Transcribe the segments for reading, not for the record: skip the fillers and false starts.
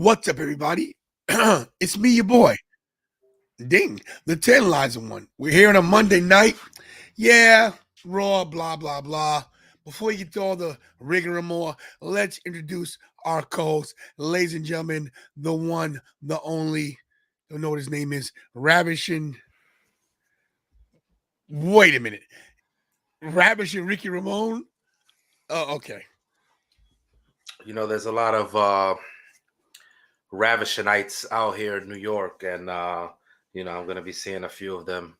What's up, everybody? It's me, your boy, Ding, the Tantalizer one. We're here on a Monday night. Yeah, Raw, blah, blah, blah. Before you get to all the rigmarole, let's introduce our co-host, ladies and gentlemen, the one, the only, don't know what his name is, Ravishing. Wait a minute. Ravishing Ricky Ramone? Oh, okay. You know, there's a lot of Ravishinites out here in New York, and I'm going to be seeing a few of them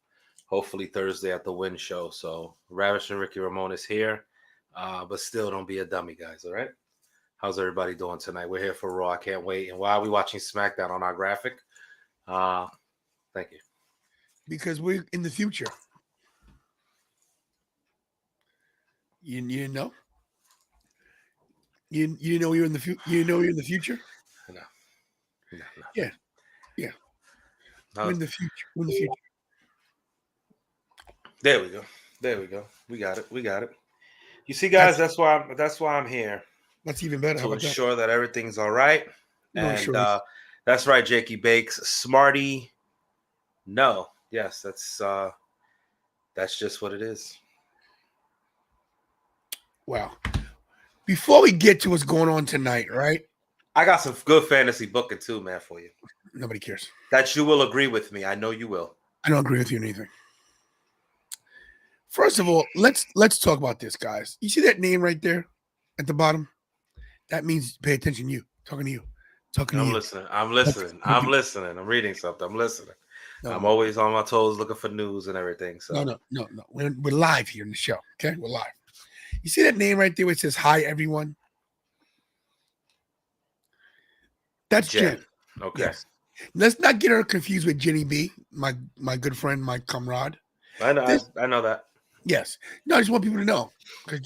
hopefully Thursday at the Win Show. So, Ravishing Ricky Ramone is here, but still don't be a dummy, guys, all right? How's everybody doing tonight? We're here for Raw. I can't wait. And why are we watching SmackDown on our graphic? Thank you. Because we're in the future. You know? You know you're in the future. You know you're in the future. No. Yeah. We're in the future. We're in the future. There we go. We got it. You see, guys, that's why I'm here. That's even better. To ensure that everything's all right. No, and sure. That's right, Jakey Bakes. Smarty. No. Yes, that's just what it is. Wow. Before we get to what's going on tonight, right? I got some good fantasy booking too, man, for you. Nobody cares. That you will agree with me. I know you will. I don't agree with you on anything. First of all, let's talk about this, guys. You see that name right there at the bottom? That means pay attention to you. Talking to you. I'm listening. I'm listening. I'm reading something. I'm listening. No, I'm always on my toes looking for news and everything. So No. We're live here in the show. Okay? We're live. You see that name right there where it says hi everyone? That's Jen. Okay. Yes. Let's not get her confused with Jenny B, my good friend, my comrade. I know that. Yes. No, I just want people to know. Because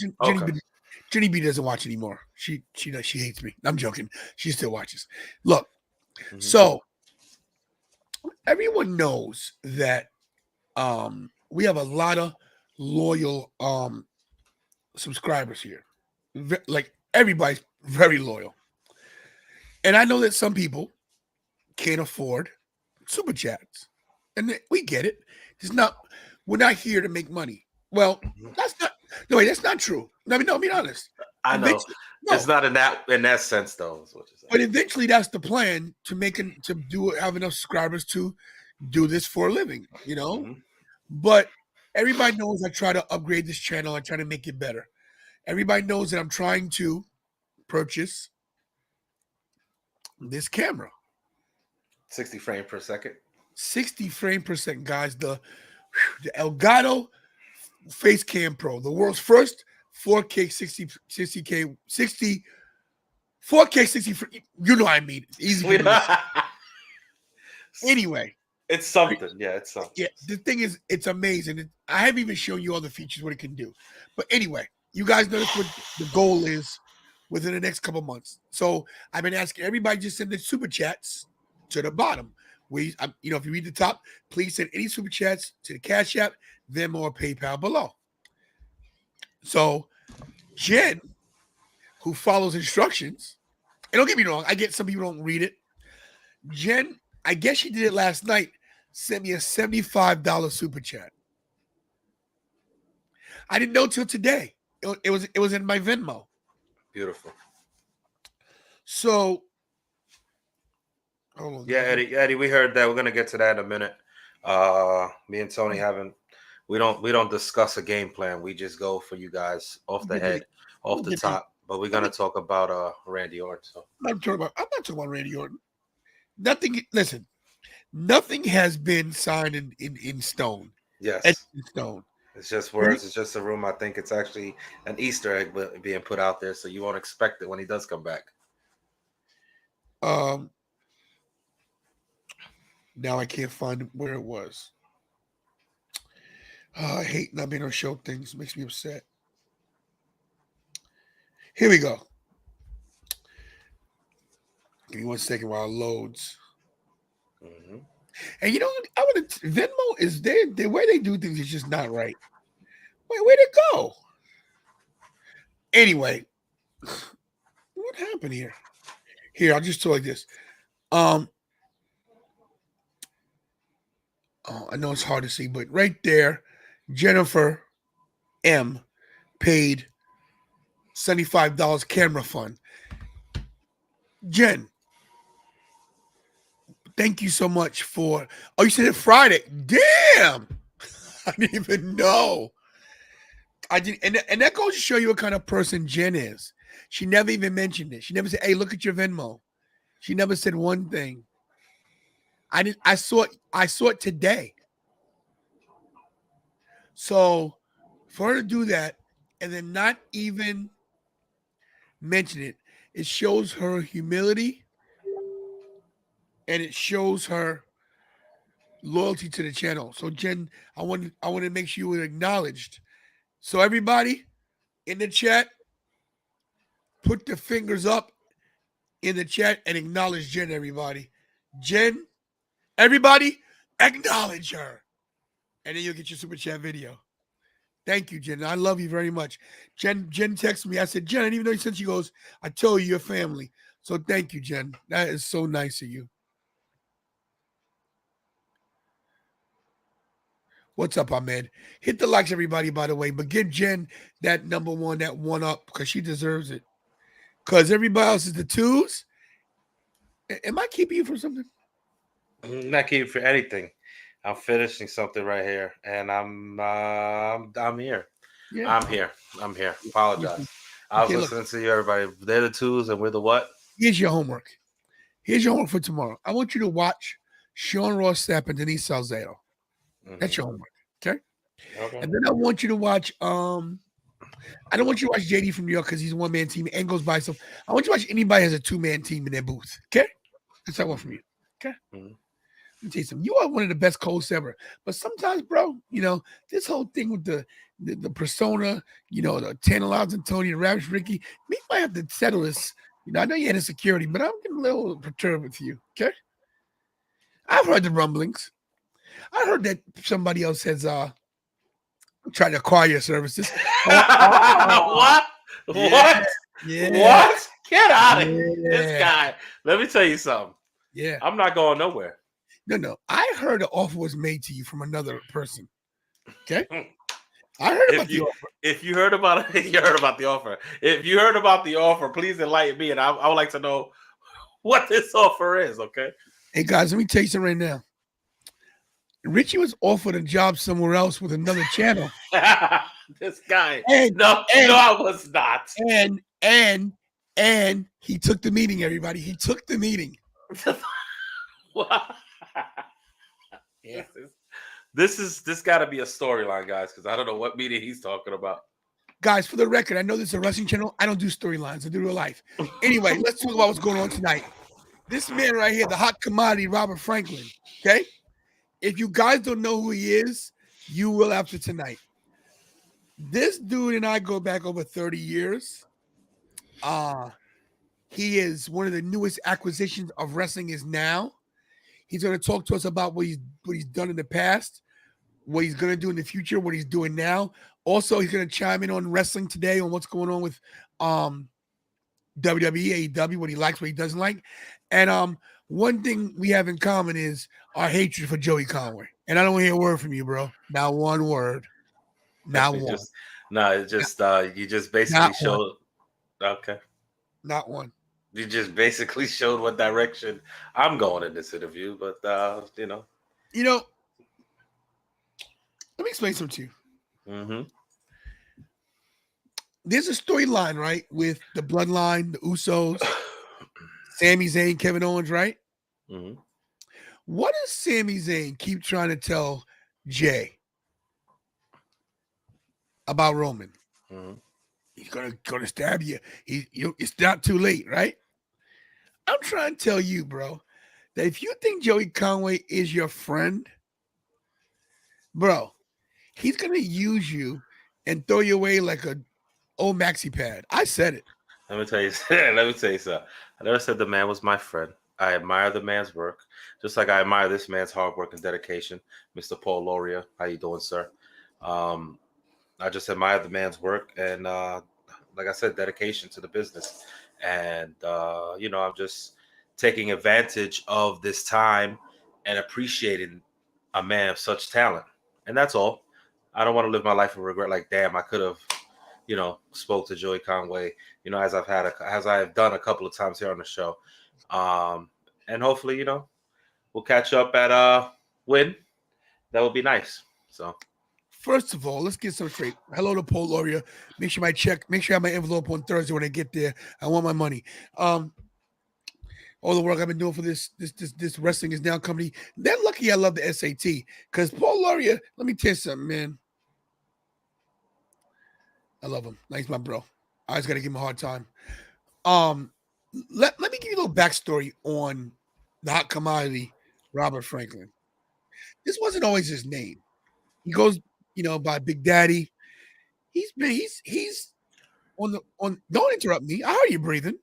Jenny B doesn't watch anymore. She hates me. I'm joking. She still watches. Look, so everyone knows that we have a lot of loyal subscribers here. Like everybody's very loyal. And I know that some people can't afford super chats. And we get it. We're not here to make money. Well, that's not true. I'll be honest. I know. It's not in that sense though, is what you're saying. But eventually that's the plan have enough subscribers to do this for a living, you know? But everybody knows I try to upgrade this channel. I try to make it better. Everybody knows that I'm trying to purchase this camera. 60 frames per second. 60 frames per second, guys. The Elgato Face Cam Pro, the world's first 4K 60. You know what I mean. It's easy for me to say. Anyway. It's something. Yeah, it's something. Yeah, the thing is, it's amazing. I haven't even shown you all the features, what it can do. But anyway, you guys know what the goal is within the next couple months. So I've been asking everybody just send the super chats to the bottom. If you read the top, please send any super chats to the Cash App, Venmo, or PayPal below. So Jen, who follows instructions, and don't get me wrong, I get some people don't read it. Jen, I guess she did it last night, sent me a $75 super chat. I didn't know till today. It was in my Venmo. Beautiful. So, hold on. Yeah, Eddie, we heard that. We're gonna get to that in a minute. Me and Tony we don't discuss a game plan. We just go for you guys off the top. But we're gonna talk about Randy Orton. So I'm not talking about Randy Orton. Nothing has been signed in stone. Yes. In stone. It's just words. It's just a rumor. I think it's actually an Easter egg being put out there, so you won't expect it when he does come back. Now I can't find where it was. I hate not being able to show things. It makes me upset. Here we go. Give me 1 second while it loads. And you know, Venmo is the way they do things is just not right. Wait, where'd it go? Anyway, what happened here? Here, I'll just tell you like this. Um, I know it's hard to see, but right there, Jennifer M paid $75 camera fund. Jen, thank you so much for. Oh, you said it Friday. Damn, I didn't even know. I did, and that goes to show you what kind of person Jen is. She never even mentioned it. She never said, "Hey, look at your Venmo." She never said one thing. I did. I saw it. I saw it today. So for her to do that and then not even mention it, it shows her humility and it shows her loyalty to the channel. So Jen, I want to make sure you were acknowledged. So everybody in the chat, put the fingers up in the chat and acknowledge Jen, everybody. Jen, everybody, acknowledge her. And then you'll get your super chat video. Thank you, Jen. I love you very much. Jen texted me. I said, Jen, I didn't even know you sent. She goes, I told you your family. So thank you, Jen. That is so nice of you. What's up, Ahmed? Hit the likes, everybody, by the way. But give Jen that number one, that one up, because she deserves it. Because everybody else is the twos. Am I keeping you from something? I'm not keeping for anything. I'm finishing something right here, and I'm here. Yeah. I'm here. I'm here. Apologize. I was Okay, look. listening to you, everybody. They're the twos, and we're the what? Here's your homework. Here's your homework for tomorrow. I want you to watch Sean Ross Sapp and Denise Salcedo. That's your homework. Okay. Okay. And then I want you to watch I don't want you to watch JD from New York because he's a one-man team and goes by himself. I want you to watch anybody has a two-man team in their booth. Okay? That's what I want from you. Okay? Mhm. Let me tell you something. You are one of the best hosts ever. But sometimes, bro, this whole thing with the persona, the tantalizing Tony, the ravish Ricky, we might have to settle this. I know you had insecurity, but I'm getting a little perturbed with you. Okay? I've heard the rumblings. I heard that somebody else has tried to acquire your services. What? Yeah, What? yeah, What? Get out of here. This yeah, guy. Let me tell you something. yeah. I'm not going nowhere. No. I heard an offer was made to you from another person. Okay, Hmm. I heard about If the you offer. if you heard about it, you heard about the offer. If you heard about the offer, please enlighten me, and I would like to know what this offer is. Okay. Hey guys, let me tell you something right now. Richie was offered a job somewhere else with another channel, This guy. and No, no, and I was not. and and and he took the meeting. Everybody, he took the meeting. What? Yeah. This got to be a storyline, guys, because I don't know what meeting he's talking about. Guys, for the record, I know this is a wrestling channel. I don't do storylines. I do real life. Anyway, let's talk about what's going on tonight. This man right here, the hot commodity, Robert Franklin. Okay, if you guys don't know who he is, you will after tonight. This dude and I go back over 30 years. He is one of the newest acquisitions of wrestling is now. He's going to talk to us about what he's done in the past, what he's going to do in the future, what he's doing now. Also, he's going to chime in on wrestling today on what's going on with WWE, AEW, what he likes, what he doesn't like. And one thing we have in common is our hatred for Joey Conway. And I don't want to hear a word from you, bro. Not one word. Not one. It's just you just basically Not one. showed. Okay. Not one. You just basically showed what direction I'm going in this interview, but You know, let me explain something to you. Mm-hmm. There's a storyline, right, with the bloodline, the Usos, Sami Zayn, Kevin Owens, right? Mm-hmm. What does Sami Zayn keep trying to tell Jay about Roman? Mm-hmm. He's gonna stab you. It's not too late, right? I'm trying to tell you, bro, that if you think Joey Conway is your friend, bro, he's gonna use you and throw you away like a old maxi pad. I said it. Let me tell you. Let me tell you something. I never said the man was my friend. I admire the man's work, just like I admire this man's hard work and dedication. Mr. Paul Loria, how you doing, sir? Um, I just admire the man's work and, like I said, dedication to the business. And I'm just taking advantage of this time and appreciating a man of such talent. And that's all. I don't want to live my life with regret. Like, damn, I could have, spoke to Joey Conway. As I have done a couple of times here on the show. And hopefully, we'll catch up at Win. That would be nice. So, First of all, let's get some straight. Hello to Paul Loria. Make sure I have my envelope on Thursday when I get there. I want my money. All the work I've been doing for this wrestling is now company. They're lucky I love the SAT. Because Paul Loria, let me tell you something, man. I love him. Nice, my bro. I just gotta give him a hard time. Let me give you a little backstory on the hot commodity, Robert Franklin. This wasn't always his name. He goes, by Big Daddy. He's on the on. Don't interrupt me. I heard you breathing.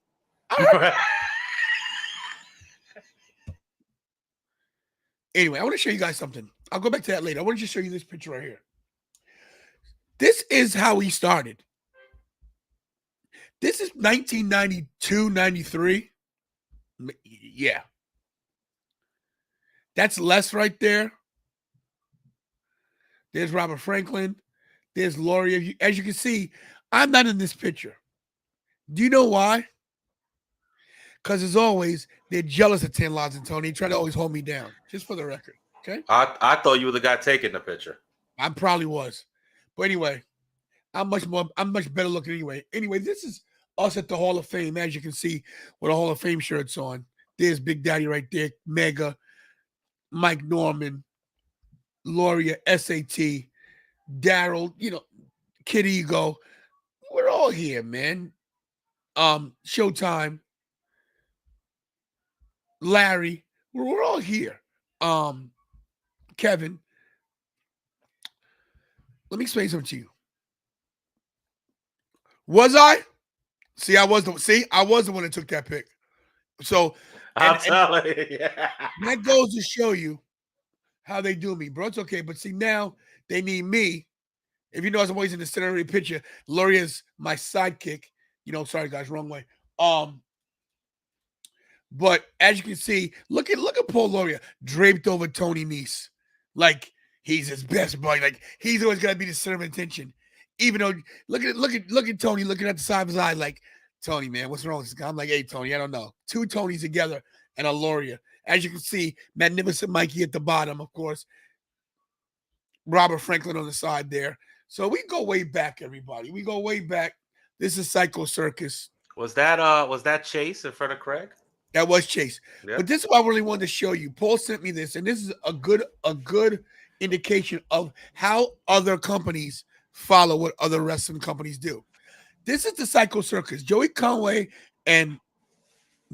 Anyway, I want to show you guys something. I'll go back to that later. I want to just show you this picture right here. This is how he started. This is 1992, 93. Yeah. That's Les right there. There's Robert Franklin. There's Laurie. As you can see, I'm not in this picture. Do you know why? Because as always, they're jealous of 10 Laws and Tony. They try to always hold me down, just for the record. Okay. I thought you were the guy taking the picture. I probably was. But anyway, I'm much better looking anyway. Anyway, this is us at the Hall of Fame, as you can see, with a Hall of Fame shirts on. There's Big Daddy right there, Mega, Mike Norman, Loria, SAT, Daryl, Kid Ego. We're all here, man. Showtime, Larry, we're all here. Kevin, let me explain something to you. Was I? I was the one that took that pic. So I'm telling you, yeah. That goes to show you how they do me, bro. It's okay, but see, now they need me. If you notice, I'm always in the center of the picture. Loria's my sidekick. Sorry guys, wrong way. But as you can see, look at Paul Loria draped over Tony Nese, like he's his best buddy. Like he's always got to be the center of attention. Even though look at Tony looking at the side of his eye, like Tony, man, what's wrong with this guy? I'm like, hey Tony, I don't know. Two Tonys together and a Loria. As you can see, Magnificent Mikey at the bottom, of course. Robert Franklin on the side there. So we go way back, everybody. We go way back. This is Psycho Circus. Was that Chase in front of Craig? That was Chase. Yep. But this is what I really wanted to show you. Paul sent me this, and this is a good indication of how other companies follow what other wrestling companies do. This is the Psycho Circus. Joey Conway and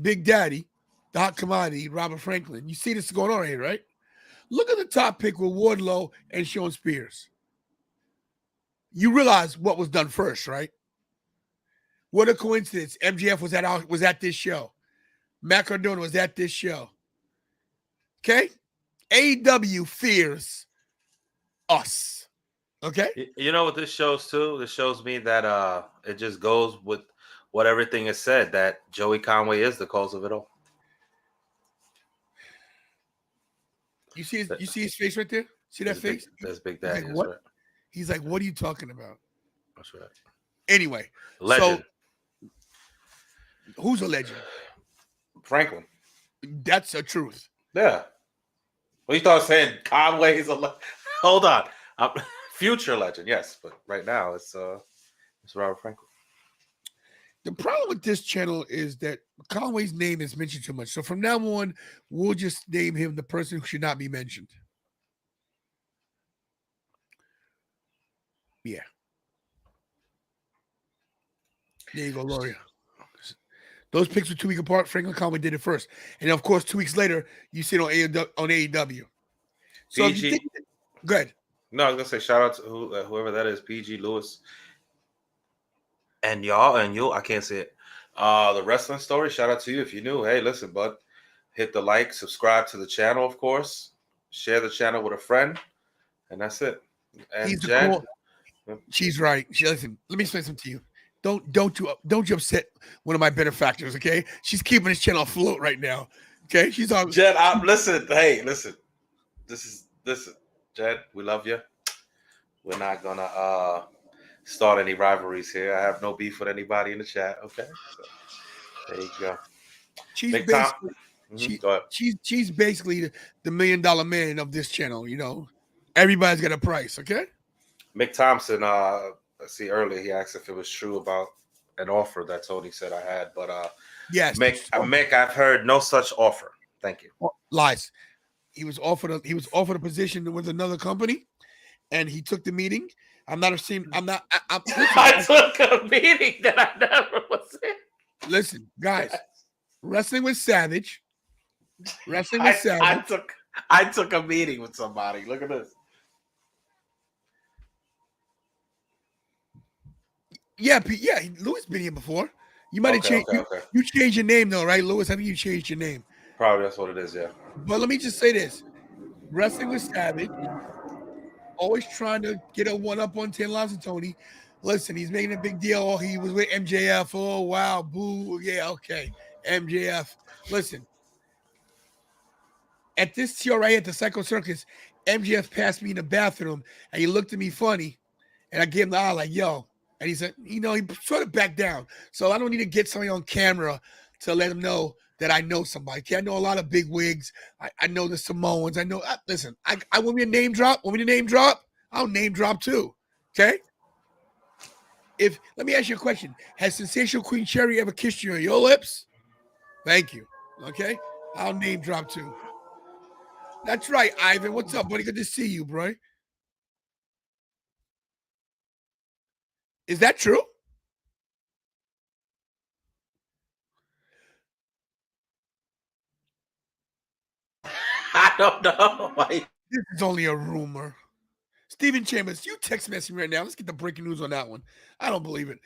Big Daddy, the hot commodity, Robert Franklin. You see this going on right here, right? Look at the top pick with Wardlow and Sean Spears. You realize what was done first, right? What a coincidence. MJF was at this show. Matt Cardona was at this show. Okay? AEW fears us. Okay? You know what this shows too? This shows me that it just goes with what everything is said, that Joey Conway is the cause of it all. You see his face right there? See that face? That's Big Daddy. He's like, what? Right. He's like, what are you talking about? That's right. Anyway. Legend. So, who's a legend? Franklin. That's the truth. Yeah. Well, you thought saying Conway's a legend. Hold on. Future legend, yes, but right now it's Robert Franklin. The problem with this channel is that Conway's name is mentioned too much. So from now on, we'll just name him the person who should not be mentioned. Yeah. There you go, Loria. Those picks were 2 weeks apart. Franklin Conway did it first. And of course, 2 weeks later, you see it on AEW. So PG, if you think, go ahead. No, I was going to say shout out to whoever that is, PG Lewis. And y'all, and you, I can't say it. The wrestling story, shout out to you. If you're new, hey, listen, bud. Hit the like, subscribe to the channel, of course. Share the channel with a friend. And that's it. And Jen, she's right. Listen, let me explain something to you. don't you upset one of my benefactors, okay? She's keeping this channel afloat right now. Okay, she's on. Jed, listen. Hey, listen. Listen, Jed. We love you. We're not gonna start any rivalries here. I have no beef with anybody in the chat. Okay, so there you go. She's Big Tom. basically Go ahead. she's basically the $1 million man of this channel. You know, everybody's got a price. Okay. Mick Thompson. Let's see. Earlier, he asked if it was true about an offer that Tony said I had, but Yes. Mick, I've heard no such offer. Thank you. Lies. He was offered a position with another company, and he took the meeting. I'm not assuming. I'm not. I took a meeting that I never was in. Listen, guys. Wrestling with Savage. Wrestling with Savage. I took a meeting with somebody. Look at this. Yeah. Louis been here before. You might have changed. Okay. You changed your name though, right, Louis? I think you changed your name. Probably that's what it is. Yeah. But let me just say this: Wrestling with Savage. Always trying to get a one up on 10 Lives and Tony. Listen, he's making a big deal. Oh, he was with MJF. Oh, wow. Boo. Yeah, okay. MJF. Listen. At this show right here at the Psycho Circus, MJF passed me in the bathroom and he looked at me funny. And I gave him the eye like, yo. And he said, he sort of backed down. So I don't need to get somebody on camera to let him know that I know somebody. Okay, I know a lot of big wigs. I know the Samoans. I know. Listen, I want me to name drop. Want me to name drop? I'll name drop too. Okay. Let me ask you a question: has Sensational Queen Cherry ever kissed you on your lips? Thank you. Okay, I'll name drop too. That's right, Ivan. What's up, buddy? Good to see you, bro. Is that true? I don't know. This is only a rumor. Stephen Chambers, you text messaging right now. Let's get the breaking news on that one. I don't believe it.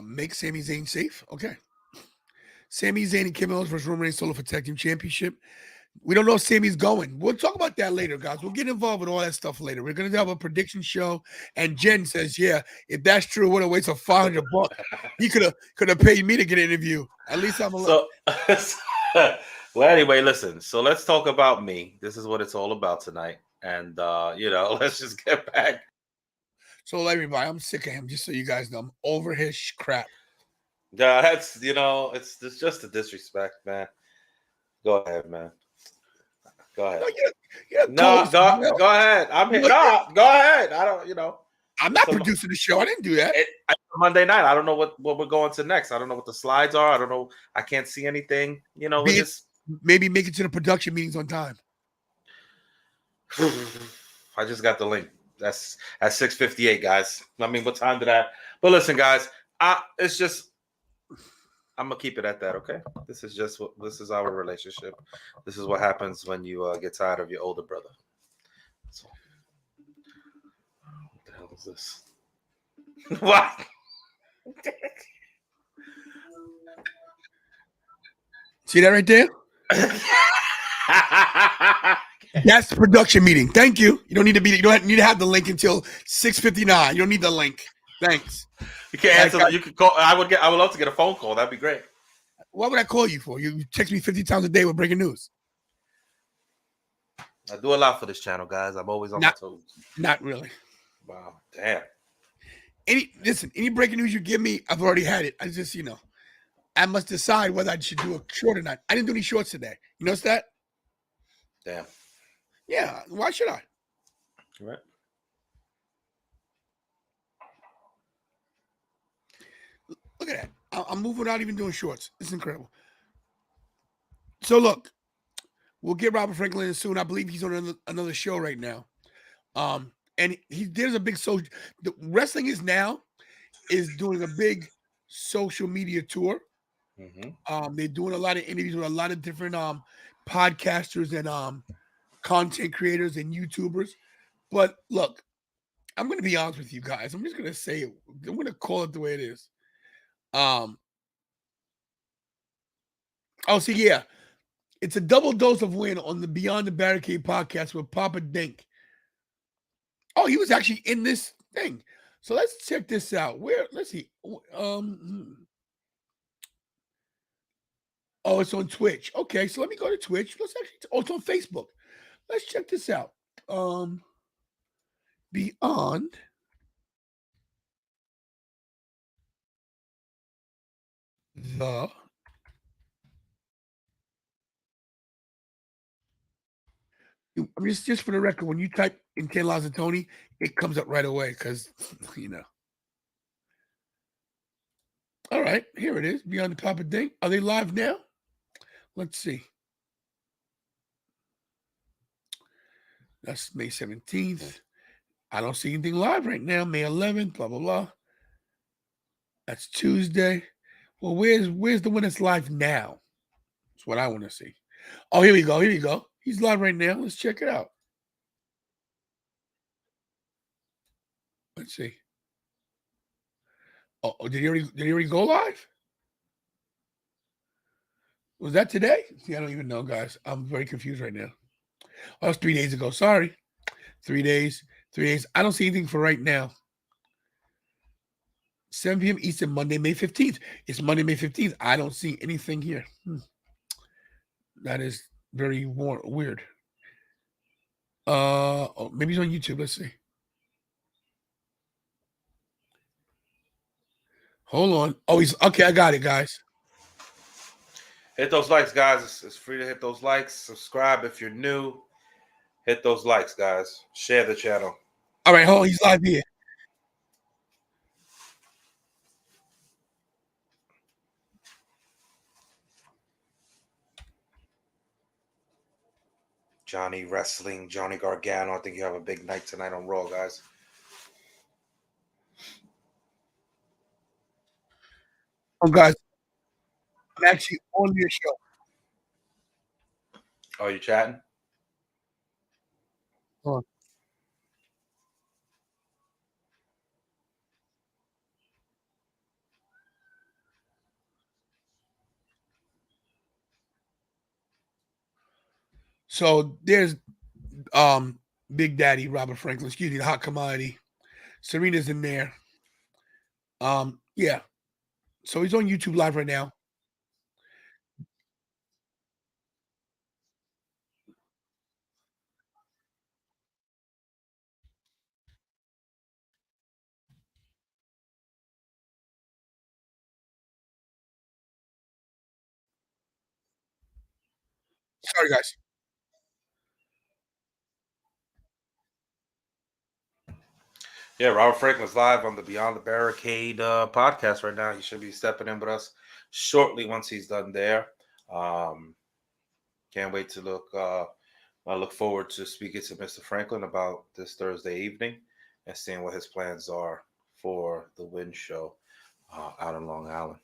Make Sami Zayn safe. Okay. Sami Zayn and Kevin Owens versus Roman Reigns solo for tag team championship. We don't know if Sami's going. We'll talk about that later, guys. We'll get involved with all that stuff later. We're gonna have a prediction show. And Jen says, "Yeah, if that's true, what a waste of $500. He could have paid me to get an interview. At least I'm a Well, anyway, listen. So let's talk about me. This is what it's all about tonight. And let's just get back. So everybody, I'm sick of him. Just so you guys know, I'm over his crap. Yeah, that's it's just a disrespect, man. Go ahead, man. Go ahead. No, go ahead. I'm here. No, go ahead. I don't. I'm not producing the show. I didn't do that. Monday night. I don't know what we're going to next. I don't know what the slides are. I don't know. I can't see anything. Maybe make it to the production meetings on time. I just got the link. That's at 6:58, guys. I mean, what time did I? But listen, guys. It's just. I'm gonna keep it at that, okay? This is our relationship. This is what happens when you get tired of your older brother. So, what the hell is this? What? See that right there? That's the production meeting. Thank you. You don't need to have the link until 6:59. You don't need the link. Thanks. You can't answer. You could call. I would love to get a phone call. That'd be great. What would I call you for? You text me 50 times a day with breaking news. I do a lot for this channel, guys. I'm always on my toes. Not really. Wow. Damn. Any breaking news you give me, I've already had it. I just, I must decide whether I should do a short or not. I didn't do any shorts today. You notice that? Damn. Yeah. Why should I? All right. Look at that. I'm moving without even doing shorts. It's incredible. So look, we'll get Robert Franklin in soon. I believe he's on another show right now. And there's a big social. The wrestling is doing a big social media tour. Mm-hmm. They're doing a lot of interviews with a lot of different podcasters and content creators and YouTubers. But look, I'm going to be honest with you guys. I'm just going to say it. I'm going to call it the way it is. It's a double dose of win on the Beyond the Barricade podcast with Papa Dink. Oh, he was actually in this thing. So let's check this out. Where? Let's see. Oh, it's on Twitch. Okay, so let me go to Twitch. Let's actually. Oh, it's on Facebook. Let's check this out. Beyond the I'm just for the record, when you type in Ken Tony, it comes up right away because you know. All right, here it is. Beyond the Papa Dink. Are they live now? Let's see. That's May 17th. I don't see anything live right now. May 11th, blah, blah, blah. That's Tuesday. Well, where's the one that's live now? That's what I want to see. Oh, here we go. Here we go. He's live right now. Let's check it out. Let's see. Oh, did he already go live? Was that today? See, I don't even know, guys. I'm very confused right now. Oh, that was 3 days ago. Sorry. 3 days. 3 days. I don't see anything for right now. 7 p.m. Eastern, Monday, May 15th. It's Monday, May 15th. I don't see anything here. That is very weird. Oh, maybe he's on YouTube. Let's see. Hold on. Oh, he's okay. I got it, guys. Hit those likes, guys. It's free to hit those likes. Subscribe if you're new. Hit those likes, guys. Share the channel. All right, hold on. He's live here. Johnny Wrestling, Johnny Gargano. I think you have a big night tonight on Raw, guys. Oh, guys, I'm actually on your show. Oh, you chatting? Hold on. So there's Big Daddy Robert Franklin, excuse me, the Hot Commodity. Serena's in there. Yeah. So he's on YouTube live right now. Sorry, guys. Yeah, Robert Franklin's live on the Beyond the Barricade podcast right now. He should be stepping in with us shortly once he's done there. Can't wait to look. I look forward to speaking to Mr. Franklin about this Thursday evening and seeing what his plans are for the Win Show out in Long Island.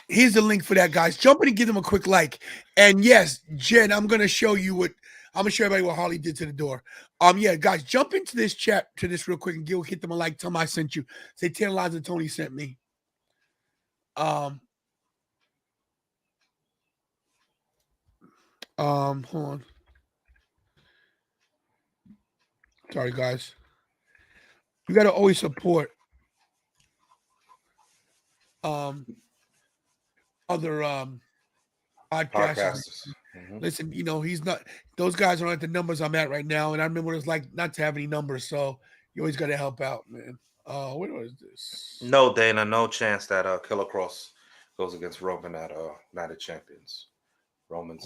Here's the link for that, guys. Jump in and give them a quick like. And yes, Jen, I'm gonna show everybody what Harley did to the door. Yeah, guys, jump into this chat to this real quick and hit them a like. Tell them I sent you. Say 10 lives and Tony sent me. Hold on. Sorry, guys. You gotta always support other podcasters. Mm-hmm. Listen, he's not, those guys aren't at the numbers I'm at right now. And I remember what it's like not to have any numbers. So you always got to help out, man. What was this? No, Dana, no chance that Killer Cross goes against Roman at Night of Champions. Roman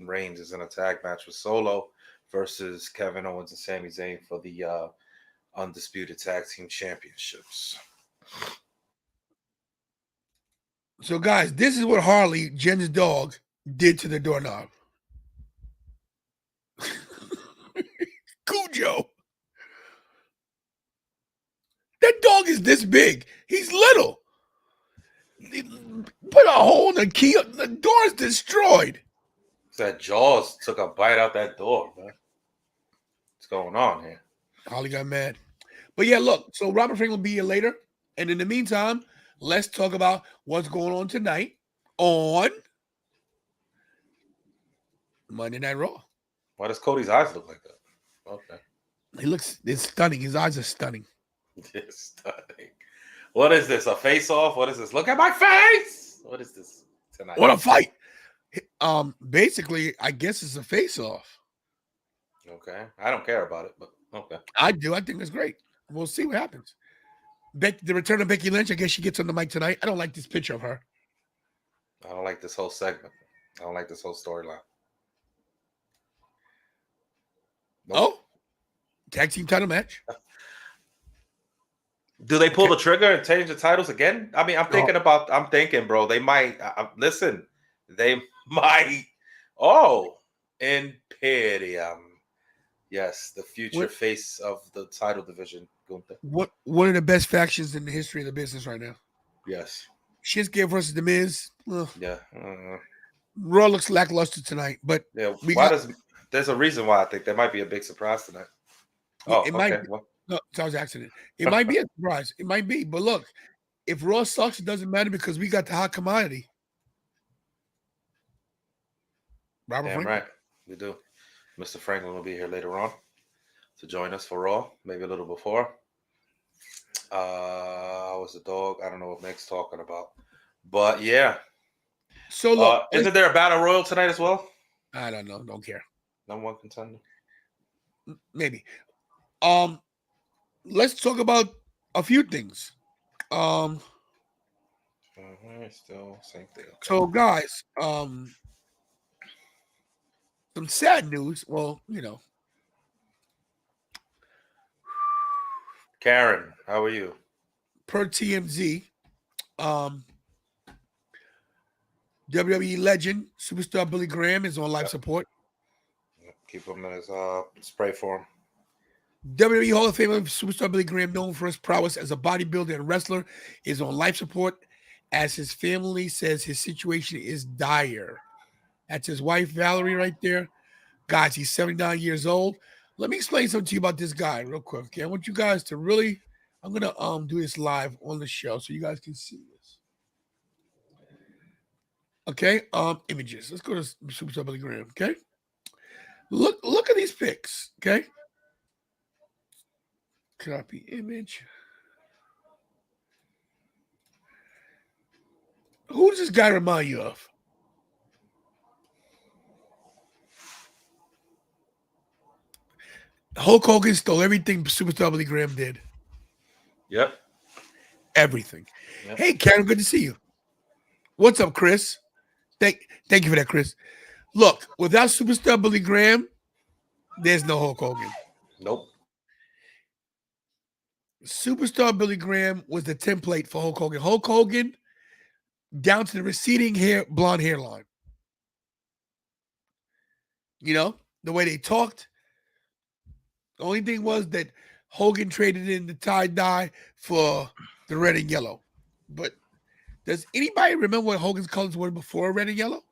Reigns is in a tag match with Solo versus Kevin Owens and Sami Zayn for the Undisputed Tag Team Championships. So, guys, this is what Harley, Jen's dog, did to the doorknob. Cujo. That dog is this big. He's little. Put a hole in the key. The door's destroyed. That Jaws took a bite out that door, man. What's going on here? Harley got mad. But yeah, look. So Robert Franklin will be here later. And in the meantime, let's talk about what's going on tonight on Monday Night Raw. Why does Cody's eyes look like that? Okay. It's stunning. His eyes are stunning. It's stunning. What is this? A face off? What is this? Look at my face. What is this tonight? What a fight. Basically, I guess it's a face off. Okay. I don't care about it, but okay. I do. I think it's great. We'll see what happens. The return of Becky Lynch. I guess she gets on the mic tonight. I don't like this picture of her. I don't like this whole segment. I don't like this whole storyline. Nope. Oh, tag team title match. Do they pull the trigger and change the titles again? I mean, I'm thinking, bro, they might. Listen, they might. Oh, Imperium. Yes, the future face of the title division. One of the best factions in the history of the business right now. Yes. Shinsuke versus The Miz. Yeah. Raw looks lackluster tonight, but yeah. There's a reason why I think there might be a big surprise tonight. Oh, it okay. might. No, that was an accident. It might be a surprise. It might be, but look, if Raw sucks, it doesn't matter because we got the hot commodity. Robert Franklin. Right, we do. Mr. Franklin will be here later on to join us for Raw, maybe a little before. Was the dog? I don't know what Meg's talking about, but yeah. So look, isn't there a battle royal tonight as well? I don't know. Don't care. Number one contender. Maybe. Let's talk about a few things. Still same thing. Okay. So guys, some sad news. Well, Karen, how are you? Per TMZ, WWE legend superstar Billy Graham is on life support. Keep him in his spray for him. WWE Hall of Famer superstar Billy Graham, known for his prowess as a bodybuilder and wrestler, is on life support as his family says his situation is dire. That's his wife, Valerie, right there. Guys, he's 79 years old. Let me explain something to you about this guy real quick, okay? I want you guys to really, I'm going to do this live on the show so you guys can see this. Okay, images. Let's go to superstar Billy Graham, okay? Look at these pics, okay? Copy image. Who does this guy remind you of? Hulk Hogan stole everything superstar Billy Graham did. Yep. Everything. Yep. Hey, Karen, good to see you. What's up, Chris? Thank you for that, Chris. Look, without superstar Billy Graham, there's no Hulk Hogan. Nope. Superstar Billy Graham was the template for Hulk Hogan. Hulk Hogan, down to the receding blonde hairline. You know, the way they talked. The only thing was that Hogan traded in the tie-dye for the red and yellow. But does anybody remember what Hogan's colors were before red and yellow?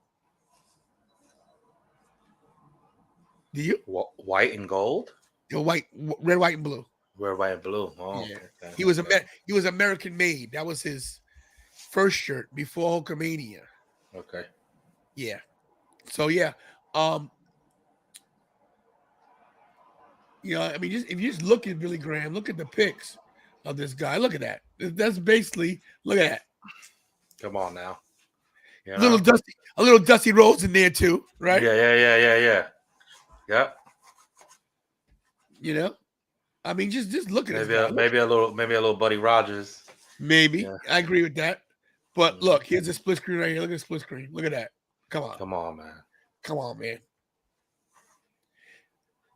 Do you? White and gold? Red, white, and blue. Red, white, and blue. Oh, yeah. Okay. He was American made. That was his first shirt before Hulkamania. Okay. Yeah. So yeah. I mean, if you just look at Billy Graham, look at the pics of this guy. Look at that. That's basically, look at that. Come on now. A little Dusty Rhodes in there too, right? Yeah. I mean, just look at maybe this guy. Maybe a little Buddy Rogers. Maybe. Yeah. I agree with that. But look, here's a split screen right here. Look at the split screen. Look at that. Come on, man.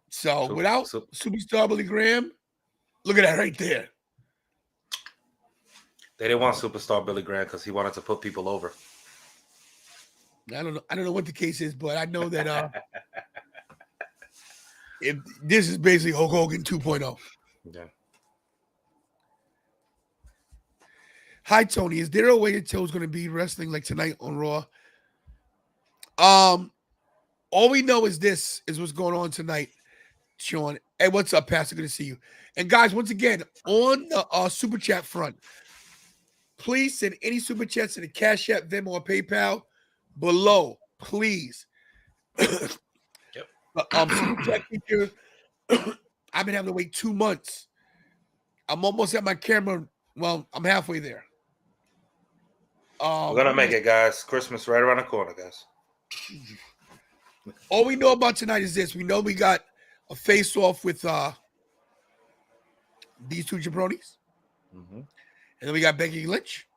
So without superstar Billy Graham, look at that right there. They didn't want superstar Billy Graham because he wanted to put people over. I don't know what the case is, but I know that this is basically Hulk Hogan 2.0. Yeah. Hi, Tony. Is there a way to tell who's going to be wrestling like tonight on Raw? All we know is this is what's going on tonight, Sean. Hey, what's up, Pastor? Good to see you. And guys, once again, on the super chat front, please send any super chats to the Cash App, Venmo, or PayPal below, please. Super chat feature. I've been having to wait 2 months. I'm almost at my camera. Well, I'm halfway there. We're gonna make it, guys. Christmas right around the corner, guys. All we know about tonight is this. We know we got a face-off with these two jabronis. Mm-hmm. And then we got Becky Lynch.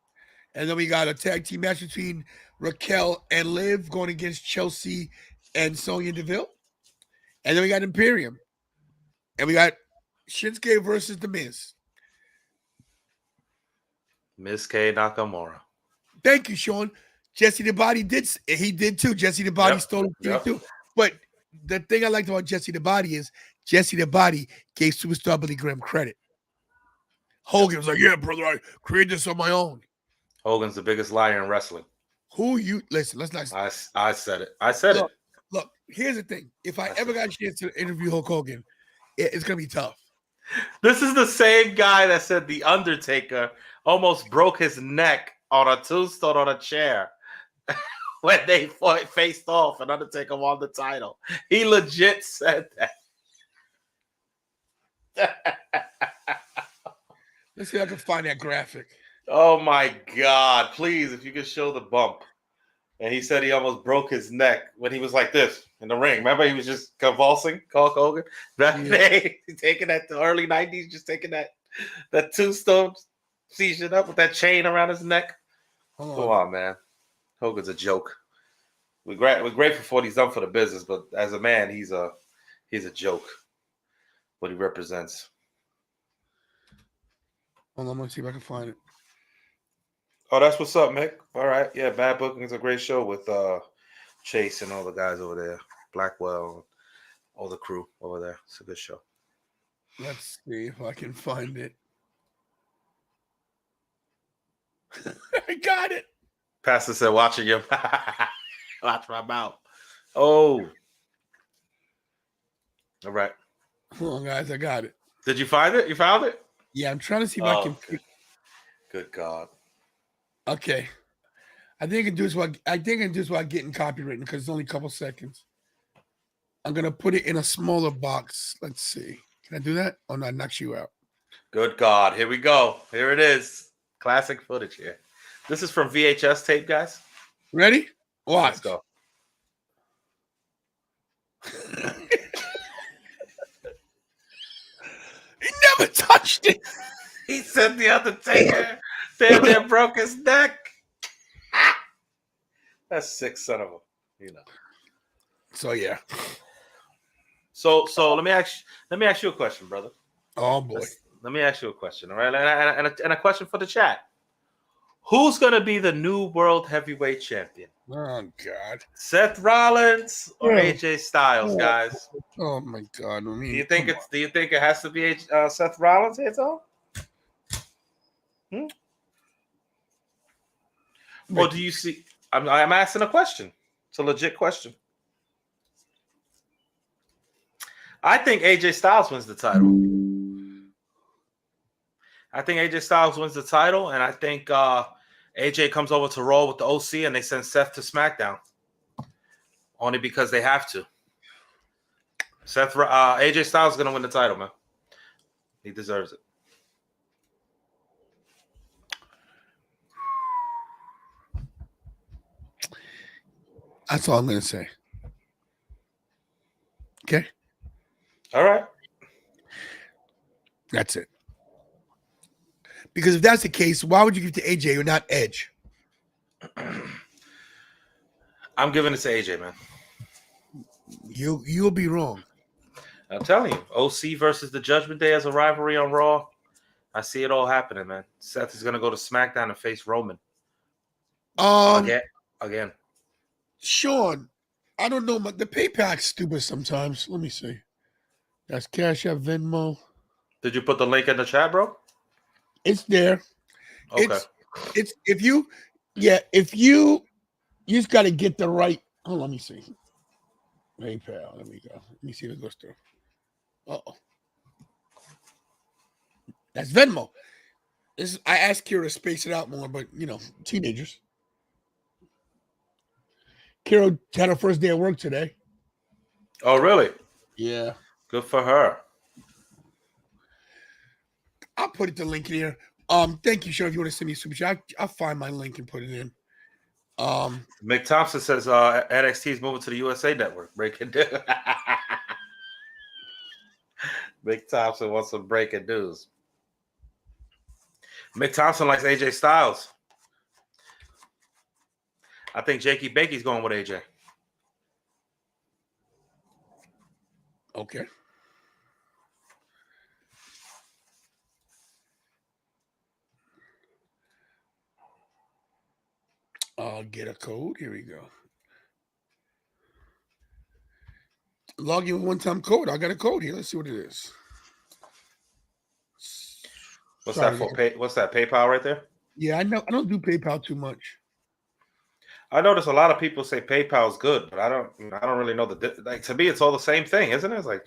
And then we got a tag team match between Raquel and Liv going against Chelsea and Sonya Deville. And then we got Imperium. And we got Shinsuke versus The Miz. Miz K Nakamura. Thank you, Sean. Jesse the Body did too. Jesse the Body stole it too. But the thing I liked about Jesse the Body is Jesse the Body gave Superstar Billy Graham credit. Hogan was like, "Yeah, brother, I created this on my own." Hogan's the biggest liar in wrestling. Who you listen? Let's not. I said it. I said it. Look, here's the thing. If I ever got a chance to interview Hulk Hogan, it's gonna be tough. This is the same guy that said the Undertaker almost broke his neck on a tombstone on a chair when they faced off and Undertaker won the title. He legit said that. Let's see if I can find that graphic. Oh my God. Please, if you could show the bump. And he said he almost broke his neck when he was like this in the ring. Remember, he was just convulsing, Hulk Hogan? That day, taking that the early 90s, just taking that tombstone, seizing up with that chain around his neck. Come on, man. Hogan's a joke. We're grateful for what he's done for the business, but as a man, he's a joke. What he represents. Hold on, let me see if I can find it. Oh, that's what's up, Mick. All right. Yeah, Bad Booking is a great show with Chase and all the guys over there. Blackwell, all the crew over there. It's a good show. Let's see if I can find it. I got it. Pastor said, watching your watch my mouth. Oh. All right. Hold on, guys. I got it. Did you find it? You found it? Yeah, I'm trying to see if I can. Good God. Okay. I think I can do this while getting copywritten because it's only a couple seconds. I'm gonna put it in a smaller box. Let's see. Can I do that? Oh no, it knocks you out. Good God. Here we go. Here it is. Classic footage here. This is from VHS tape, guys. Ready? Watch. Let's go. He never touched it. He said the Undertaker damn near broke his neck. That's sick, son of a, So yeah. So let me ask you a question, brother. Oh boy. Let me ask you a question, all right? And a question for the chat. Who's gonna be the new world heavyweight champion? Oh God. Seth Rollins or AJ Styles, guys? Oh my God. I mean, do you think it has to be Seth Rollins, Hazel? Or do you see? I'm asking a question. It's a legit question. I think AJ Styles wins the title. I think AJ Styles wins the title, and I think AJ comes over to Raw with the OC, and they send Seth to SmackDown. Only because they have to. AJ Styles is gonna win the title, man. He deserves it. That's all I'm gonna say. Okay. All right. That's it. Because if that's the case, why would you give it to AJ or not Edge? I'm giving it to AJ, man. You'll be wrong. I'm telling you, OC versus the Judgment Day as a rivalry on Raw. I see it all happening, man. Seth is gonna go to SmackDown and face Roman. Again. Sean, I don't know, but the PayPal's stupid sometimes. Let me see. That's Cash App, Venmo. Did you put the link in the chat, bro? It's there. Okay. It's if you just got to get the right. Oh, let me see. PayPal. Let me go. Let me see if it goes through. Uh-oh. That's Venmo. I asked Kira to space it out more, but teenagers. Kira had her first day of work today. Oh, really? Yeah. Good for her. I'll put it the link in here. Thank you, Sean. If you want to send me a super chat, I'll find my link and put it in. Mick Thompson says NXT is moving to the USA Network. Breaking news. Mick Thompson wants some breaking news. Mick Thompson likes AJ Styles. I think Jakey Bakey's going with AJ. Okay. I'll get a code. Here we go. Log in with one-time code. I got a code here. Let's see what it is. What's Sorry, that for? guys. What's that? PayPal right there? Yeah, I know. I don't do PayPal too much. I notice a lot of people say PayPal is good, but I don't. I don't really know like to me, it's all the same thing, isn't it? It's like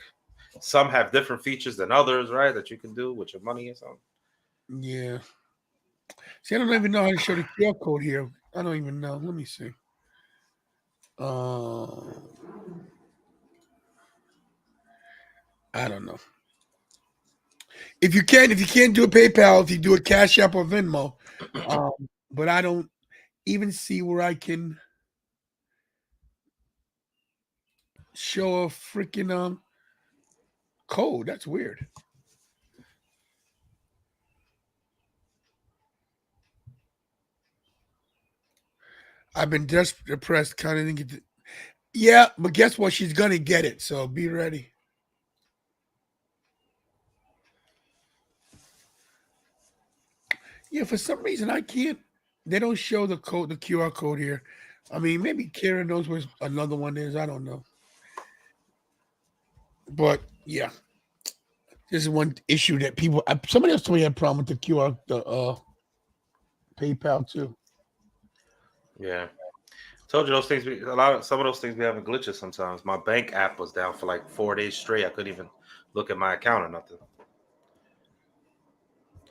some have different features than others, right? That you can do with your money or something. Yeah. See, I don't even know how to show the QR code here. I don't even know. Let me see. I don't know. If you can't do a PayPal, if you do a Cash App or Venmo, but I don't even see where I can show a freaking code. That's weird. I've been desperate, depressed, kind of thinking. Yeah, but guess what? She's gonna get it. So be ready. Yeah, for some reason I can't. They don't show the code, the QR code here. I mean, maybe Karen knows where another one is. I don't know. But yeah, this is one issue that people. Somebody else told me had a problem with the QR, the PayPal too. Yeah, told you those things. Some of those things be having glitches sometimes. My bank app was down for like 4 days straight. I couldn't even look at my account or nothing.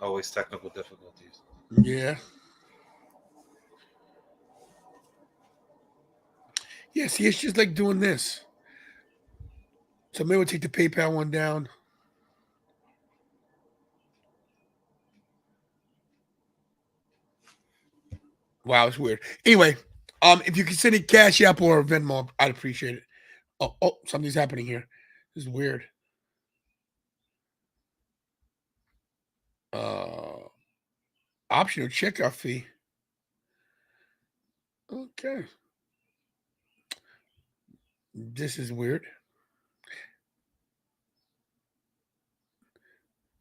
Always technical difficulties. Yeah. Yeah, see, it's just like doing this. So maybe we'll take the PayPal one down. Wow, it's weird. Anyway, if you can send it Cash App or Venmo, I'd appreciate it. Oh, something's happening here. This is weird. Uh, Optional checkout fee. Okay, this is weird.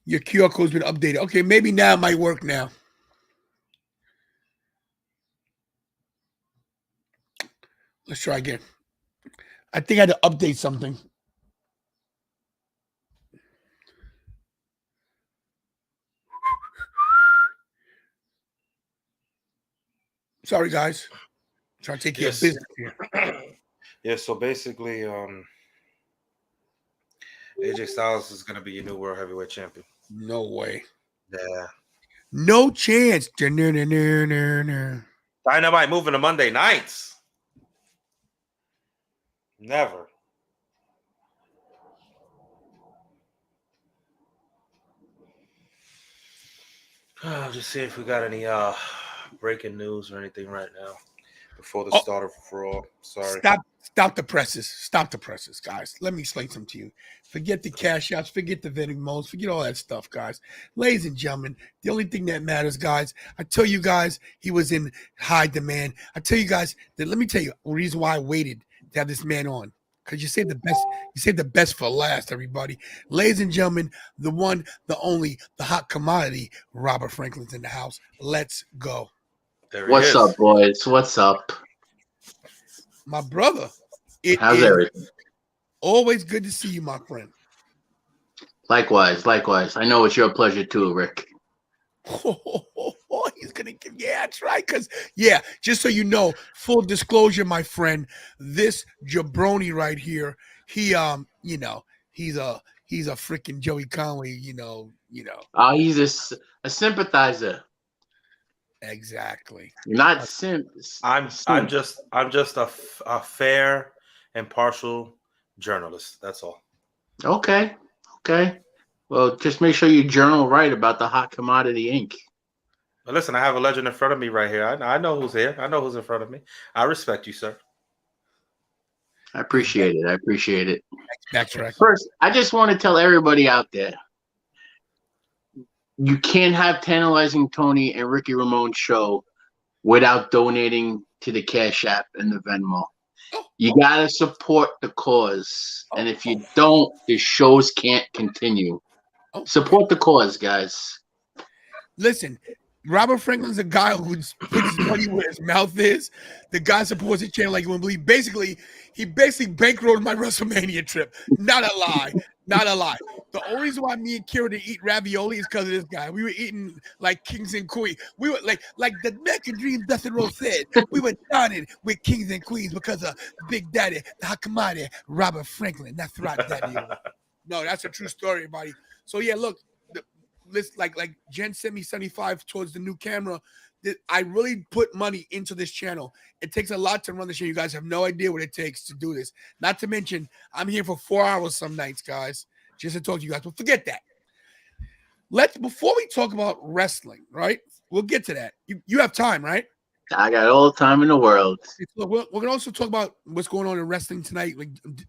Your QR code's been updated. Okay, maybe now it might work now. Let's try again. I think I had to update something. Sorry, guys. I'm trying to take care of Yes. business here. Yeah. So basically, AJ Styles is gonna be your new world heavyweight champion. No way. Yeah. No chance. Dynamite moving to Monday nights. Never. Just see if we got any breaking news or anything right now before the start of Raw. Sorry. Stop the presses. Stop the presses, guys. Let me explain something to you. Forget the cash outs. Forget the vending modes. Forget all that stuff, guys. Ladies and gentlemen, the only thing that matters, guys, I tell you guys, he was in high demand. I tell you guys that let me tell you the reason why I waited to have this man on. Because you saved the best, for last, everybody. Ladies and gentlemen, the one, the only, the hot commodity, Robert Franklin's in the house. Let's go. There he What's is. up, boys? What's up? My brother, it How's is everything? always good to see you, my friend. Likewise. I know it's your pleasure too, Rick. He's gonna give, yeah, that's right. Because just so you know, full disclosure, my friend, this jabroni right here, he he's a freaking Joey Conway, He's a sympathizer. Exactly. Not simp. I'm Simp. just a fair, impartial journalist. That's all. Okay. Okay. Well, just make sure you journal right about the hot commodity ink. But listen, I have a legend in front of me right here. I know who's here. I know who's in front of me. I respect you, sir. I appreciate it. I appreciate it. Backtrack. First, I just want to tell everybody out there, you can't have Tantalizing Tony and Ricky Ramone show without donating to the Cash App and the Venmo. You gotta support the cause, and if you don't, the shows can't continue. Support the cause, guys. Listen, Robert Franklin's a guy who puts his money where his mouth is. The guy supports the channel like you wouldn't believe. Basically, he bankrolled my WrestleMania trip. Not a lie. Not a lie. The only reason why me and Kira didn't eat ravioli is because of this guy. We were eating like kings and queens. We were like the American Dream Dustin Rose said. We were dining with kings and queens because of Big Daddy, the Hakamadi, Robert Franklin. That's right, Daddy. No, that's a true story, everybody. So yeah, look. This like Jen sent me 75 towards the new camera. I really put money into this channel. It takes a lot to run the show. You guys have no idea what it takes to do this. Not to mention, I'm here for 4 hours some nights, guys, just to talk to you guys. But forget that. Before we talk about wrestling, right? We'll get to that. You have time, right? I got all the time in the world. We're gonna also talk about what's going on in wrestling tonight,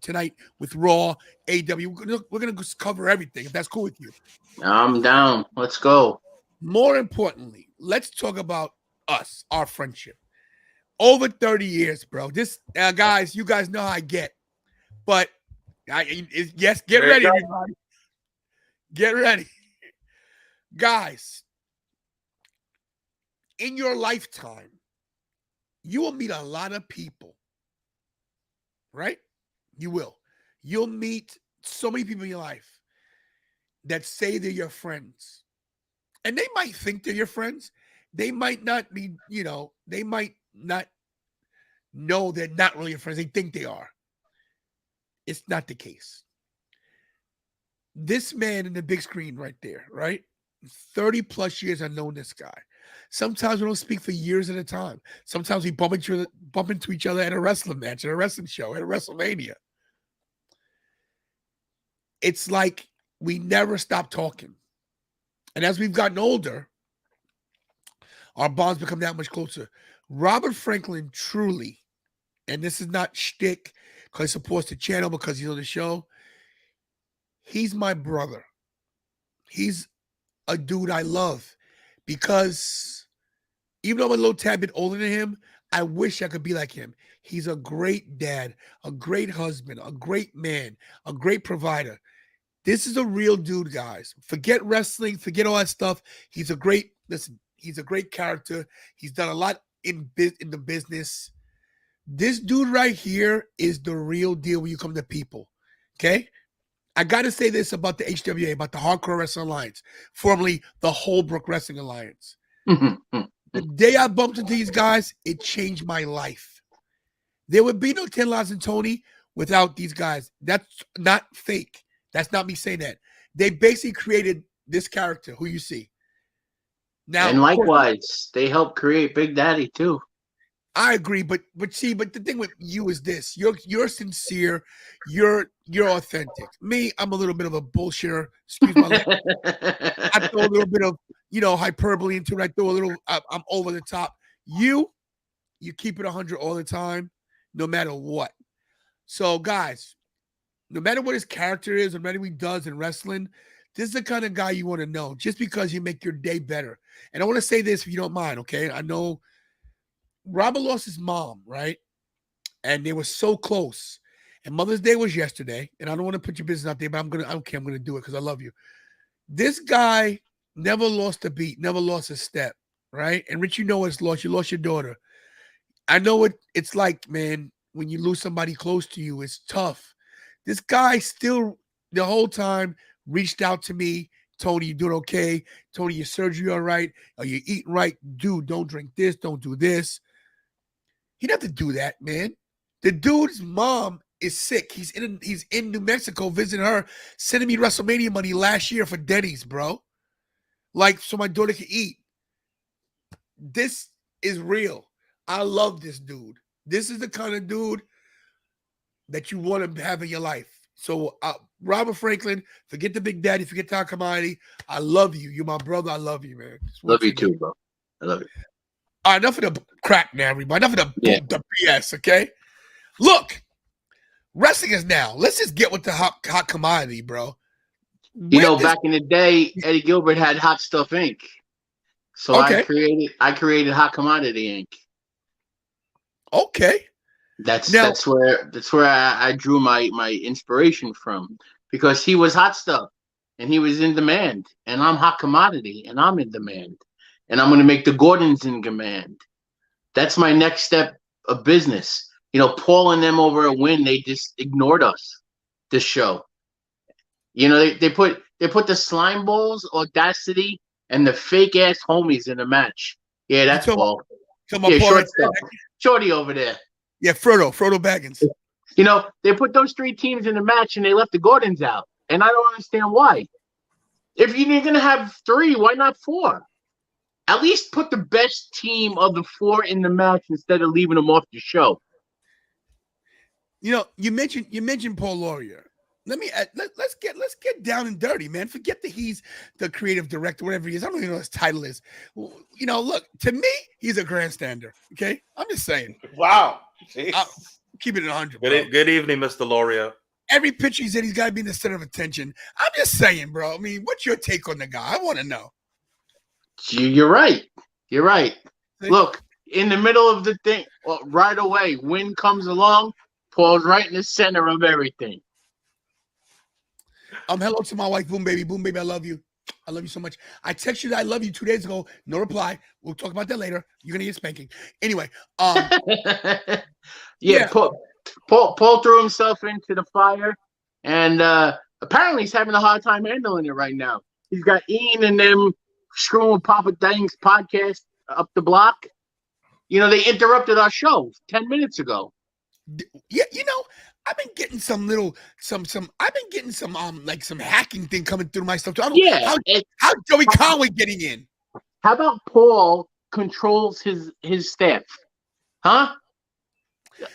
tonight with Raw, AEW. We're gonna cover everything if that's cool with you. I'm down. Let's go. More importantly, let's talk about us, our friendship. Over 30 years, bro. This guys, you guys know how I get. But yes, get ready, everybody. Get ready. Guys, in your lifetime, you will meet a lot of people. Right? You will. You'll meet so many people in your life that say they're your friends. And they might think they're your friends. They might not be, they might not know they're not really your friends. They think they are. It's not the case. This man in the big screen right there, right? 30 plus years I've known this guy. Sometimes we don't speak for years at a time. Sometimes we bump into each other at a wrestling match, at a wrestling show, at a WrestleMania. It's like we never stop talking. And as we've gotten older, our bonds become that much closer. Robert Franklin truly, and this is not shtick because he supports the channel because he's on the show, he's my brother. He's a dude I love because even though I'm a little tad bit older than him, I wish I could be like him. He's a great dad, a great husband, a great man, a great provider. This is a real dude, guys. Forget wrestling, forget all that stuff. He's a great character. He's done a lot in the business. This dude right here is the real deal when you come to people. Okay? I got to say this about the HWA, about the Hardcore Wrestling Alliance, formerly the Holbrook Wrestling Alliance. The day I bumped into these guys, it changed my life. There would be no 10 Lives and Tony without these guys. That's not fake. That's not me saying that. They basically created this character who you see. Now, and likewise, they helped create Big Daddy too. I agree, but the thing with you is this: you're sincere, you're authentic. Me, I'm a little bit of a bullshitter. Excuse my language. I throw a little bit of hyperbole into it. I throw a little. I'm over the top. You keep it 100 all the time, no matter what. So, guys, no matter what his character is, no matter what he does in wrestling, this is the kind of guy you want to know. Just because you make your day better. And I want to say this, if you don't mind, okay? I know Robert lost his mom, right? And they were so close. And Mother's Day was yesterday. And I don't want to put your business out there, but I don't care. I'm going to do it because I love you. This guy never lost a beat, never lost a step, right? And Rich, you know it's lost. You lost your daughter. I know what it's like, man, when you lose somebody close to you. It's tough. This guy still, the whole time, reached out to me. Tony, you doing okay? Tony, your surgery all right? Are you eating right? Dude, don't drink this. Don't do this. He didn't have to do that, man. The dude's mom is sick. He's in New Mexico visiting her, sending me WrestleMania money last year for Denny's, bro. Like, so my daughter can eat. This is real. I love this dude. This is the kind of dude that you want to have in your life. So, Robert Franklin, forget the Big Daddy, forget Tom Commodity. I love you. You're my brother. I love you, man. Love you too, bro. I love you. All right, enough of the crap now, everybody. Enough of the BS, okay? Look, wrestling is now. Let's just get with the hot commodity, bro. Back in the day, Eddie Gilbert had Hot Stuff Inc. So I created Hot Commodity Inc. Okay. That's where I drew my inspiration from, because he was hot stuff and he was in demand, and I'm hot commodity and I'm in demand, and I'm going to make the Gordons in demand. That's my next step of business. Paul and them over at Win, they just ignored us. This show, they put the Slime Balls, Audacity, and the fake ass homies in a match. Yeah, that's Paul. Shorty over there. Yeah, Frodo Baggins. They put those 3 teams in the match and they left the Gordons out. And I don't understand why. If you're going to have 3, why not 4? At least put the best team of the 4 in the match instead of leaving them off the show. You mentioned Paul Laurier. Let's get down and dirty, man. Forget that he's the creative director, whatever he is. I don't even know what his title is. Look, to me, he's a grandstander. Okay, I'm just saying. Wow. Keep it at 100. Good evening, Mr. Laurier. Every picture he's in, he's got to be in the center of attention. I'm just saying, bro. I mean, what's your take on the guy? I want to know. You're right. Look, in the middle of the thing, right away, Win comes along, Paul's right in the center of everything. Hello to my wife, Boom Baby. Boom Baby, I love you. I love you so much. I texted you that I love you 2 days ago. No reply. We'll talk about that later. You're gonna get spanking. Anyway, Paul threw himself into the fire, and apparently he's having a hard time handling it right now. He's got Ian and them screwing with Papa Dang's podcast up the block. They interrupted our show 10 minutes ago. Yeah, I've been getting some hacking thing coming through my stuff too. How Joey Conway getting in? How about Paul controls his staff? Huh?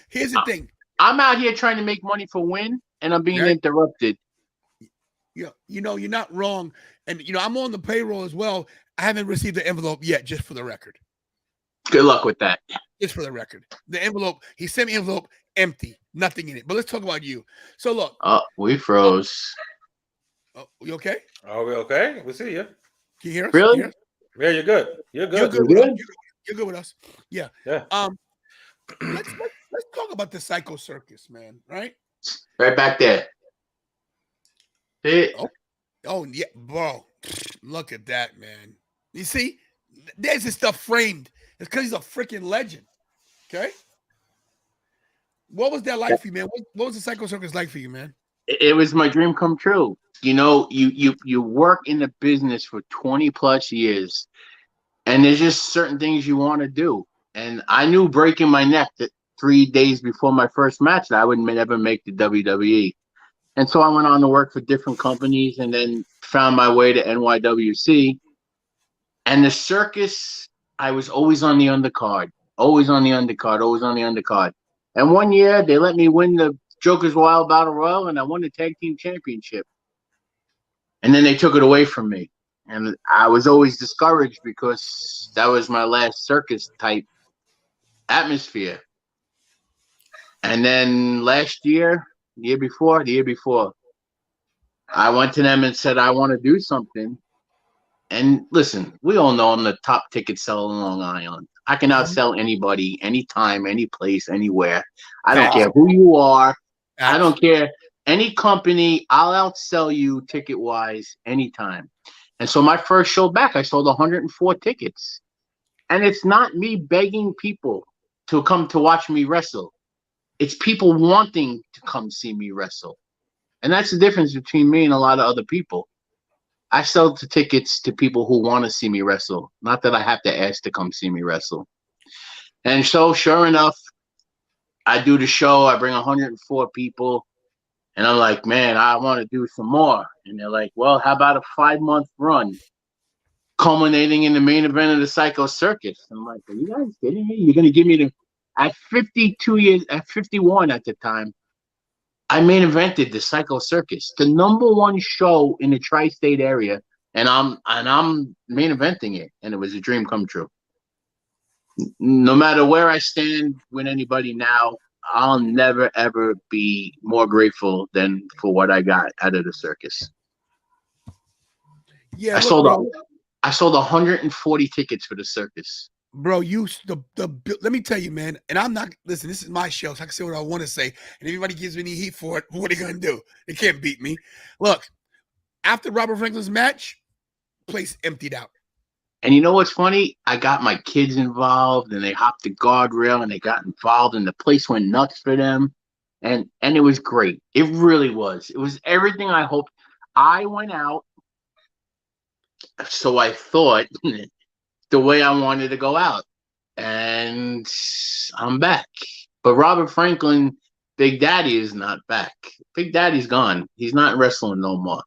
Here's the thing. I'm out here trying to make money for Win, and I'm being interrupted. Yeah, you're not wrong. And I'm on the payroll as well. I haven't received the envelope yet, just for the record. Good luck with that. Just for the record. The envelope, he sent me envelope empty, nothing in it. But let's talk about you. So look. We froze. Oh, you okay? Are we okay? We see you. Can you hear us? Really? Yeah, you're good. You're good. You're good with us. Yeah. Yeah. Let's talk about the Psycho Circus, man. Right? Right back there. Hey. Oh yeah, bro. Look at that, man. You see, there's this stuff framed. It's because he's a freaking legend. Okay. What was that like for you, man? What was the Psycho Circus like for you, man? It was my dream come true. You work in the business for 20 plus years, and there's just certain things you want to do. And I knew breaking my neck that 3 days before my first match that I would never make the WWE. And so I went on to work for different companies and then found my way to NYWC. And the circus, I was always on the undercard. And one year, they let me win the Joker's Wild Battle Royal, and I won the Tag Team Championship. And then they took it away from me. And I was always discouraged because that was my last circus-type atmosphere. And then last year, the year before, I went to them and said, I want to do something. And listen, we all know I'm the top ticket seller in Long Island. I can outsell anybody, anytime, any place, anywhere. I don't care who you are. I don't care. Any company, I'll outsell you ticket-wise anytime. And so my first show back, I sold 104 tickets. And it's not me begging people to come to watch me wrestle. It's people wanting to come see me wrestle. And that's the difference between me and a lot of other people. I sell the tickets to people who want to see me wrestle, not that I have to ask to come see me wrestle. And so, sure enough, I do the show. I bring 104 people. And I'm like, man, I want to do some more. And they're like, well, how about a 5-month run culminating in the main event of the Psycho Circus? I'm like, are you guys kidding me? You're going to give me at 52 years, at 51 at the time, I main evented the Psycho Circus, the #1 show in the tri-state area, and I'm main eventing it, and it was a dream come true. No matter where I stand with anybody now, I'll never ever be more grateful than for what I got out of the circus. Yeah, I look, sold bro. I sold 140 tickets for the circus. Bro, let me tell you, man, and I'm not, listen, this is my show, so I can say what I want to say, and everybody gives me any heat for it, what are they going to do? They can't beat me. Look, after Robert Franklin's match, place emptied out. And you know what's funny? I got my kids involved, and they hopped the guardrail, and they got involved, and the place went nuts for them, and it was great. It really was. It was everything I hoped. I went out, so I thought, the way I wanted to go out, and I'm back. But Robert Franklin, Big Daddy, is not back. Big Daddy's gone. He's not wrestling no more.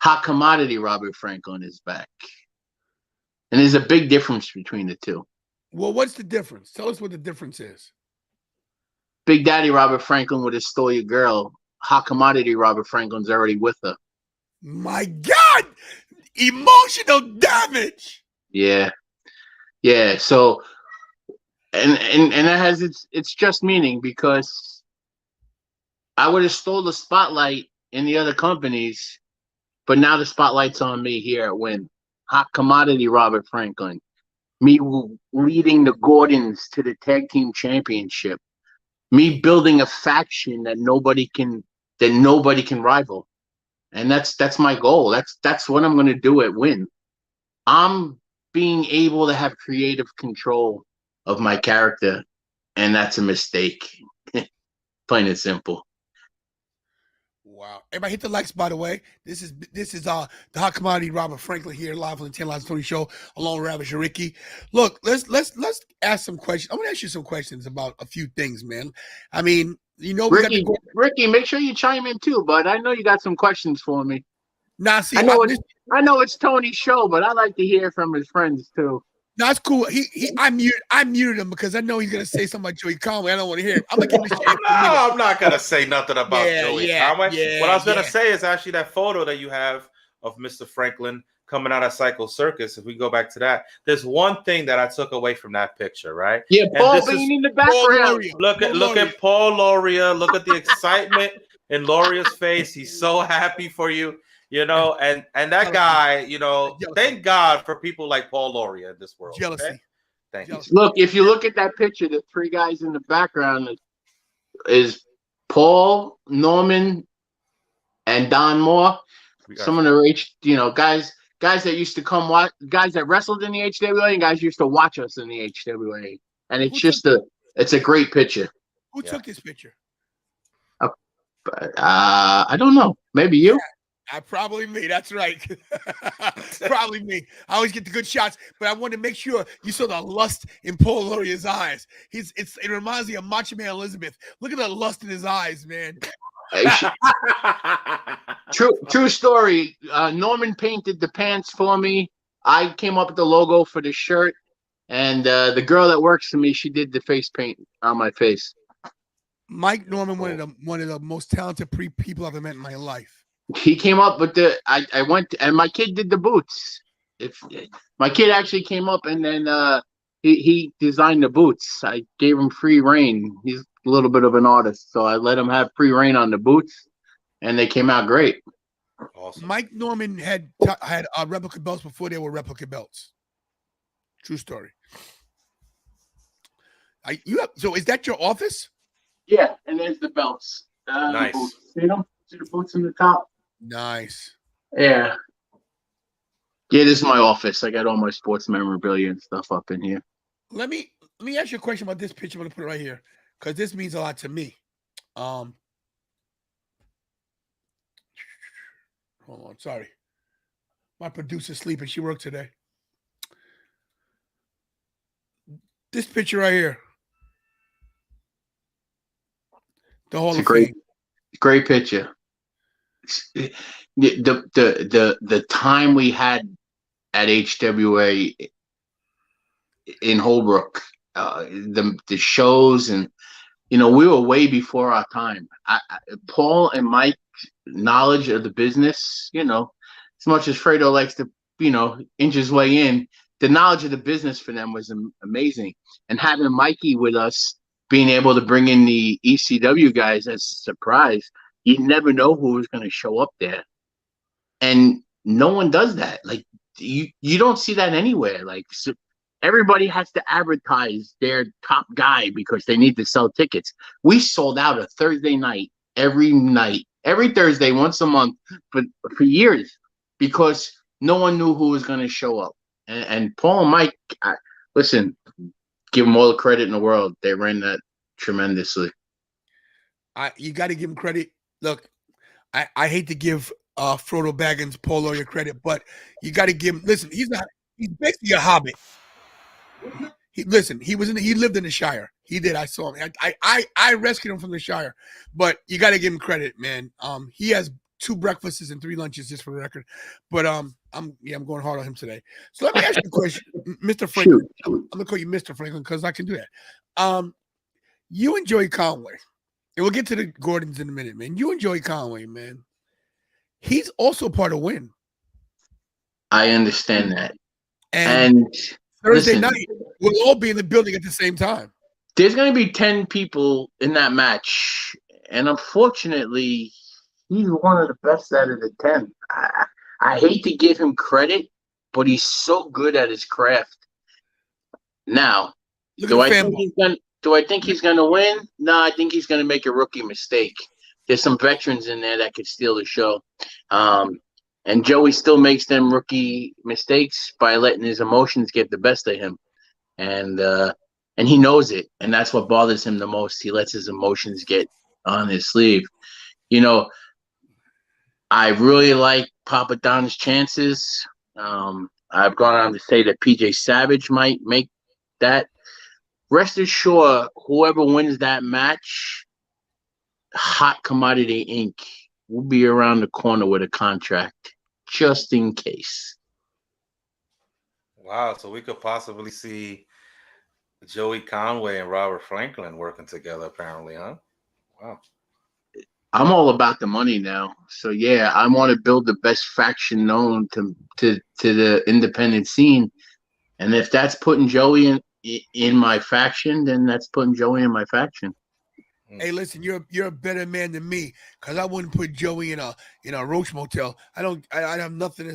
Hot Commodity Robert Franklin is back. And there's a big difference between the two. Well, what's the difference? Tell us what the difference is. Big Daddy Robert Franklin would have stole your girl. Hot Commodity Robert Franklin's already with her. My God! Emotional damage! Yeah. Yeah. So and that has its just meaning, because I would have stole the spotlight in the other companies, but now the spotlight's on me here at Win. Hot Commodity Robert Franklin. Me leading the Gordons to the tag team championship. Me building a faction that nobody can rival. And that's my goal. That's what I'm going to do at Win. I'm being able to have creative control of my character, and that's a mistake. Plain and simple. Wow. Everybody hit the likes, by the way. This is the Hot Commodity Robert Franklin here, live on the 10 Lives Tony Show, along with Ravage and Ricky. Look, let's ask some questions. I'm gonna ask you some questions about a few things, man. I mean, you know, Ricky, make sure you chime in too, but I know you got some questions for me. Nah, see, I know it's Tony's show, but I like to hear from his friends too. No, it's cool. I muted him because I know he's gonna say something about Joey Conway. I don't want to hear him. I'm gonna give him a chance. No, I'm not gonna say nothing about Joey Conway. Yeah, what I was gonna say is actually that photo that you have of Mr. Franklin coming out of Psycho Circus. If we go back to that, there's one thing that I took away from that picture, right? Yeah, Paul being in the background. Look at Paul Loria. Look at the excitement in Loria's face. He's so happy for you. You know, and that guy, you know, thank God for people like Paul Loria in this world. Jealousy. Okay? Thank you. Look, if you look at that picture, the three guys in the background is Paul, Norman, and Don Moore. Some of the guys that used to come watch, guys that wrestled in the HWA, and guys used to watch us in the HWA. And it's it's a great picture. Who took this picture? I don't know. Maybe you. Probably me. That's right. Probably me. I always get the good shots, but I want to make sure you saw the lust in Paul Loria's eyes. It reminds me of Macho Man Elizabeth. Look at the lust in his eyes, man. True story. Norman painted the pants for me. I came up with the logo for the shirt, and the girl that works for me, she did the face paint on my face. Mike Norman, one of the most talented people I've ever met in my life. He came up with I went and my kid did the boots. My kid actually came up and then he designed the boots. I gave him free reign. He's a little bit of an artist, so I let him have free reign on the boots, and they came out great. Awesome. Mike Norman had replica belts before they were replica belts. True story. So is that your office? Yeah, and there's the belts. Nice. The boots. See them? See the boots in the top? Nice. Yeah. Yeah, this is my office. I got all my sports memorabilia and stuff up in here. Let me ask you a question about this picture. I'm gonna put it right here because this means a lot to me. Hold on, sorry. My producer's sleeping. She worked today. This picture right here. The Hall of Fame. Great picture. The time we had at HWA in Holbrook, the shows and we were way before our time. Paul and Mike's knowledge of the business, as much as Fredo likes to, inch his way in, the knowledge of the business for them was amazing. And having Mikey with us, being able to bring in the ECW guys as a surprise, you never know who was going to show up there. And no one does that. Like, you don't see that anywhere. Like, so everybody has to advertise their top guy because they need to sell tickets. We sold out a Thursday night, every Thursday, once a month for years, because no one knew who was going to show up. And Paul and Mike, listen, give them all the credit in the world. They ran that tremendously. You got to give them credit. Look, I hate to give Frodo Baggins, Paul Lawyer credit, but you got to give him. Listen, he's basically a hobbit. He lived in the Shire. He did. I saw him. I rescued him from the Shire, but you got to give him credit, man. He has 2 breakfasts and 3 lunches, just for the record. But I'm going hard on him today. So let me ask you a question, Mr. Franklin. I'm gonna call you Mr. Franklin because I can do that. You and Joey Conway, and we'll get to the Gordons in a minute, man. You and Joey Conway, man. He's also part of Win. I understand that. And Thursday night, we'll all be in the building at the same time. There's going to be 10 people in that match, and unfortunately, he's one of the best out of the 10. I hate to give him credit, but he's so good at his craft. Now, do I think he's going to win? No, I think he's going to make a rookie mistake. There's some veterans in there that could steal the show. And Joey still makes them rookie mistakes by letting his emotions get the best of him. And he knows it. And that's what bothers him the most. He lets his emotions get on his sleeve. I really like Papa Don's chances. I've gone on to say that PJ Savage might make that. Rest assured, whoever wins that match, Hot Commodity Inc. will be around the corner with a contract, just in case. Wow, so we could possibly see Joey Conway and Robert Franklin working together, apparently, huh? Wow. I'm all about the money now. So yeah, I want to build the best faction known to the independent scene. And if that's putting Joey in my faction, then that's putting Joey in my faction. Hey, listen, you're a better man than me, because I wouldn't put Joey in a Roach Motel. I have nothing.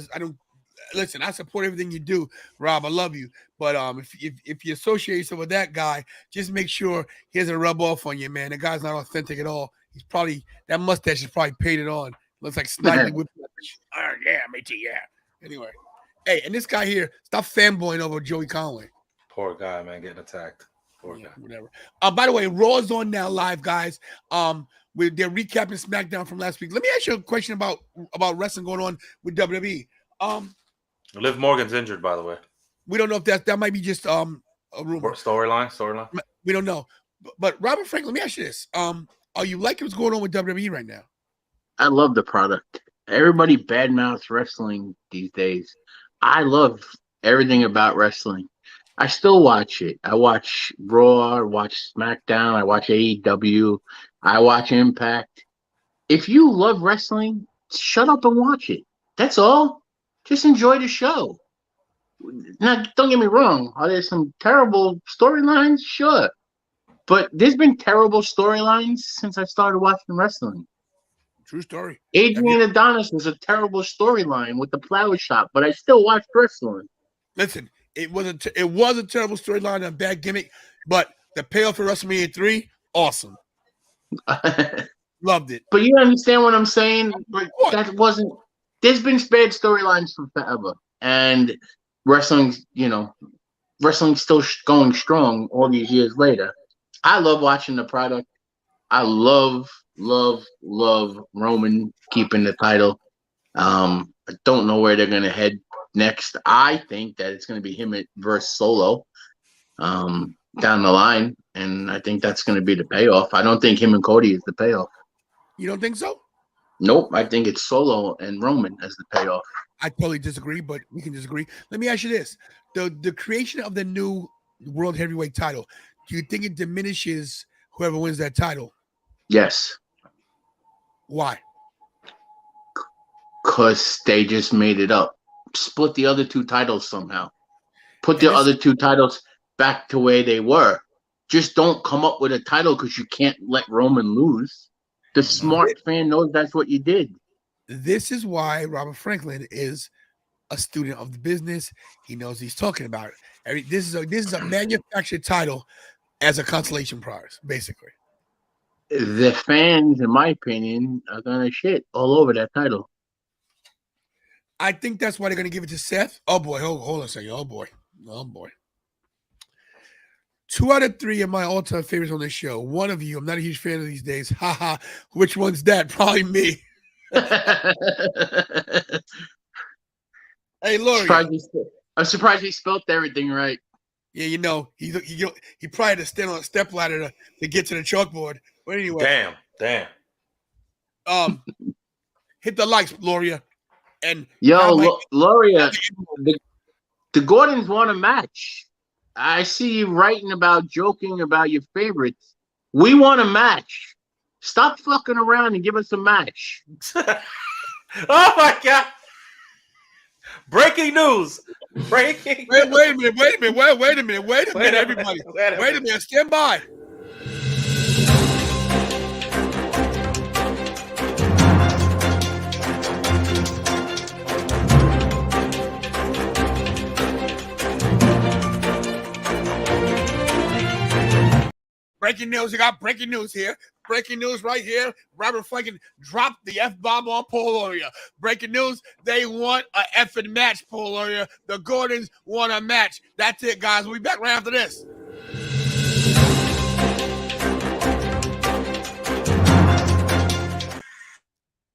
Listen, I support everything you do, Rob. I love you, but if you associate yourself with that guy, just make sure he doesn't rub off on you, man. The guy's not authentic at all. He's probably, that mustache is probably painted on. Looks like Snidely Whiplash. Oh yeah, matey, yeah. Anyway, hey, and this guy here, stop fanboying over Joey Conway. Poor guy, man, getting attacked. Poor guy. Whatever. By the way, Raw is on now live, guys. They're recapping SmackDown from last week. Let me ask you a question about wrestling going on with WWE. Liv Morgan's injured, by the way. We don't know if that might be just a rumor. Storyline. We don't know. But Robert Franklin, let me ask you this. Are you liking what's going on with WWE right now? I love the product. Everybody badmouths wrestling these days. I love everything about wrestling. I still watch it. I watch Raw, I watch SmackDown, I watch AEW, I watch Impact. If you love wrestling, shut up and watch it. That's all. Just enjoy the show. Now, don't get me wrong. Are there some terrible storylines? Sure. But there's been terrible storylines since I started watching wrestling. True story. Adrian Adonis was a terrible storyline with the flower shop, but I still watched wrestling. Listen, it was a terrible storyline, a bad gimmick, but the payoff for WrestleMania 3, awesome. Loved it. But you understand what I'm saying? That wasn't. There's been bad storylines for forever, and wrestling's still going strong all these years later. I love watching the product. I love Roman keeping the title. I don't know where they're going to head next. I think that it's going to be him versus Solo down the line, and I think that's going to be the payoff. I don't think him and Cody is the payoff. You don't think so? Nope. I think it's Solo and Roman as the payoff. I totally disagree, but we can disagree. Let me ask you this. The creation of the new World Heavyweight title, do you think it diminishes whoever wins that title. Yes. Why? Because they just made it up. Split the other 2 titles somehow. Put And the other 2 titles back to where they were. Just don't come up with a title because you can't let Roman lose. The smart fan knows that's what you did. This is why Robert Franklin is a student of the business. He knows he's talking about it. This is a manufactured title as a consolation prize, basically. The fans, in my opinion, are gonna shit all over that title. I think that's why they're gonna give it to Seth. Oh boy, hold on a second. Oh boy. 2 out of 3 of my all-time favorites on this show. One of you, I'm not a huge fan of these days. Haha. Which one's that? Probably me. Hey, Laurie. I'm surprised he spelled everything right. Yeah, you know, he probably had to stand on a step ladder to get to the chalkboard. But anyway. Damn. Hit the likes, Gloria. And Gloria, the Gordons want a match. I see you writing about joking about your favorites. We want a match. Stop fucking around and give us a match. Oh my God. Breaking news. Wait a minute, everybody. Wait a minute, stand by. Breaking news. You got breaking news here. Breaking news right here. Robert Franklin dropped the F-bomb on Paul Lauria. Breaking news. They want a effing match, Paul Lauria. The Gordons want a match. That's it, guys. We'll be back right after this.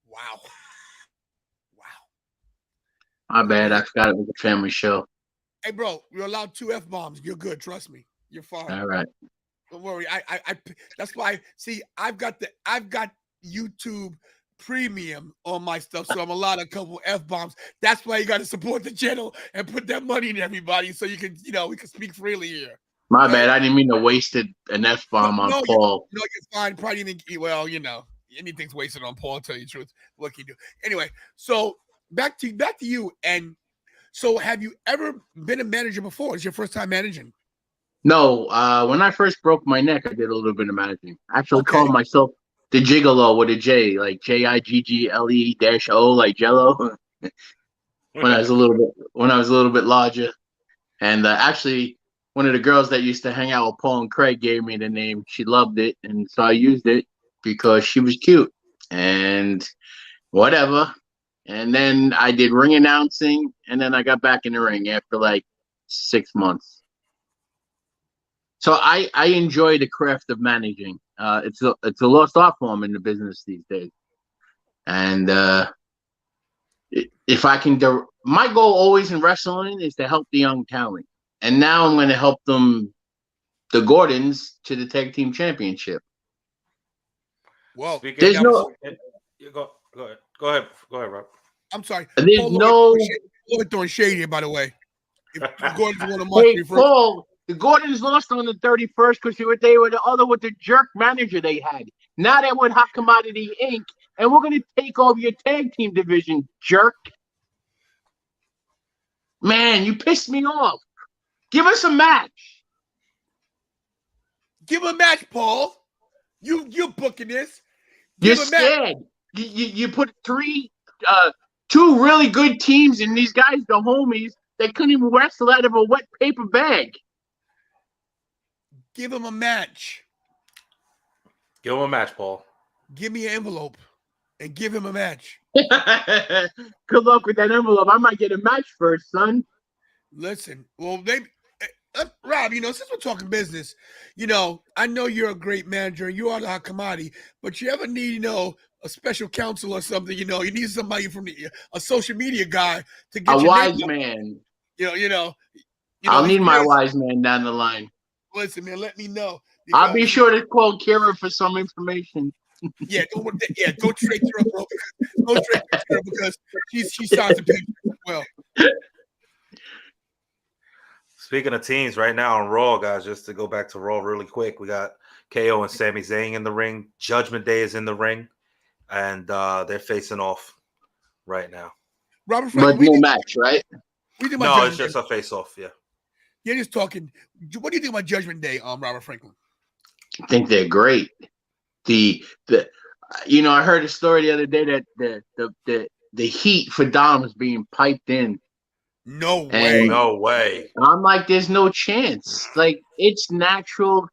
Wow. My bad. I forgot it was a family show. Hey, bro, you're allowed 2 F-bombs. You're good. Trust me. You're fine. All right. Don't worry. I that's why. See, I've got YouTube Premium on my stuff, so I'm allowed a couple F-bombs. That's why you got to support the channel and put that money in everybody, so you can, we can speak freely here. My bad. I didn't mean to waste an F-bomb on Paul. No, you're fine. Probably didn't. Well, anything's wasted on Paul. To tell you the truth, what can you do? Anyway, so back to you. And so, have you ever been a manager before? It's your first time managing? No, when I first broke my neck, I did a little bit of managing. I actually called myself the Gigolo with a J, like JIGGLE-O, like Jello. when I was a little bit larger, and actually, one of the girls that used to hang out with Paul and Craig gave me the name. She loved it, and so I used it because she was cute and whatever. And then I did ring announcing, and then I got back in the ring after like 6 months. So I enjoy the craft of managing. It's a lost art form in the business these days. And if I can, my goal always in wrestling is to help the young talent. And now I'm going to help them, the Gordons, to the tag team championship. Well, there's no. Go ahead, Rob. I'm sorry. There's no. Throwing shade here, by the way. If Gordons want to hey, Paul. The Gordons lost on the 31st because they were the other with the jerk manager they had. Now they're with Hot Commodity Inc. And we're going to take over your tag team division, jerk. Man, you pissed me off. Give us a match. Give a match, Paul. You're booking this. You're scared. You put two really good teams, and these guys, the homies, they couldn't even wrestle out of a wet paper bag. Give him a match. Give him a match, Paul. Give me an envelope and give him a match. Good luck with that envelope. I might get a match first, son. Listen, well, Rob, since we're talking business, I know you're a great manager and you are the Hot Commodity, but you ever need, a special counsel or something, you need somebody from a social media guy to get a wise man. I'll need my wise man down the line. Listen, man, let me know. I'll be sure to call Kira for some information. Go straight to her, bro. Go straight to her because she signs the paper as well. Speaking of teams, right now on Raw, guys, just to go back to Raw really quick, we got KO and Sami Zayn in the ring. Judgment Day is in the ring, and they're facing off right now. Robert But Franklin, no match, right? we think about No, Judgment it's just Day. a face-off. Yeah. You're just talking. What do you think about Judgment Day, Robert Franklin? I think they're great. The I heard a story the other day that the heat for Dom is being piped in. No way. And No way. I'm like, there's no chance. Like, it's natural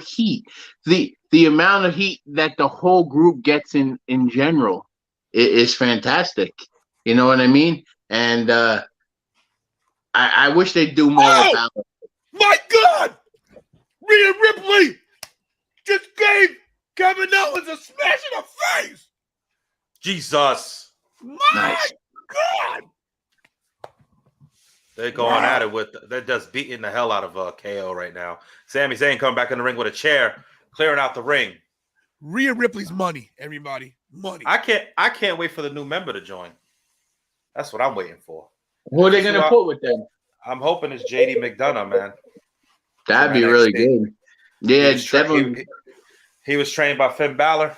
heat. The amount of heat that the whole group gets in general is fantastic. You know what I mean? And I wish they'd do more with Balor. My God! Rhea Ripley just gave Kevin Owens a smash in the face. Jesus. My God! They're going at it they're just beating the hell out of KO right now. Sami Zayn coming back in the ring with a chair, clearing out the ring. Rhea Ripley's money, everybody. Money. I can't wait for the new member to join. That's what I'm waiting for. Who are they going to put with them? I'm hoping it's JD McDonough, man. That'd be really good. Yeah, he was trained by Finn Balor.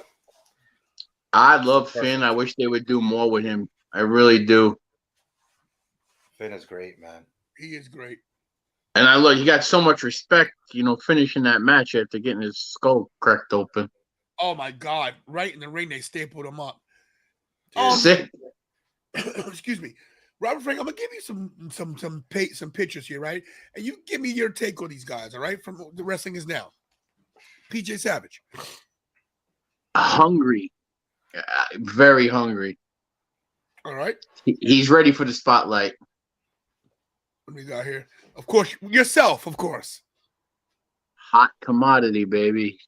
I love Finn. I wish they would do more with him. I really do. Finn is great, man. He is great. And he got so much respect, finishing that match after getting his skull cracked open. Oh my God! Right in the ring, they stapled him up. Sick. Excuse me, Robert Frank. I'm gonna give you some pictures here, right? And you give me your take on these guys, all right? From the wrestling is now. PJ Savage. Hungry. Very hungry. All right. He's ready for the spotlight. What do we got here? Of course, yourself, of course. Hot commodity, baby.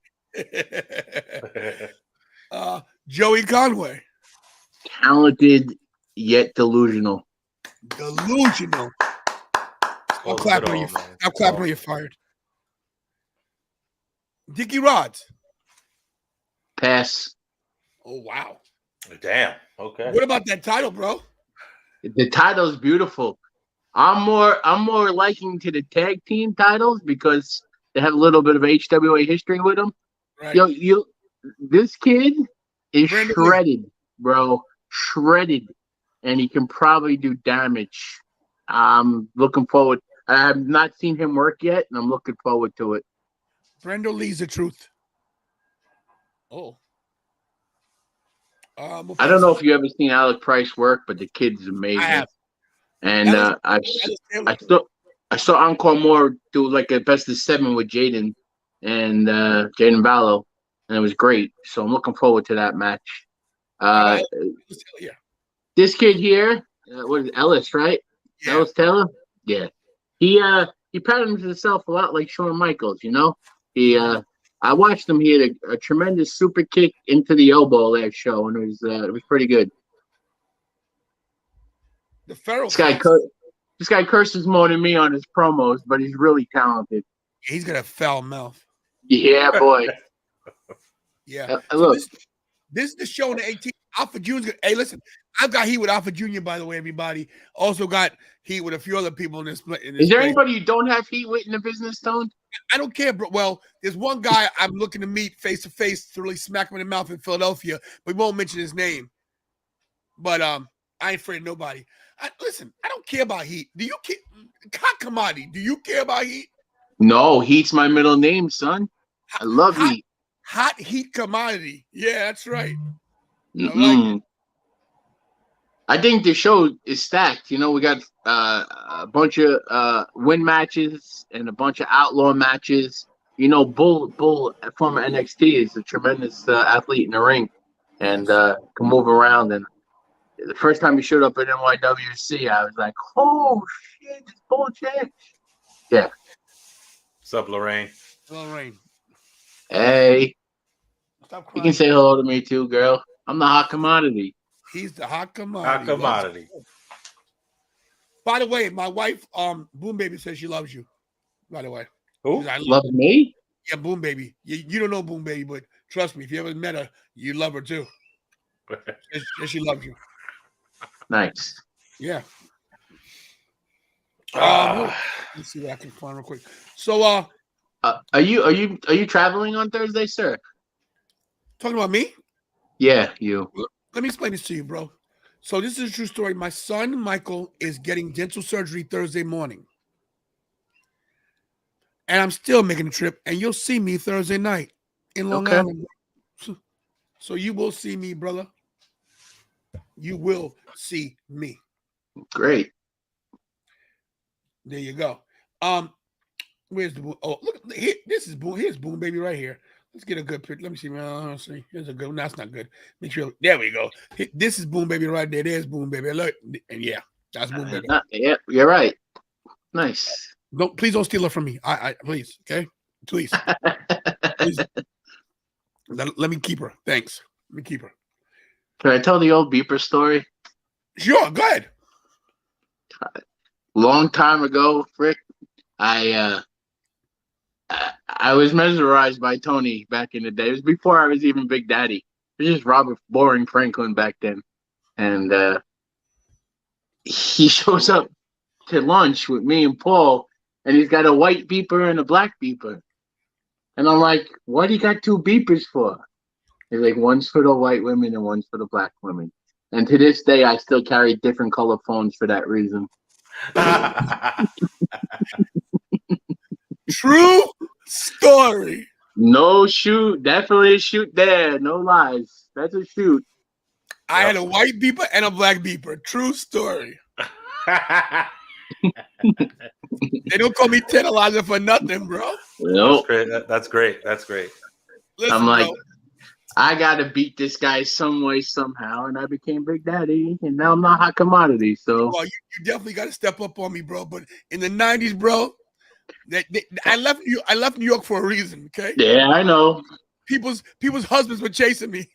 Joey Conway. Talented yet delusional. Delusional. I'm clapping on you. I'm clapping on you. Fired. Dickie Rods. Pass. Oh wow. Damn. Okay. What about that title, bro? The title's beautiful. I'm more liking to the tag team titles because they have a little bit of HWA history with them. Right. This kid is Brandon shredded, bro. Shredded. And he can probably do damage. I'm looking forward. I have not seen him work yet, and I'm looking forward to it. Brando Lee's the truth. Oh. I don't know if you ever seen Alec Price work, but the kid's amazing. I have. And I saw Encore Moore do like a best of 7 with Jaden and Jaden Ballo, and it was great. So I'm looking forward to that match. This kid here, what is it, Ellis, right? Yeah. Ellis Taylor? Yeah. He patterns himself a lot like Shawn Michaels, I watched him. He had a tremendous super kick into the elbow last show, and it was pretty good. The Pharaoh. This guy curses more than me on his promos, but he's really talented. He's got a foul mouth. Yeah, boy. Yeah. Look, this is the show on the 18th. Alpha Jr.'s good. Hey, listen, I've got heat with Alpha Jr., by the way, everybody. Also got heat with a few other people in this. Is there anybody you don't have heat with in the business, Tone? I don't care, bro. Well, there's one guy I'm looking to meet face to face to really smack him in the mouth in Philadelphia, but we won't mention his name. But I ain't afraid of nobody. Listen, I don't care about heat. Do you care? Hot commodity. Do you care about heat? No, heat's my middle name, son. I love heat. Hot heat commodity. Yeah, that's right. I like it. I think the show is stacked. We got a bunch of win matches and a bunch of outlaw matches. Bull from NXT is a tremendous athlete in the ring and can move around. And the first time he showed up at NYWC, I was like, "Oh shit, it's Bull Jack!" Yeah. What's up, Lorraine? Lorraine. Hey. Stop crying. You can say hello to me too, girl. I'm the hot commodity. He's the hot commodity. Hot commodity. By the way, my wife, Boom Baby, says she loves you. By the way. Who? Loves me? Yeah, Boom Baby. You don't know Boom Baby, but trust me, if you ever met her, you love her too. She loves you. Nice. Yeah. Let's see what I can find real quick. So Are you traveling on Thursday, sir? Talking about me? Yeah, you. Let me explain this to you, bro. So this is a true story. My son Michael is getting dental surgery Thursday morning, and I'm still making the trip. And you'll see me Thursday night in Long Okay. Island. So you will see me, brother. You will see me. Great. There you go. Where's the boom? Oh, look, here, this is boom. Here's boom, baby, right here. Let's get a good picture. Let me see. Let's see. Here's a good one. That's not good. Make sure. There we go. This is boom, baby, right there. There's boom, baby. Look, and yeah, that's boom, baby. Yeah, you're right. Nice. Please don't steal her from me. I please, okay, please. Please. Let me keep her. Thanks. Let me keep her. Can I tell the old beeper story? Sure, go ahead. Long time ago, Rick, I was mesmerized by Tony back in the day. It was before I was even Big Daddy. It was just Robert Boring Franklin back then. And he shows up to lunch with me and Paul, and he's got a white beeper and a black beeper. And I'm like, what do you got two beepers for? He's like, one's for the white women and one's for the black women. And to this day, I still carry different color phones for that reason. True story. No shoot. Definitely a shoot there. No lies. That's a shoot. I had a white beeper and a black beeper. True story. They don't call me Tantalizer for nothing, bro. Nope. That's great. That's great. Listen, I'm like, bro, I gotta beat this guy some way, somehow, and I became Big Daddy, and now I'm not hot commodity. So well, you definitely got to step up on me, bro. But in the '90s, bro, I left New York for a reason. Okay. yeah, I know. People's husbands were chasing me.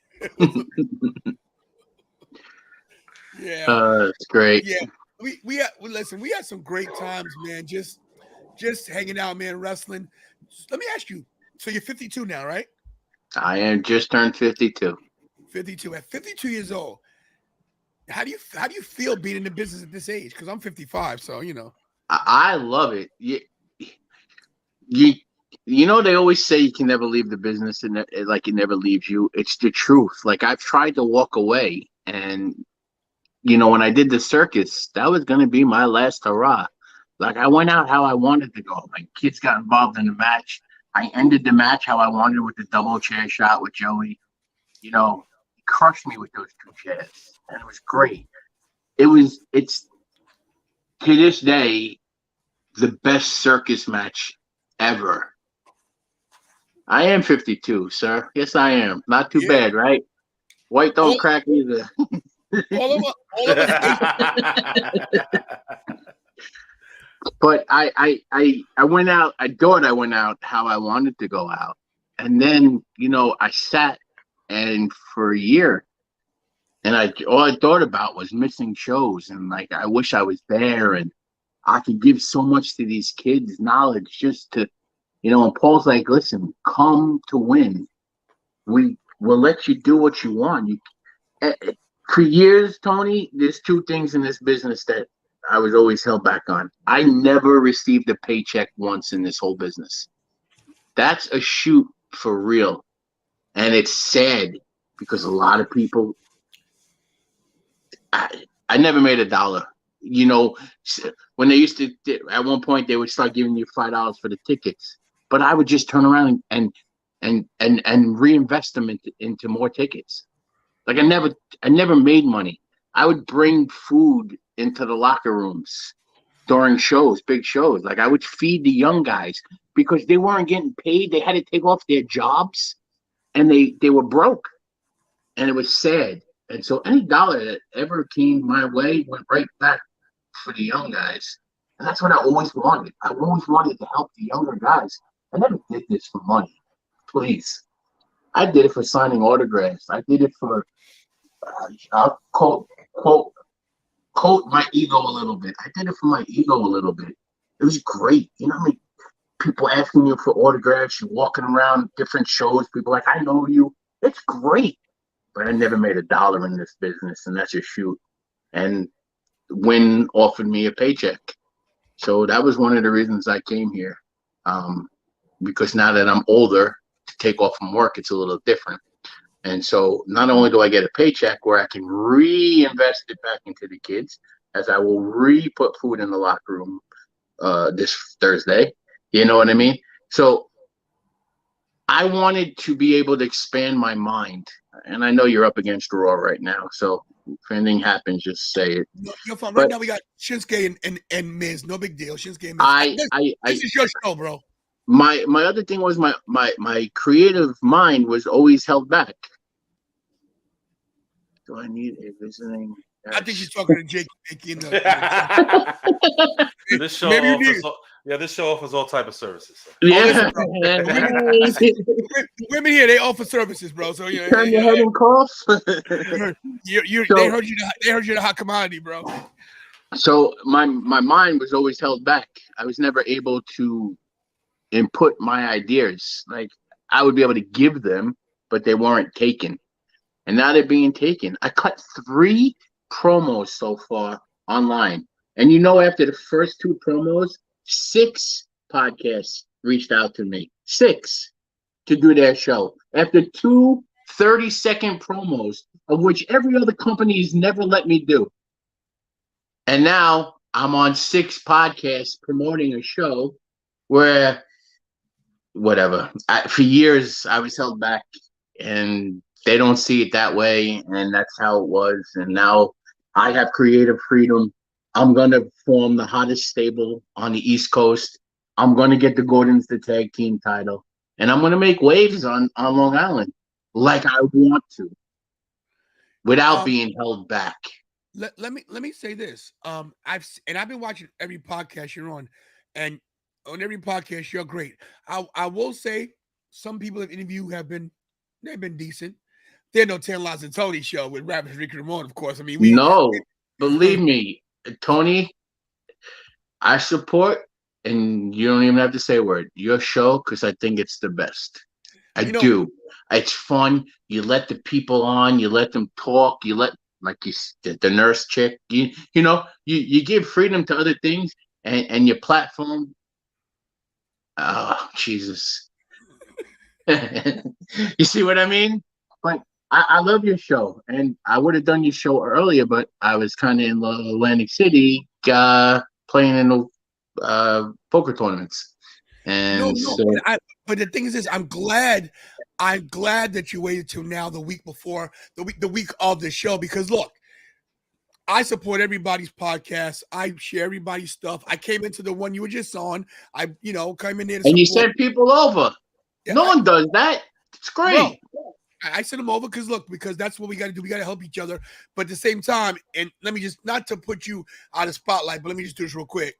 Yeah. It's great. Yeah. Listen, we had some great times, man. Just hanging out, man, wrestling. Let me ask you. So you're 52 now, right? I am just turned 52. 52. At 52 years old, how do you feel being in the business at this age? Because I'm 55, so you know. I love it. You know they always say you can never leave the business and like it never leaves you. It's the truth. Like I've tried to walk away, and when I did the circus, that was going to be my last hurrah. Like I went out how I wanted to go. My kids got involved in the match. I ended the match how I wanted with the double chair shot with Joey. He crushed me with those two chairs, and it was great. It's to this day the best circus match ever. I am 52, sir. Yes, I am. Not too bad, right? White don't crack either. All of us. But I went out. I thought I went out how I wanted to go out, and then I sat and for a year, and all I thought about was missing shows, and like I wish I was there, and I could give so much to these kids, knowledge just to, And Paul's like, listen, come to win. We will let you do what you want. For years, Tony, there's two things in this business that I was always held back on. I never received a paycheck once in this whole business. That's a shoot for real. And it's sad because a lot of people, I never made $1. When they used to, at one point, they would start giving you $5 for the tickets. But I would just turn around and reinvest them into more tickets. Like I never made money. I would bring food into the locker rooms during shows, big shows. Like I would feed the young guys because they weren't getting paid. They had to take off their jobs, and they were broke, and it was sad. And so any dollar that ever came my way went right back for the young guys. And that's what I always wanted. I always wanted to help the younger guys. I never did this for money. Please. I did it for signing autographs. I did it for, I'll quote my ego a little bit. I did it for my ego a little bit. It was great. How many people asking you for autographs, you walking around different shows, people like, I know you. It's great. But I never made $1 in this business, and that's a shoot. And Win offered me a paycheck. So that was one of the reasons I came here. because now that I'm older, to take off from work, it's a little different. And so not only do I get a paycheck where I can reinvest it back into the kids, as I will put food in the locker room this Thursday. You know what I mean? So I wanted to be able to expand my mind. And I know you're up against Raw right now. So if anything happens, just say it. You're fine. Right But now we got Shinsuke and Miz. No big deal. Shinsuke and Miz. This is your show, bro. My other thing was my creative mind was always held back. Do I need a visiting? I think he's talking to Jake. This show Maybe offers, this show offers all type of services. So. Yeah, women here, they offer services, bro. So turn your head and cough. They heard you the hot commodity, bro. So my mind was always held back. I was never able to input my ideas. Like I would be able to give them, but they weren't taken. And now they're being taken. I cut 3 promos so far online. And after the first 2 promos, 6 podcasts reached out to me. 6 to do their show. After 2 30-second promos, of which every other company has never let me do. And now I'm on 6 podcasts promoting a show where, whatever, for years I was held back, and they don't see it that way, and that's how it was. And now I have creative freedom. I'm going to form the hottest stable on the East Coast. I'm going to get the Gordons the tag team title, and I'm going to make waves on Long Island like I want to without being held back. Let me say this. I've been watching every podcast you're on, and on every podcast you're great. I will say some people I've interviewed they've been decent. They're no 10 Lives and Tony show with Rabbit Ricky Ramon, of course. I mean, believe me, Tony, I support, and you don't even have to say a word, your show, because I think it's the best. I do. It's fun. You let the people on, you let them talk, you let, like the nurse chick, you give freedom to other things, and your platform. Oh, Jesus. You see what I mean? But I love your show, and I would have done your show earlier, but I was kind of in Atlantic City playing in the poker tournaments. And but the thing is this, I'm glad that you waited till now, the week before, the week of the show, because look, I support everybody's podcast. I share everybody's stuff. I came into the one you were just on. I came in there to and you sent people over. Yeah, no one does that. It's great. Well, I sent them over because that's what we got to do. We got to help each other. But at the same time, and let me just, not to put you out of spotlight, but let me just do this real quick.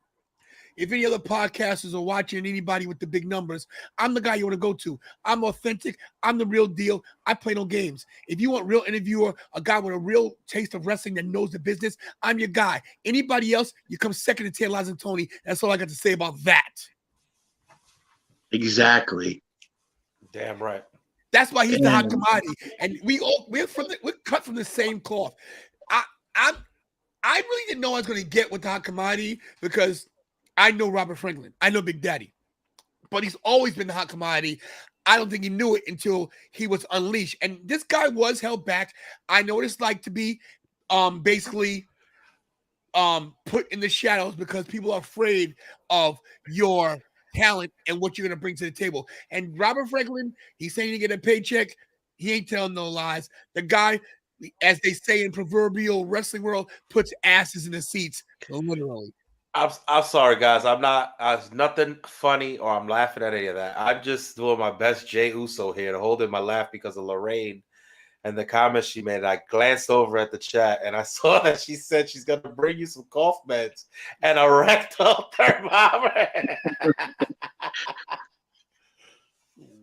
If any other podcasters are watching, anybody with the big numbers, I'm the guy you want to go to. I'm authentic. I'm the real deal. I play no games. If you want real interviewer, a guy with a real taste of wrestling that knows the business, I'm your guy. Anybody else, you come second to 10 Lives and Tony. That's all I got to say about that. Exactly. Damn right. That's why he's the hot commodity, and we're cut from the same cloth. I really didn't know I was going to get with the hot commodity because I know Robert Franklin, I know Big Daddy, but he's always been the hot commodity. I don't think he knew it until he was unleashed, and this guy was held back. I know what it's like to be basically put in the shadows because people are afraid of your talent and what you're going to bring to the table. And Robert Franklin, he's saying you get a paycheck. He ain't telling no lies. The guy, as they say in proverbial wrestling world, puts asses in the seats, literally. I'm sorry, guys. It's nothing funny or I'm laughing at any of that. I'm just doing my best Jey Uso here to hold in my laugh because of Lorraine and the comments she made. I glanced over at the chat and I saw that she said she's going to bring you some cough meds and a rectal thermometer.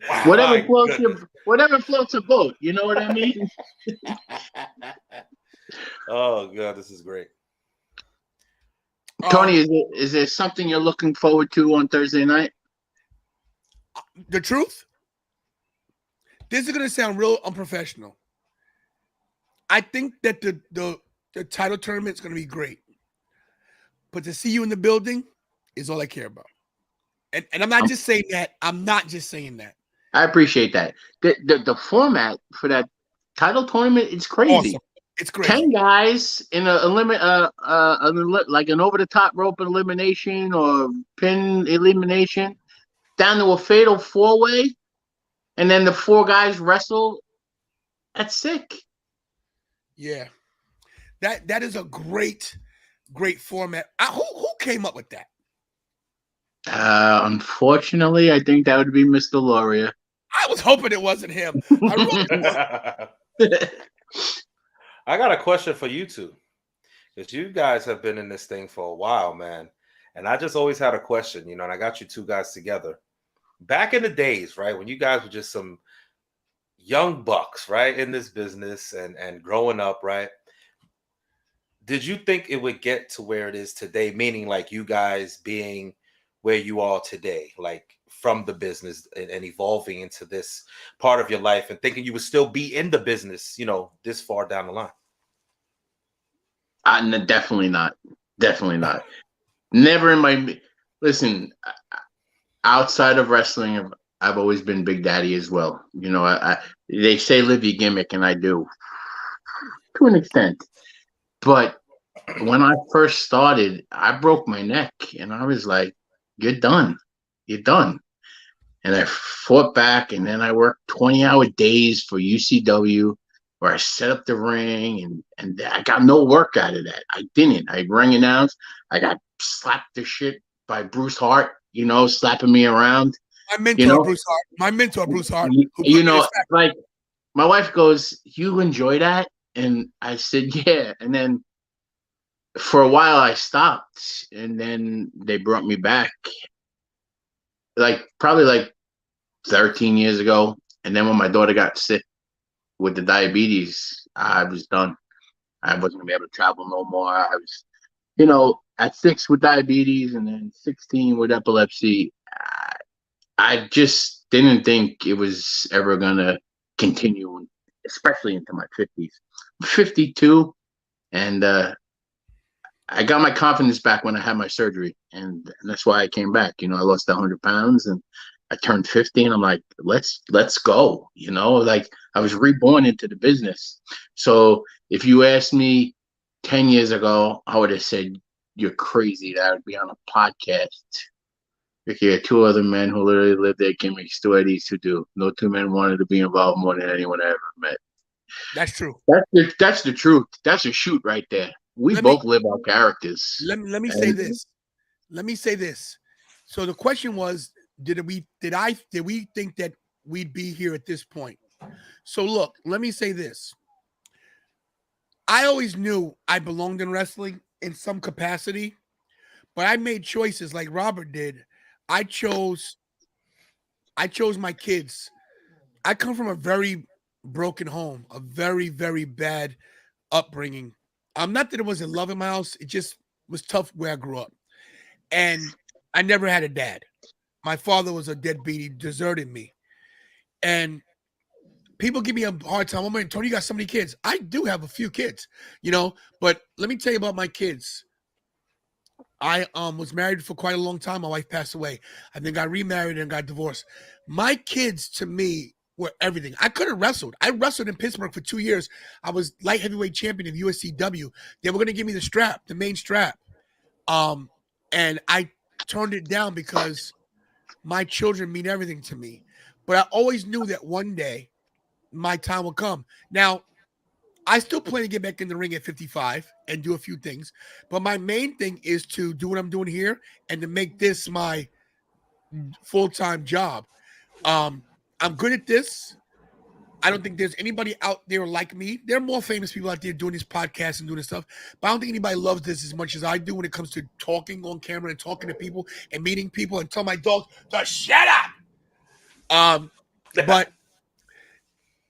Wow, whatever floats your boat. You know what I mean? Oh, God, this is great. Tony, is there something you're looking forward to on Thursday night? The truth? This is going to sound real unprofessional. I think that the title tournament is going to be great. But to see you in the building is all I care about. And I'm not just saying that. I'm not just saying that. I appreciate that. The format for that title tournament is crazy. Awesome. It's crazy. 10 guys in like an over the top rope elimination or pin elimination down to a fatal 4-way, and then the 4 guys wrestle. That's sick. Yeah. That is a great format. Who came up with that? Unfortunately, I think that would be Mr. Loria. I was hoping it wasn't him. I got a question for you two, because you guys have been in this thing for a while, man. And I just always had a question, and I got you two guys together. Back in the days, right, when you guys were just some young bucks, right, in this business and growing up, right, did you think it would get to where it is today? Meaning, like, you guys being where you are today, like from the business and evolving into this part of your life, and thinking you would still be in the business, this far down the line? Definitely not. Definitely not. Never in my listen. Outside of wrestling, I've always been Big Daddy as well. They say live your gimmick, and I do to an extent. But when I first started, I broke my neck, and I was like, "You're done. You're done." And I fought back, and then I worked 20-hour days for UCW, where I set up the ring, and I got no work out of that. I didn't. I rang announced. I got slapped to shit by Bruce Hart, slapping me around. My mentor, Bruce Hart. Like my wife goes, "You enjoy that?" And I said, "Yeah." And then for a while I stopped, and then they brought me back, probably 13 years ago. And then when my daughter got sick with the diabetes, I was done. I wasn't gonna be able to travel no more. I was, at 6 with diabetes, and then 16 with epilepsy. I just didn't think it was ever gonna continue, especially into my 50s. I'm 52, and I got my confidence back when I had my surgery, and that's why I came back. I lost 100 pounds, and I turned 50, and I'm like, let's go. Like I was reborn into the business. So if you asked me 10 years ago, I would have said, "You're crazy. That would be on a podcast." Ricky had 2 other men who literally lived their gimmicks the way these 2 do. No 2 men wanted to be involved more than anyone I ever met. That's true. That's the truth. That's a shoot right there. We both live our characters. Let me say this. Let me say this. So the question was, did we think that we'd be here at this point? So look, let me say this. I always knew I belonged in wrestling in some capacity, but I made choices like Robert did. I chose my kids. I come from a very broken home, a very, very bad upbringing. Not that it wasn't love in my house. It just was tough where I grew up. And I never had a dad. My father was a deadbeat. He deserted me. And people give me a hard time. Oh, man, Tony, you got so many kids. I do have a few kids, but let me tell you about my kids. I was married for quite a long time. My wife passed away. I then got remarried and got divorced. My kids, to me, were everything. I could have wrestled. I wrestled in Pittsburgh for 2 years. I was light heavyweight champion of USCW. They were going to give me the strap, the main strap. And I turned it down because my children mean everything to me. But I always knew that one day my time would come. Now, I still plan to get back in the ring at 55 and do a few things. But my main thing is to do what I'm doing here and to make this my full-time job. I'm good at this. I don't think there's anybody out there like me. There are more famous people out there doing these podcasts and doing this stuff, but I don't think anybody loves this as much as I do when it comes to talking on camera and talking to people and meeting people and tell my dog to shut up. But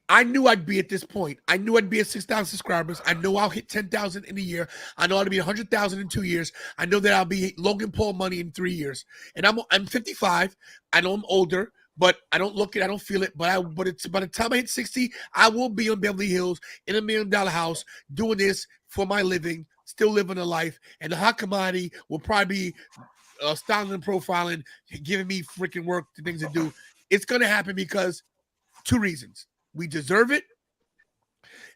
I knew I'd be at this point. I knew I'd be at 6,000 subscribers. I know I'll hit 10,000 in a year. I know I'll be 100,000 in 2 years. I know that I'll be Logan Paul money in 3 years. And I'm 55. I know I'm older, but I don't look it. I don't feel it. But it's by the time I hit 60, I will be on Beverly Hills in $1 million house doing this for my living, still living a life. And the hot commodity will probably be styling and profiling, giving me freaking work, the things to do. It's going to happen because two reasons. We deserve it,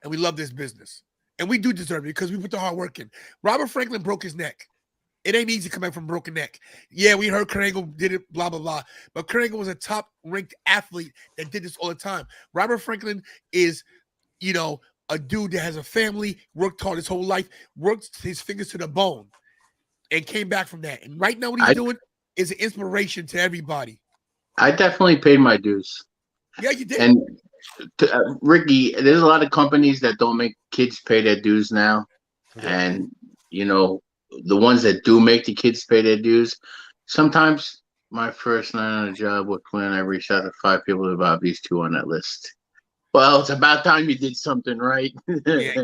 and we love this business. And we do deserve it because we put the hard work in. Robert Franklin broke his neck. It ain't easy coming from broken neck. Yeah, we heard Kurt Angle did it, blah, blah, blah. But Kurt Angle was a top-ranked athlete that did this all the time. Robert Franklin is, a dude that has a family, worked hard his whole life, worked his fingers to the bone, and came back from that. And right now what he's doing is an inspiration to everybody. I definitely paid my dues. Yeah, you did. And Ricky, there's a lot of companies that don't make kids pay their dues now. Yeah. And, the ones that do make the kids pay their dues, sometimes my first night on a job with Quinn, I reached out to 5 people about these 2 on that list. Well, it's about time you did something right. Yeah,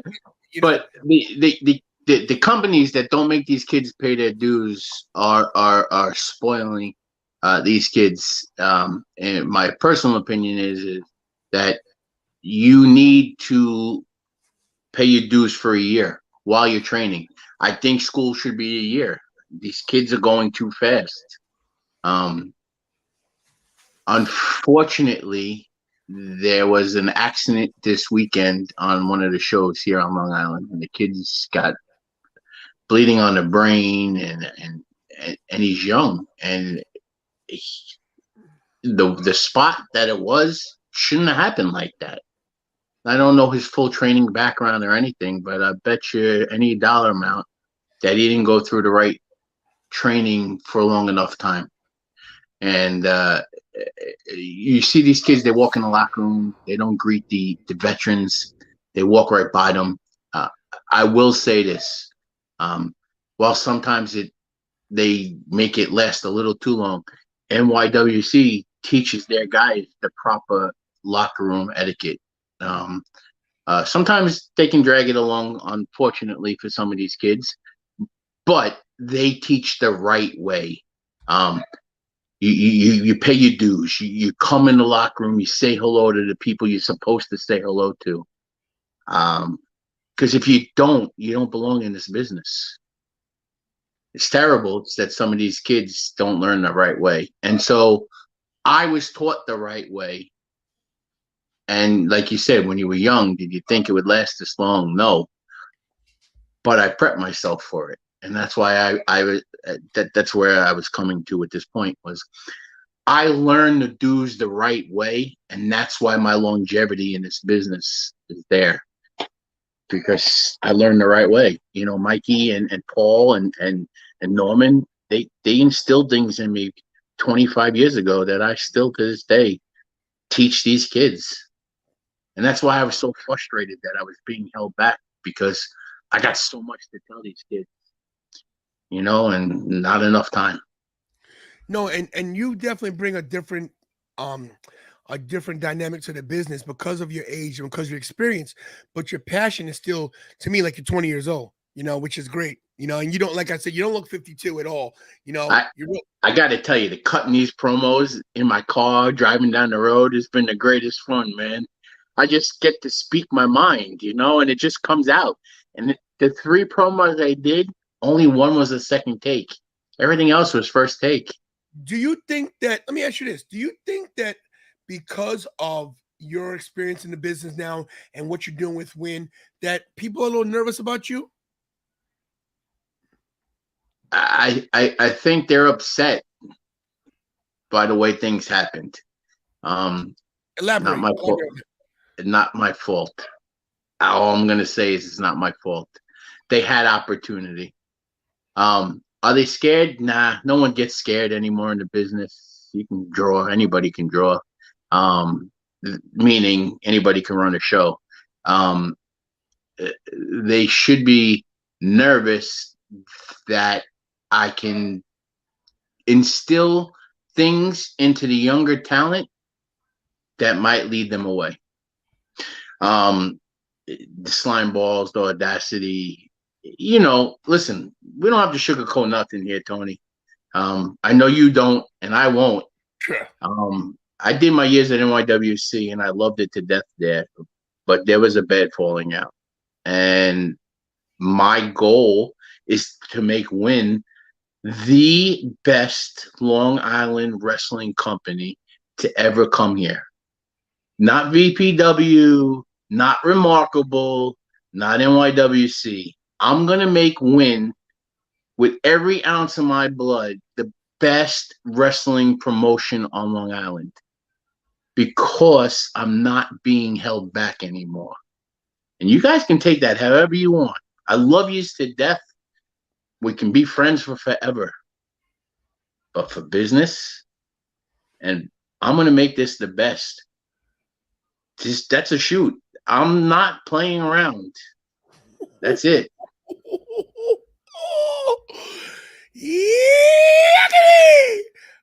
but the companies that don't make these kids pay their dues are spoiling these kids. And my personal opinion is that you need to pay your dues for a year while you're training. I think school should be a year. These kids are going too fast. Unfortunately, there was an accident this weekend on one of the shows here on Long Island, and the kids got bleeding on the brain, and he's young, and the spot that it was shouldn't have happened like that. I don't know his full training background or anything, but I bet you any dollar amount that he didn't go through the right training for a long enough time. And you see these kids, they walk in the locker room, they don't greet the veterans, they walk right by them. I will say this, while sometimes they make it last a little too long, NYWC teaches their guys the proper locker room etiquette. Sometimes they can drag it along, unfortunately, for some of these kids, but they teach the right way. You pay your dues. You come in the locker room, you say hello to the people you're supposed to say hello to. Because if you don't belong in this business. It's terrible that some of these kids don't learn the right way. And so I was taught the right way. And like you said, when you were young, did you think it would last this long? No. But I prepped myself for it. And that's why that's where I was coming to at this point, was I learned the dues the right way. And that's why my longevity in this business is there. Because I learned the right way. Mikey and Paul and Norman, they instilled things in me 25 years ago that I still to this day teach these kids. And that's why I was so frustrated that I was being held back, because I got so much to tell these kids, and not enough time. No, and you definitely bring a different dynamic to the business because of your age and because of your experience, but your passion is still, to me, like you're 20 years old, which is great, and you don't, like I said, you don't look 52 at all, I got to tell you, the cutting these promos in my car, driving down the road, has been the greatest fun, man. I just get to speak my mind, and it just comes out. And the 3 promos I did, only one was a second take. Everything else was first take. Do you think that, let me ask you this, do you think that because of your experience in the business now and what you're doing with Win, that people are a little nervous about you? I think they're upset by the way things happened. Elaborate. Not my fault. Not my fault. All I'm going to say is it's not my fault. They had opportunity. Are they scared? Nah, no one gets scared anymore in the business. You can draw. Anybody can draw. Meaning anybody can run a show. They should be nervous that I can instill things into the younger talent that might lead them away. The slime balls, the audacity, listen, we don't have to sugarcoat nothing here, Tony. I know you don't, and I won't. Sure. I did my years at NYWC, and I loved it to death there, but there was a bad falling out. And my goal is to make Win the best Long Island wrestling company to ever come here. Not VPW, not Remarkable, not NYWC. I'm going to make Win with every ounce of my blood the best wrestling promotion on Long Island because I'm not being held back anymore. And you guys can take that however you want. I love you to death. We can be friends for forever. But for business, and I'm going to make this the best. That's a shoot. I'm not playing around. That's it.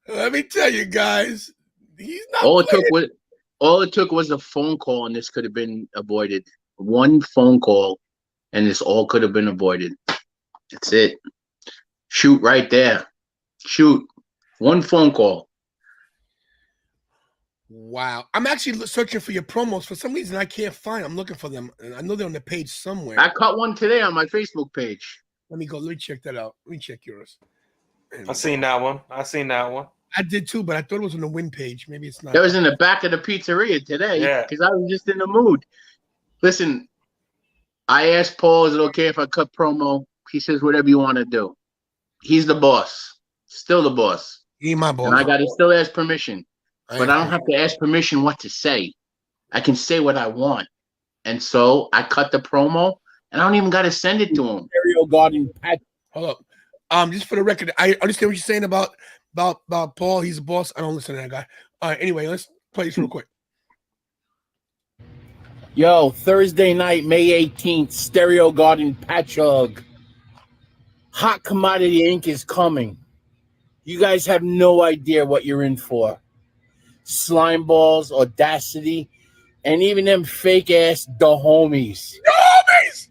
Let me tell you guys, he's not All it took was a phone call, and this could have been avoided. One phone call, and this all could have been avoided. That's it. Shoot right there. Shoot. One phone call. Wow. I'm actually searching for your promos. For some reason, I can't find them. I'm looking for them. I know they're on the page somewhere. I cut one today on my Facebook page. Let me go. Let me check that out. Let me check yours. I seen that one. I did too, but I thought it was on the Win page. Maybe it's not. That was in the back of the pizzeria today because I was just in the mood. Listen, I asked Paul, is it okay if I cut promo? He says, whatever you want to do. He's the boss. Still the boss. He my boss. And I got to still ask permission. But I don't have to ask permission what to say. I can say what I want. And so I cut the promo, and I don't even got to send it to him. Hold up. Just for the record, I understand what you're saying about Paul. He's a boss. I don't listen to that guy. All right, anyway, let's play this real quick. Yo, Thursday night, May 18th, Stereo Garden Patchogue. Hot Commodity Inc. is coming. You guys have no idea what you're in for. Slime balls, audacity, and even them fake ass the homies.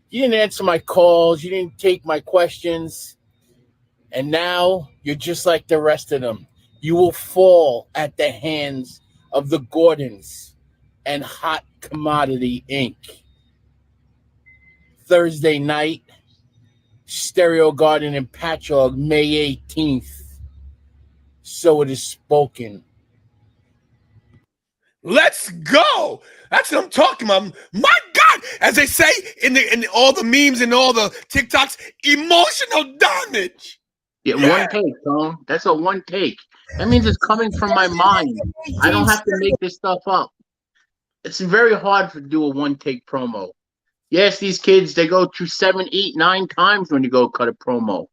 You didn't answer my calls. You didn't take my questions. And now you're just like the rest of them. You will fall at the hands of the Gordons and Hot Commodity Inc. Thursday night, Stereo Garden in Patchogue, May 18th. So it is spoken. Let's go. That's what I'm talking about. My God, as they say in all the memes and all the TikToks, emotional damage. Yeah, one take, Tom. That's a one take. That means it's coming from my mind. I don't have to make this stuff up. It's very hard to do a one take promo. Yes, these kids, they go through 7, 8, 9 times when you go cut a promo.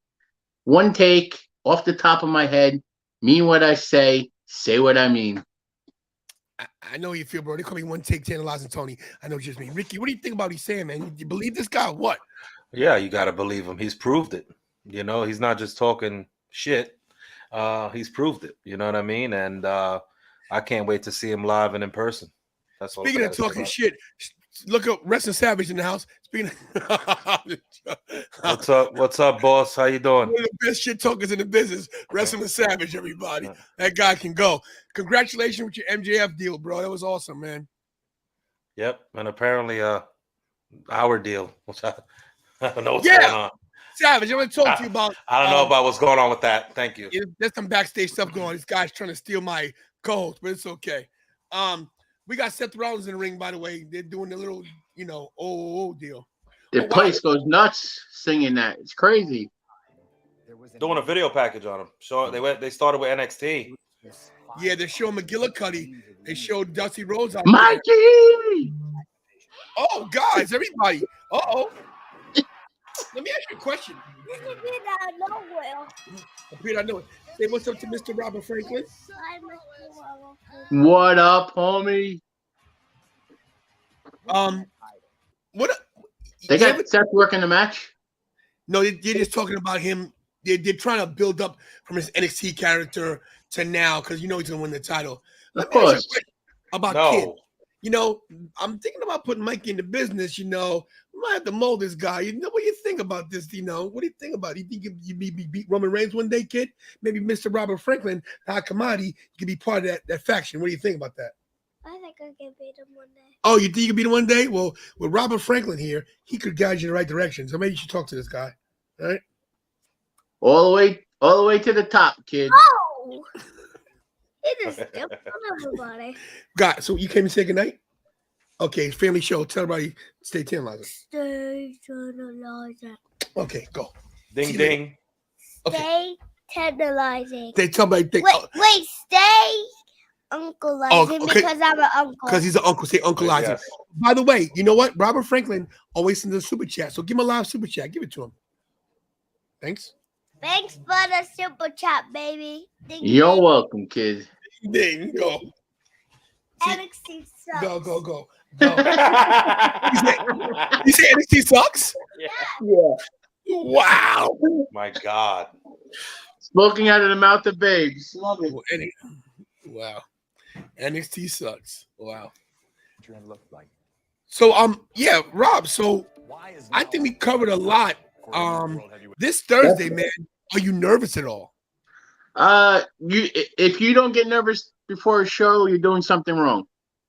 One take, off the top of my head, mean what I say what I mean. I know you feel, bro. They call me one take tantalizing Tony. I know what you mean. Ricky, what do you think about what he's saying, man? You believe this guy or what? Yeah, you got to believe him. He's proved it. You know, he's not just talking shit. He's proved it. You know what I mean? And I can't wait to see him live and in person. That's all. Speaking of talking shit, look up Wrestling Savage in the house. Speaking of what's up, boss? How you doing? One of the best shit talkers in the business, Wrestling Savage, everybody. That guy can go. Congratulations with your MJF deal, bro. That was awesome, man. Yep, and apparently our deal. I don't know what's going on. Savage, I want to talk to you about. I don't know about what's going on with that. Thank you. There's some backstage stuff going on. This guy's trying to steal my co-host, but it's okay. We got Seth Rollins in the ring, by the way. They're doing the little, deal. The place goes nuts singing that. It's crazy. Doing a video package on him. So they started with NXT. Yeah, they're showing McGillicuddy. They showed Dusty Rhodes out Mikey! there. Oh, guys, everybody. Uh-oh. Let me ask you a question. Peter, I know it. Say what's up to Mr. Robert Franklin. What up, homie? What? They got Seth working the match? No, they're just talking about him. They're trying to build up from his NXT character to now because he's going to win the title. Of course. About Kid. I'm thinking about putting Mikey in the business. I might have to mold this guy. What do you think about this? What do you think about it? You think you beat Roman Reigns one day, Kid? Maybe Mr. Robert Franklin, Hot Commodity, you could be part of that faction. What do you think about that? I think I can beat him one day. Oh, you think you can beat him one day? Well, with Robert Franklin here, he could guide you in the right direction. So maybe you should talk to this guy. All right? All the way All the way to the top, kid. Oh! It is still on everybody. God, so you came to say goodnight? Okay, family show. Tell everybody, stay tuned, Liza. Stay tantalizing. Okay, go. Ding ding. Okay. Stay tantalizing. They tell me. Wait, stay uncleizing okay. because I'm an uncle. Because he's an uncle. Say Uncle Isaac. Yes. By the way, you know what? Robert Franklin always sends a super chat. So give him a live super chat. Give it to him. Thanks. Thanks for the super chat, baby. Ding, You're ding. welcome, kid. Ding, go. NXT sucks. Go. You say NXT sucks? Yeah. Wow. My God. Smoking out of the mouth of babes. Love it. Wow. NXT sucks. Wow. So yeah, Rob. So I think we covered a lot. This Thursday, man. Are you nervous at all? If you don't get nervous before a show, you're doing something wrong.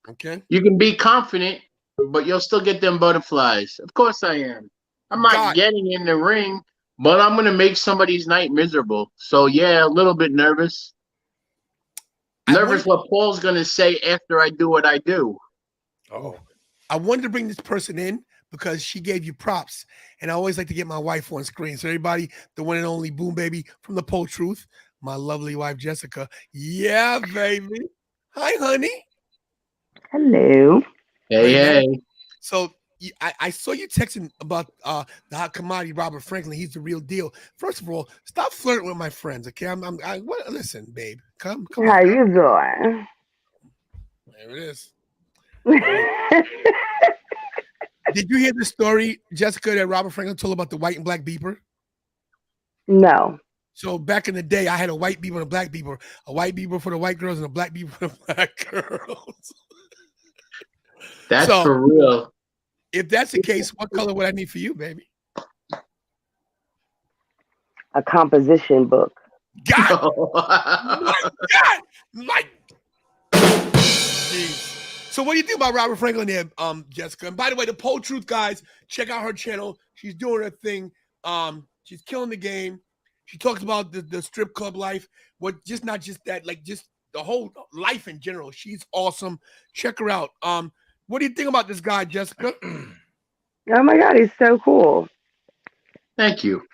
Okay. You can be confident, but you'll still get them butterflies. Of course I am. I'm not getting in the ring, but I'm gonna make somebody's night miserable. So yeah, a little bit nervous. Nervous what Paul's gonna say after I do what I do. Oh. I wanted to bring this person in because she gave you props, and I always like to get my wife on screen. So everybody, the one and only Boom Baby from the Pole Truth, my lovely wife Jessica. Yeah, baby. Hi, honey. Hello. Hey. So I saw you texting about the hot commodity Robert Franklin. He's the real deal. First of all, stop flirting with my friends, okay? Listen, babe. Come How on. you doing? There it is. Did you hear the story, Jessica, that Robert Franklin told about the white and black beeper? No. So back in the day, I had a white beeper and a black beeper. A white beeper for the white girls and a black beeper for the black girls. That's for real. If that's the case, what color would I need for you, baby? A composition book. God! My God! My Jeez. So what do you think about Robert Franklin there, Jessica? And by the way, the Pole Truth guys, check out her channel. She's doing her thing. She's killing the game. She talks about the strip club life. Not just that, like just the whole life in general. She's awesome. Check her out. What do you think about this guy, Jessica? Oh my God, he's so cool. Thank you.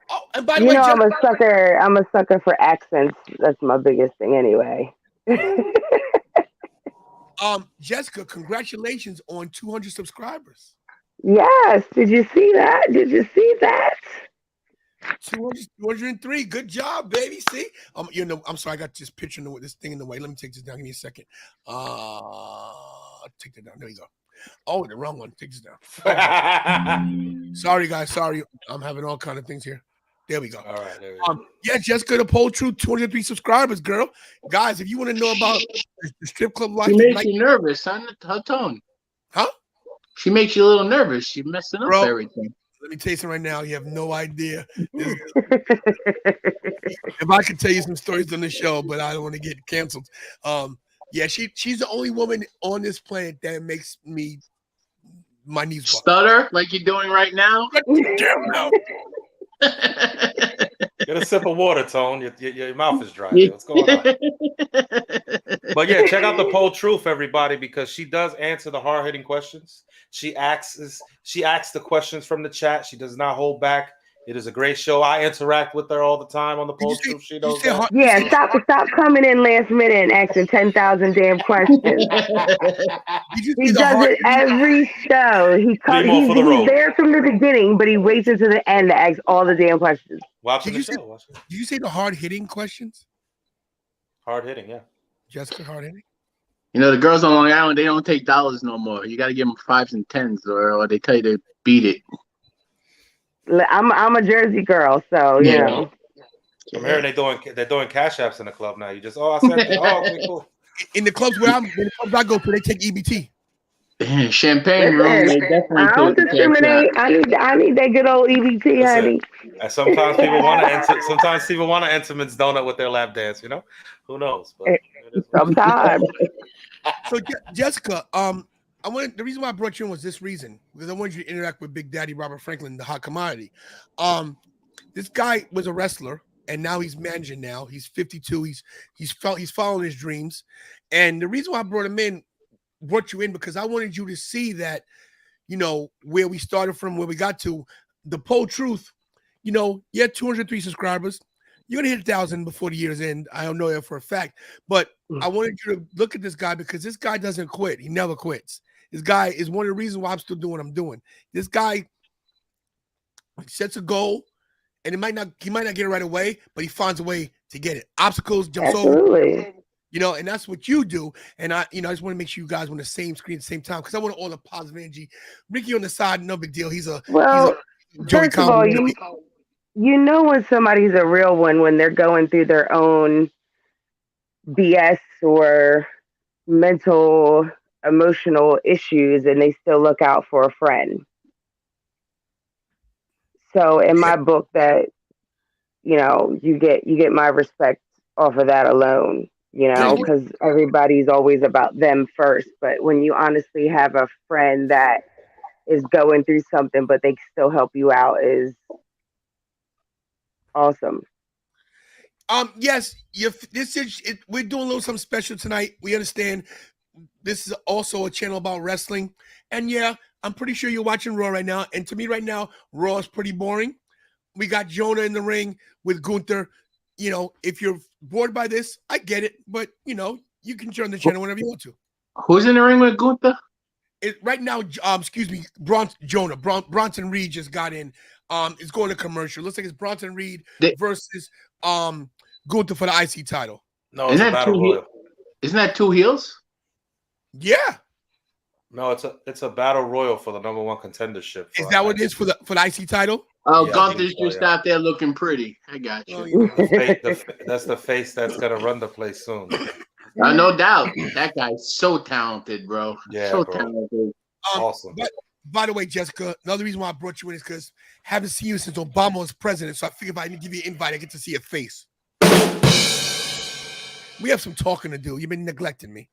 Oh, and by the way, I'm a sucker. I'm a sucker for accents. That's my biggest thing, anyway. Jessica, congratulations on 200 subscribers. Yes. Did you see that? 203. Good job, baby. See, I'm sorry, I got this picture in this thing in the way. Let me take this down. Give me a second. Take that down. There you go. Oh, the wrong one. Take this down. Sorry, guys. Sorry, I'm having all kind of things here. There we go. All right. There we go. Yeah, Jessica, the Pole Truth, 203 subscribers, girl. Guys, if you want to know about the strip club life, She makes you nervous, huh? Her tone. Huh? She makes you a little nervous. She's messing up everything. Let me tell you something right now. You have no idea. If I could tell you some stories on the show, but I don't want to get canceled. Yeah, she's the only woman on this planet that makes me my knees buckle. Stutter like you're doing right now. Damn no. Get a sip of water, Tone. Your mouth is dry. What's going on? But yeah, check out the Pole Truth, everybody, because she does answer the hard-hitting questions. She asks the questions from the chat. She does not hold back. It is a great show. I interact with her all the time on the Pole Truth. She knows that. Yeah, stop coming in last minute and asking 10,000 damn questions. He does it every show. He's there from the beginning, but he waits until the end to ask all the damn questions. Watching the show. Did you say the hard-hitting questions? Hard-hitting, yeah. Jessica, hard-hitting? You know, the girls on Long Island, they don't take dollars no more. You got to give them 5s and 10s, or they tell you to beat it. I'm a Jersey girl, so you know. I'm hearing they're doing cash apps in the club now. You just I sent it. Oh, okay, cool. In the clubs where I go to, they take EBT. Champagne room, they definitely I don't discriminate. I need that good old EBT, honey. And sometimes people want to enter. Sometimes people want to enter Min's donut with their lap dance. You know, who knows? But sometimes. So Jessica, the reason why I brought you in was this reason, because I wanted you to interact with Big Daddy Robert Franklin, the hot commodity. This guy was a wrestler, and now he's managing. Now he's 52. He's following his dreams, and the reason why I brought you in because I wanted you to see that, where we started from, where we got to. The Pole Truth, you had 203 subscribers. You're gonna hit 1,000 before the year's end. I don't know that for a fact, but I wanted you to look at this guy because this guy doesn't quit. He never quits. This guy is one of the reasons why I'm still doing what I'm doing. This guy sets a goal, and he might not get it right away, but he finds a way to get it. Obstacles, jumps over. And that's what you do. And I just want to make sure you guys on the same screen at the same time because I want all the positive energy. Ricky on the side, no big deal. He's a first of all, you know when somebody's a real one when they're going through their own BS or mental, emotional issues, and they still look out for a friend. So in my book, that you get my respect off of that alone. Because everybody's always about them first. But when you honestly have a friend that is going through something, but they still help you out, is awesome. Yes, we're doing a little something special tonight. We understand this is also a channel about wrestling, and yeah, I'm pretty sure you're watching Raw right now. And to me, right now, Raw is pretty boring. We got Jonah in the ring with Gunther. If you're bored by this, I get it, but you can turn the channel whenever you want to. Who's in the ring with Gunther? Right now, Bronson Reed just got in. It's going to commercial. Looks like it's Bronson Reed versus Gunther for the IC title. No, it's a battle royal. Isn't that two heels? Yeah. No, it's a battle royal for the #1 contendership. Is that what it is for the IC title? Oh, yeah, Gunther's just out there looking pretty. I got you. That's the face that's gonna run the place soon. No doubt. That guy's so talented, bro. Yeah, so bro. talented. Awesome. But, by the way, Jessica, another reason why I brought you in is because I haven't seen you since Obama was president. So I figured if I didn't give you an invite, I get to see your face. We have some talking to do. You've been neglecting me.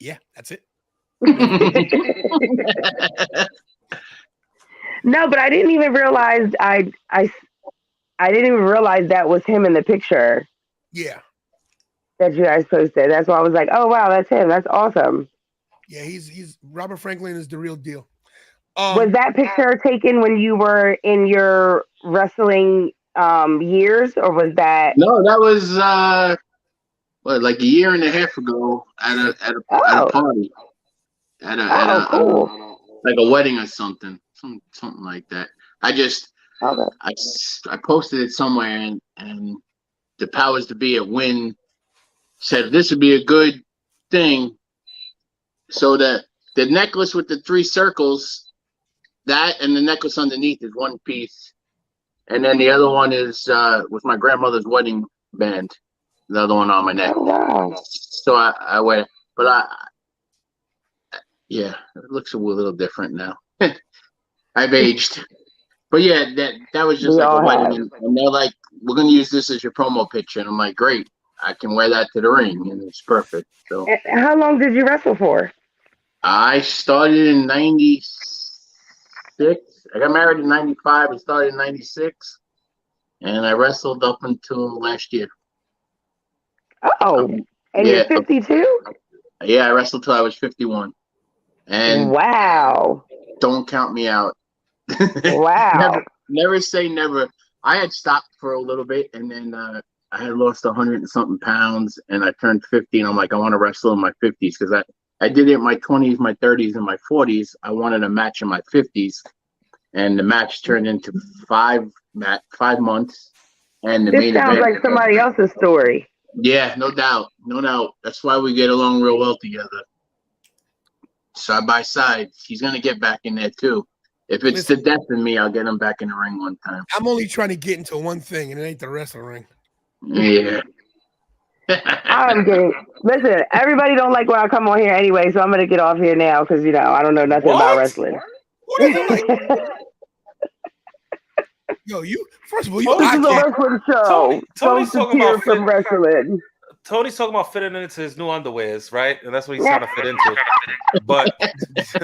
Yeah, that's it. No, but I didn't even realize I didn't even realize that was him in the picture. Yeah. That you guys posted. That's why I was like, oh wow, that's him. That's awesome. Yeah, he's Robert Franklin is the real deal. Was that picture taken when you were in your wrestling years, or was that? No, that was like a year and a half ago at a party. Cool. Like a wedding or something like that. I posted it somewhere, and the powers to be at Win said this would be a good thing. So that the necklace with the 3 circles, that and the necklace underneath is one piece, and then the other one is with my grandmother's wedding band. The other one on my neck. Oh, wow. So I wear, but yeah, it looks a little different now. I've aged. But yeah, that was just like a wedding. And they're like, we're going to use this as your promo picture. And I'm like, great. I can wear that to the ring. And it's perfect. So, how long did you wrestle for? I started in 96. I got married in 95. I started in 96. And I wrestled up until last year. Oh, and you're 52? Yeah, I wrestled till I was 51. And wow. Don't count me out. Wow. never say never. I had stopped for a little bit, and then I had lost 100 and something pounds, and I turned 50, and I'm like, I want to wrestle in my 50s because I did it in my 20s, my 30s, and my 40s. I wanted a match in my 50s, and the match turned into 5 months. And the this sounds like somebody else's story. Yeah, no doubt. No doubt. That's why we get along real well together. Side by side. He's going to get back in there, too. If it's the death in me, I'll get him back in the ring one time. I'm only trying to get into one thing, and it ain't the wrestling ring. Yeah. I'm getting. Listen, everybody don't like when I come on here anyway, so I'm going to get off here now because, I don't know nothing about wrestling. Who doesn't like Yo, first of all, this is a wrestling show. Tony's talking about from wrestling. Tony's talking about fitting into his new underwears, right? And that's what he's trying to fit into. But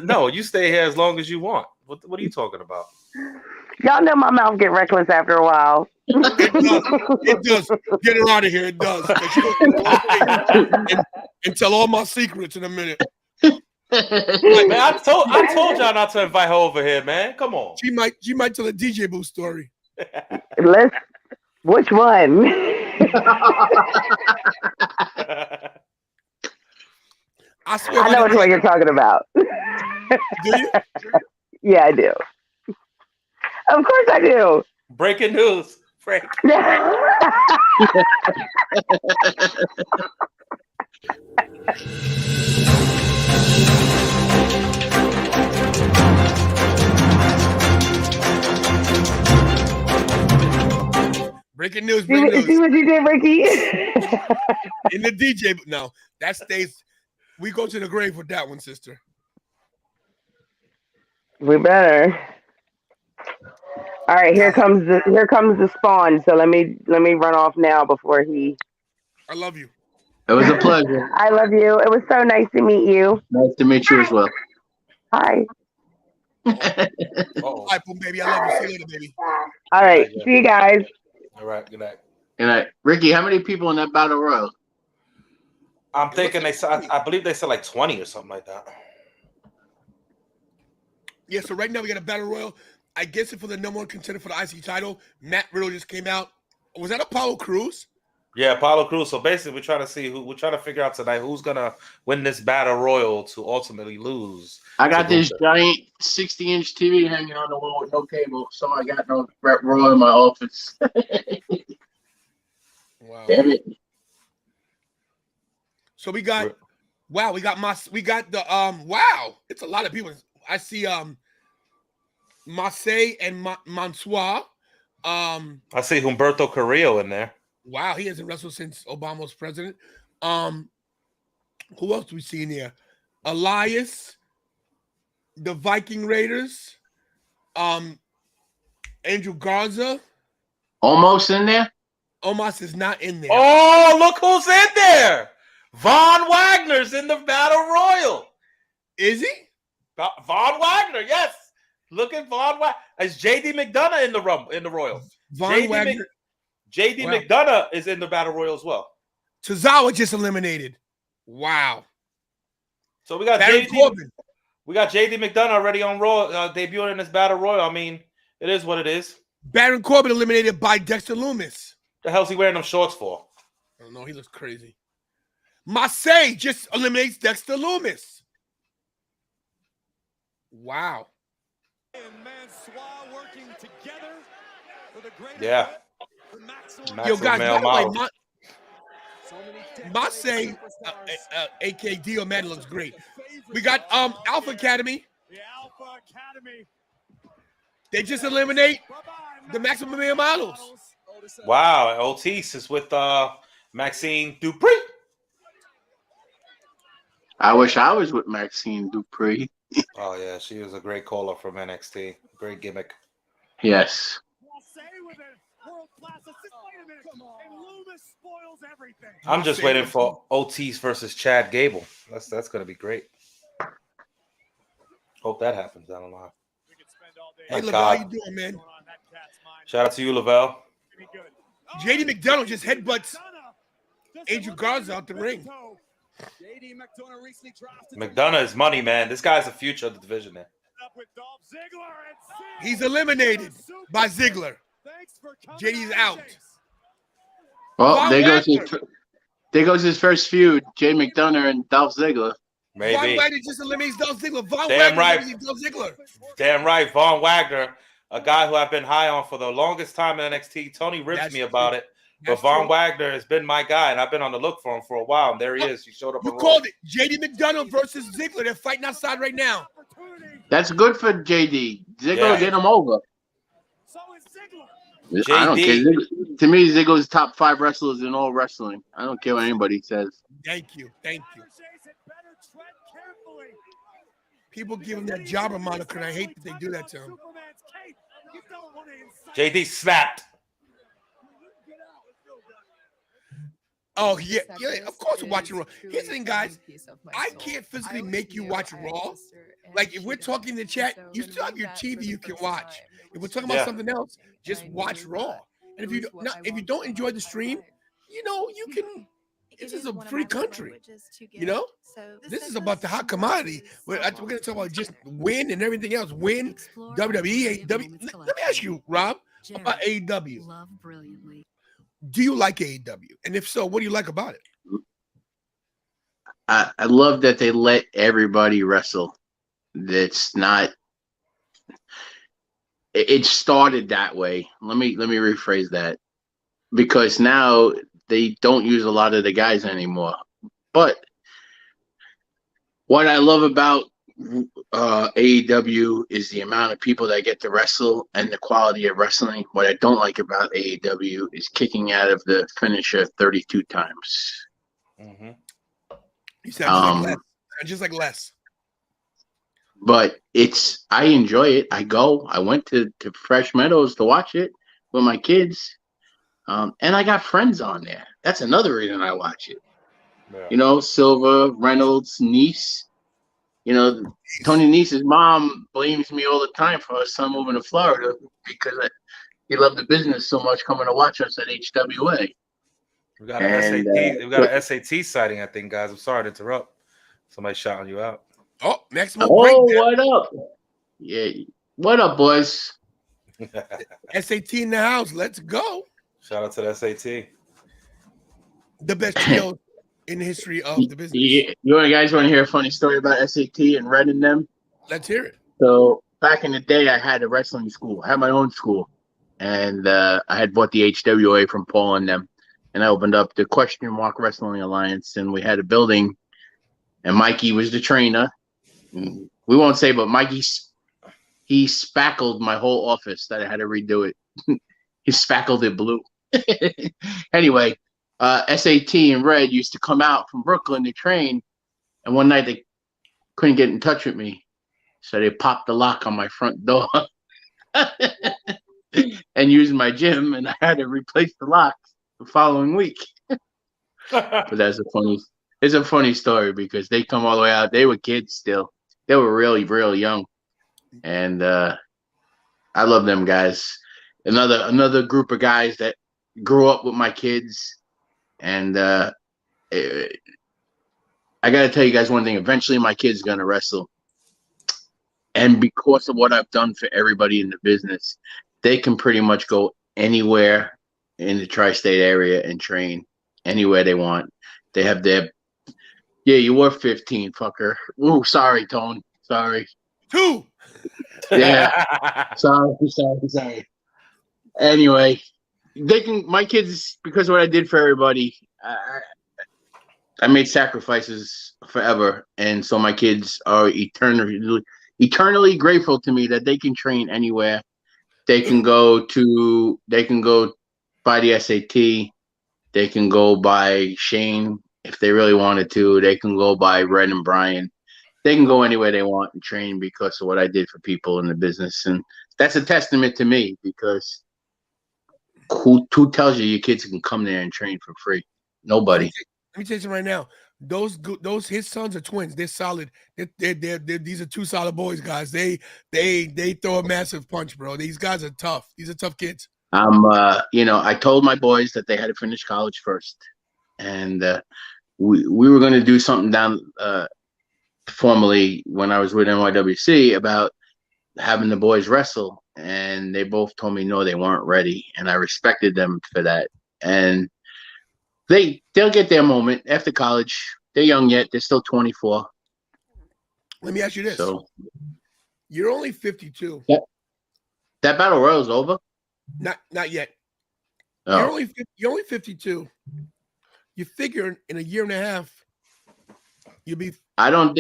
no, you stay here as long as you want. What are you talking about? Y'all know my mouth get reckless after a while. It does. Get her out of here. It does. And tell all my secrets in a minute. Man, I told y'all not to invite her over here, man. Come on. She might tell a DJ Boo story. Which one? I swear I know which one you're talking about. Do you? Yeah, I do. Of course I do. Breaking news, Frank. Breaking news. See what you did, Ricky? In the DJ, no, that stays. We go to the grave with that one, sister. We better. All right, here comes the spawn. So let me run off now before he. I love you. It was a pleasure. I love you. It was so nice to meet you. Nice to meet you as well. Hi. All right, boom, baby. I love you. See you later, baby. All right. See you guys. All right. Good night. Good night. Ricky, how many people in that battle royal? I'm thinking I believe they said like 20 or something like that. Yeah, so right now we got a battle royal. I guess it for the number one contender for the IC title. Matt Riddle just came out. Was that Apollo Crews? Yeah, Apollo Crews. So basically, we're trying to figure out tonight who's gonna win this battle royal to ultimately lose. I got this giant 60-inch TV hanging on the wall with no cable, so I got no Brett Roy in my office. Wow. Damn it. So we got it's a lot of people. I see Marseille and Mansoir. I see Humberto Carrillo in there. Wow, he hasn't wrestled since Obama was president. Who else do we see in there? Elias, the Viking Raiders, Angel Garza. Almost in there? Omos is not in there. Oh, look who's in there! Von Wagner's in the battle royal. Is he? Von Wagner, yes. Look at Von Wagner. Is JD McDonough in the royal? Von Wagner. JD McDonough is in the battle royal as well. Tozawa just eliminated. Wow. So we got Baron Corbin. We got JD McDonough already on Raw, debuting in this battle royal. I mean, it is what it is. Baron Corbin eliminated by Dexter Loomis. The hell's he wearing them shorts for? I don't know. He looks crazy. Marseille just eliminates Dexter Loomis. Wow. Yeah. Yo, guys, by the way, Marseille, a.k.a. Dio Madden, looks great. We got Alpha Academy. They just eliminate the Maximum Male Models. Wow, Otis is with Maxine Dupree. I wish I was with Maxine Dupree. Oh, yeah, she was a great caller from NXT. Great gimmick. Yes. I'm just waiting for Otis versus Chad Gable. That's going to be great. Hope that happens down the line. Hey, Lavelle, how you doing, man? Shout out to you, Lavelle. JD McDonough just headbutts Angel Garza out the ring. McDonough is money, man. This guy's the future of the division, man. He's eliminated by Ziggler. JD's out. Well, there goes his first feud, Jay McDonough and Dolph Ziggler. Maybe. Von Wagner just eliminates Dolph Ziggler. Damn right. Dolph Ziggler. Damn right. Von Wagner, a guy who I've been high on for the longest time in NXT. Tony rips me about it. But Von Wagner has been my guy, and I've been on the look for him for a while. And there he is. He showed up. You called it. JD McDonough versus Ziggler. They're fighting outside right now. That's good for JD. Ziggler get him over. I don't care. To me, Ziggler's top 5 wrestlers in all wrestling. I don't care what anybody says. Thank you. People give him that jobber moniker, and I hate that they do that to him. JD snapped. Oh yeah, of course we're watching Raw. Here's the thing, guys. I can't physically make you watch Raw. Like if we're talking in the chat, you still have your TV you can watch. If we're talking about something else, just watch Raw. And if you don't enjoy the stream, you can. This is a free country. This is about the hot commodity. We're going to talk about just win and everything else. Win, WWE, AEW. Let me ask you, Rob, about AEW. Do you like AEW? And if so, what do you like about it? I love that they let everybody wrestle. That's not. It started that way. Let me rephrase that, because now they don't use a lot of the guys anymore. But what I love about AEW is the amount of people that get to wrestle and the quality of wrestling. What I don't like about AEW is kicking out of the finisher 32 times. Mm-hmm. You sound just like Les. But I enjoy it. I went to Fresh Meadows to watch it with my kids. And I got friends on there. That's another reason I watch it. Yeah. Silva, Reynolds, Niece. Tony Niece's mom blames me all the time for her son moving to Florida because he loved the business so much coming to watch us at HWA. We got an SAT sighting, I think, guys. I'm sorry to interrupt. Somebody shouting you out. Oh, next breakdown. What up? Yeah. What up, boys? SAT in the house. Let's go. Shout out to the SAT. The best trio in the history of the business. You guys want to hear a funny story about SAT and Red and them? Let's hear it. So back in the day, I had a wrestling school. I had my own school. And I had bought the HWA from Paul and them. And I opened up the Question Mark Wrestling Alliance. And we had a building. And Mikey was the trainer. We won't say, but Mikey, he spackled my whole office that I had to redo it. He spackled it blue. Anyway, SAT and Red used to come out from Brooklyn to train. And one night they couldn't get in touch with me. So they popped the lock on my front door and used my gym. And I had to replace the lock the following week. But it's a funny story because they come all the way out. They were kids still. They were really, really young. And I love them guys. Another group of guys that grew up with my kids. And I got to tell you guys one thing. Eventually, my kid's going to wrestle. And because of what I've done for everybody in the business, they can pretty much go anywhere in the tri-state area and train anywhere they want. They have their... Yeah, you were 15, fucker. Ooh, sorry, Tone. Sorry. 2. Yeah. Sorry. Anyway, my kids, because of what I did for everybody, I made sacrifices forever. And so my kids are eternally grateful to me that they can train anywhere. They can go by the SAT. They can go by Shane if they really wanted to. They can go by Red and Brian. They can go anywhere they want and train because of what I did for people in the business. And that's a testament to me because who tells you your kids can come there and train for free? Nobody. Let me tell you something right now. Those his sons are twins. They're solid. These are 2 solid boys, guys. They throw a massive punch, bro. These guys are tough. These are tough kids. I told my boys that they had to finish college first, and we were going to do something down formally when I was with NYWC about having the boys wrestle, and they both told me no, they weren't ready, and I respected them for that. And they'll get their moment after college. They're young yet; they're still 24. Let me ask you this: so you're only 52. That battle royal's over. Not yet. Oh. You're only 52. You figure in a year and a half, you'll be. I don't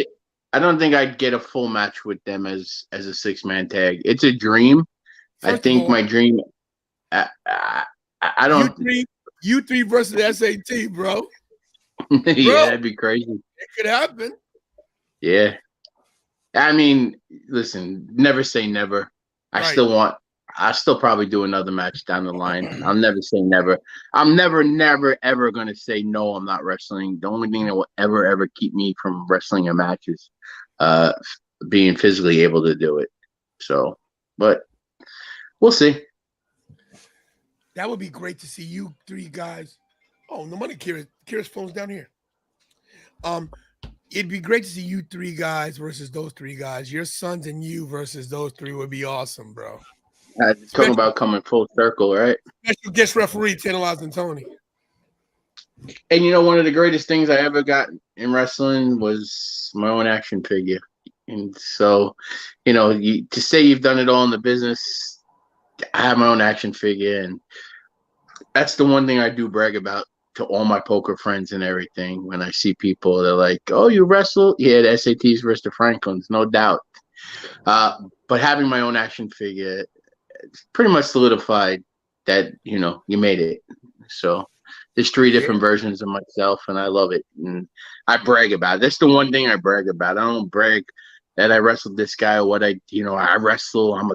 think I'd get a full match with them as a 6-man tag. It's a dream. I think my dream. I don't. You three versus the SAT, bro. Yeah, that'd be crazy. It could happen. Yeah. I mean, listen, never say never. I Right. still want I still probably do another match down the line. I'll never say never. I'm never, ever going to say no, I'm not wrestling. The only thing that will ever keep me from wrestling a match is being physically able to do it. So, but we'll see. That would be great to see you three guys. Oh, no money, Kira. Kira's phone's down here. It'd be great to see you three guys versus those three guys. Your sons and you versus those three would be awesome, bro. Talking about coming full circle, right? Special guest referee, Tantalizing Tony. And you know, one of the greatest things I ever got in wrestling was my own action figure. And so, you know, to say you've done it all in the business, I have my own action figure, and that's the one thing I do brag about to all my poker friends and everything. When I see people, they're like, "Oh, you wrestle?" Yeah, the SATs versus the Franklins, no doubt. But having my own action figure pretty much solidified that, you know, you made it. So there's 3 different versions of myself, and I love it. And I brag about it. That's the one thing I brag about. I don't brag that I wrestled this guy or what I wrestle. I'm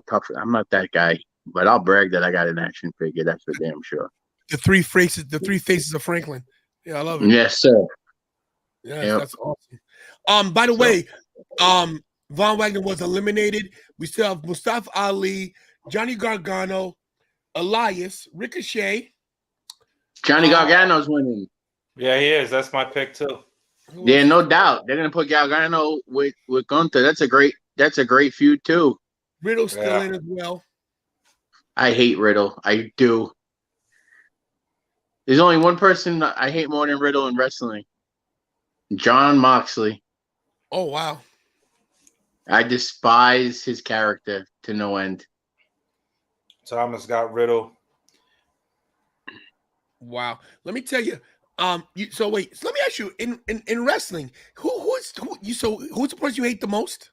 not that guy, but I'll brag that I got an action figure. That's for damn sure. The 3 faces of Franklin. Yeah, I love it. Yes, sir. Yes, yep. That's awesome. By the way, Von Wagner was eliminated. We still have Mustafa Ali, Johnny Gargano, Elias, Ricochet. Johnny Gargano's winning. Yeah, he is. That's my pick too. Yeah, no doubt. They're gonna put Gargano with Gunther. That's a great feud too. Riddle's still in as well. I hate Riddle. I do. There's only one person I hate more than Riddle in wrestling. Jon Moxley. Oh, wow. I despise his character to no end. Thomas got Riddle. Wow. Let me tell you. So let me ask you, in wrestling, who's the person you hate the most?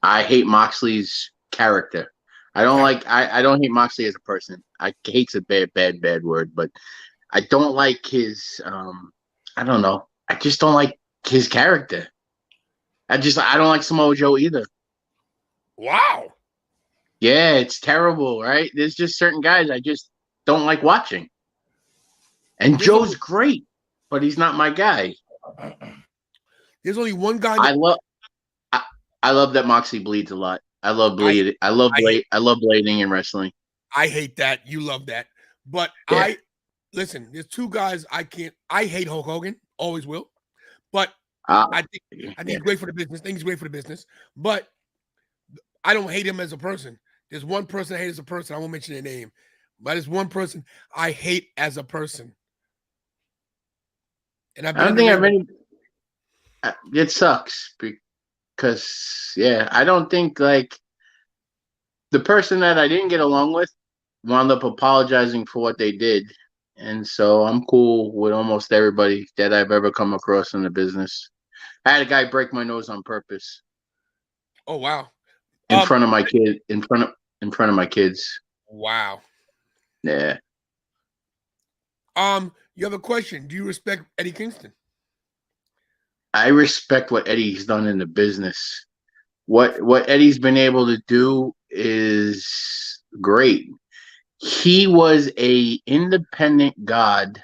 I hate Moxley's character. I don't hate Moxley as a person. Hate's a bad word, but I don't like his I don't know. I just don't like his character. I don't like Samoa Joe either. Wow. Yeah, it's terrible, right? There's just certain guys I just don't like watching. And Joe's great, but he's not my guy. There's only one guy. I love that Moxley bleeds a lot. I love bleeding. I love blading in wrestling. I hate that. You love that. But yeah. Listen, there's 2 guys I hate Hulk Hogan, always will. But I think he's great for the business. I think he's great for the business. But I don't hate him as a person. There's one person I hate as a person. I won't mention their name. But there's one person I hate as a person. And I don't think I've any. It sucks because I don't think like the person that I didn't get along with wound up apologizing for what they did, and so I'm cool with almost everybody that I've ever come across in the business. I had a guy break my nose on purpose. Oh wow! In front of my kid, in front of my kids. Wow. Yeah. You have a question. Do you respect Eddie Kingston? I respect what Eddie's done in the business. What Eddie's been able to do is great. He was a independent god,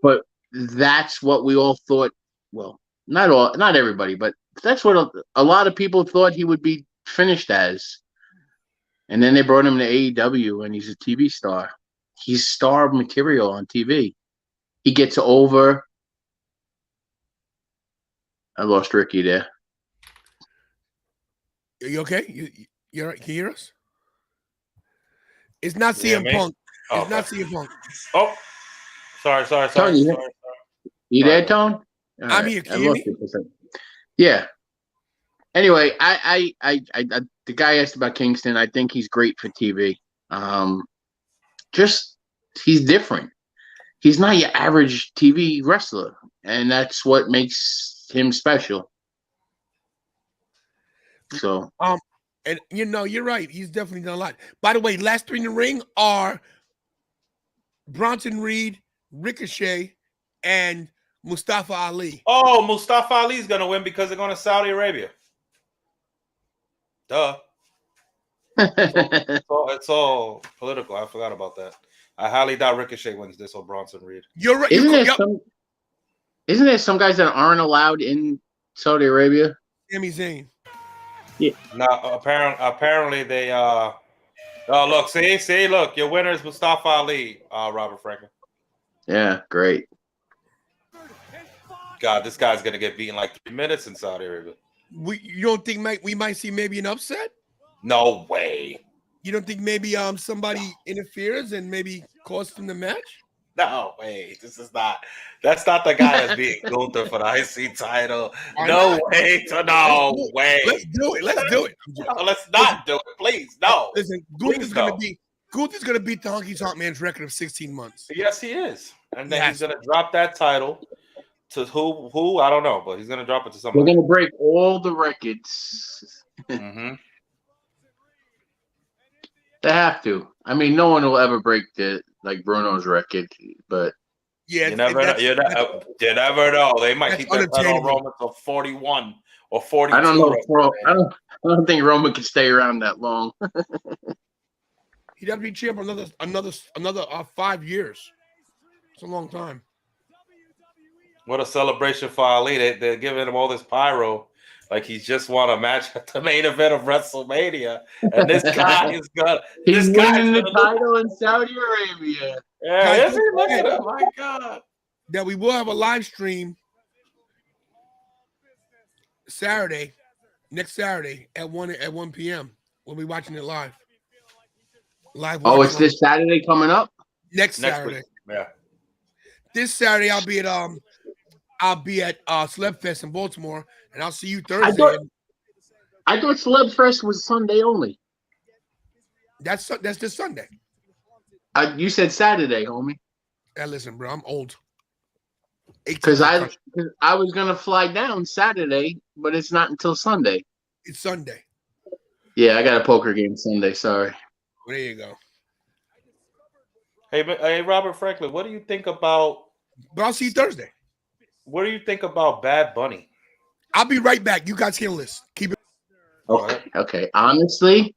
but that's what we all thought. Well, not everybody, but that's what a lot of people thought he would be finished as. And then they brought him to AEW, and he's a TV star. He's star material on TV. He gets over. I lost Ricky there. Are you okay? You all right? Can you hear us? It's not CM Punk. It's not CM Punk. Oh, sorry. Tone, you there, Tone? I'm here. Can you hear me? Yeah. Anyway, I the guy asked about Kingston. I think he's great for TV. He's different. He's not your average TV wrestler, and that's what makes him special. So, and you're right. He's definitely done a lot. By the way, last 3 in the ring are Bronson Reed, Ricochet, and Mustafa Ali. Oh, Mustafa Ali's gonna win because they're going to Saudi Arabia. Duh. It's all political. I forgot about that. I highly doubt Ricochet wins this or Bronson Reed. You're right. Isn't there some guys that aren't allowed in Saudi Arabia? Sami Zayn. Yeah. No, apparently they oh look, see, look, your winner is Mustafa Ali, Robert Franklin. Yeah, great. God, this guy's gonna get beaten like 3 minutes in Saudi Arabia. You don't think we might see maybe an upset? No way. You don't think maybe somebody interferes and maybe costs him the match? No way. That's not the guy that's being Gunther for the IC title. No way. No way. Let's do it. Let's do it. No, let's not do it, please. No. Listen, Gunther's gonna beat the Honky Tonk Man's record of 16 months. Yes, he is. And then he's gonna drop that title to who I don't know, but he's gonna drop it to somebody. We're gonna break all the records. Mm-hmm. They have to. I mean, no one will ever break Bruno's record, but yeah, you never know. You never know. They might keep that title on Roman till 41 or 42. I don't know. I don't think Roman can stay around that long. He'd have to be champ for another 5 years. It's a long time. What a celebration for Ali. They're giving him all this pyro. Like he's just won a match at the main event of WrestleMania, and this guy is gonna. He's winning the title in Saudi Arabia. Yeah, is he? Look at him! My God. That we will have a live stream next Saturday at 1 p.m. We'll be watching it live. Oh, it's this Saturday coming up. Next Saturday. Week. Yeah. This Saturday I'll be at Celebfest in Baltimore, and I'll see you Thursday. I thought Celebfest was Sunday only. That's this Sunday. You said Saturday, homie. Hey, listen, bro, I'm old. Because I was gonna fly down Saturday, but it's not until Sunday. It's Sunday. Yeah, I got a poker game Sunday. Sorry. Well, there you go. Hey, Robert Franklin, what do you think about? But I'll see you Thursday. What do you think about Bad Bunny? I'll be right back. You guys handle this. Keep it. Okay. Honestly,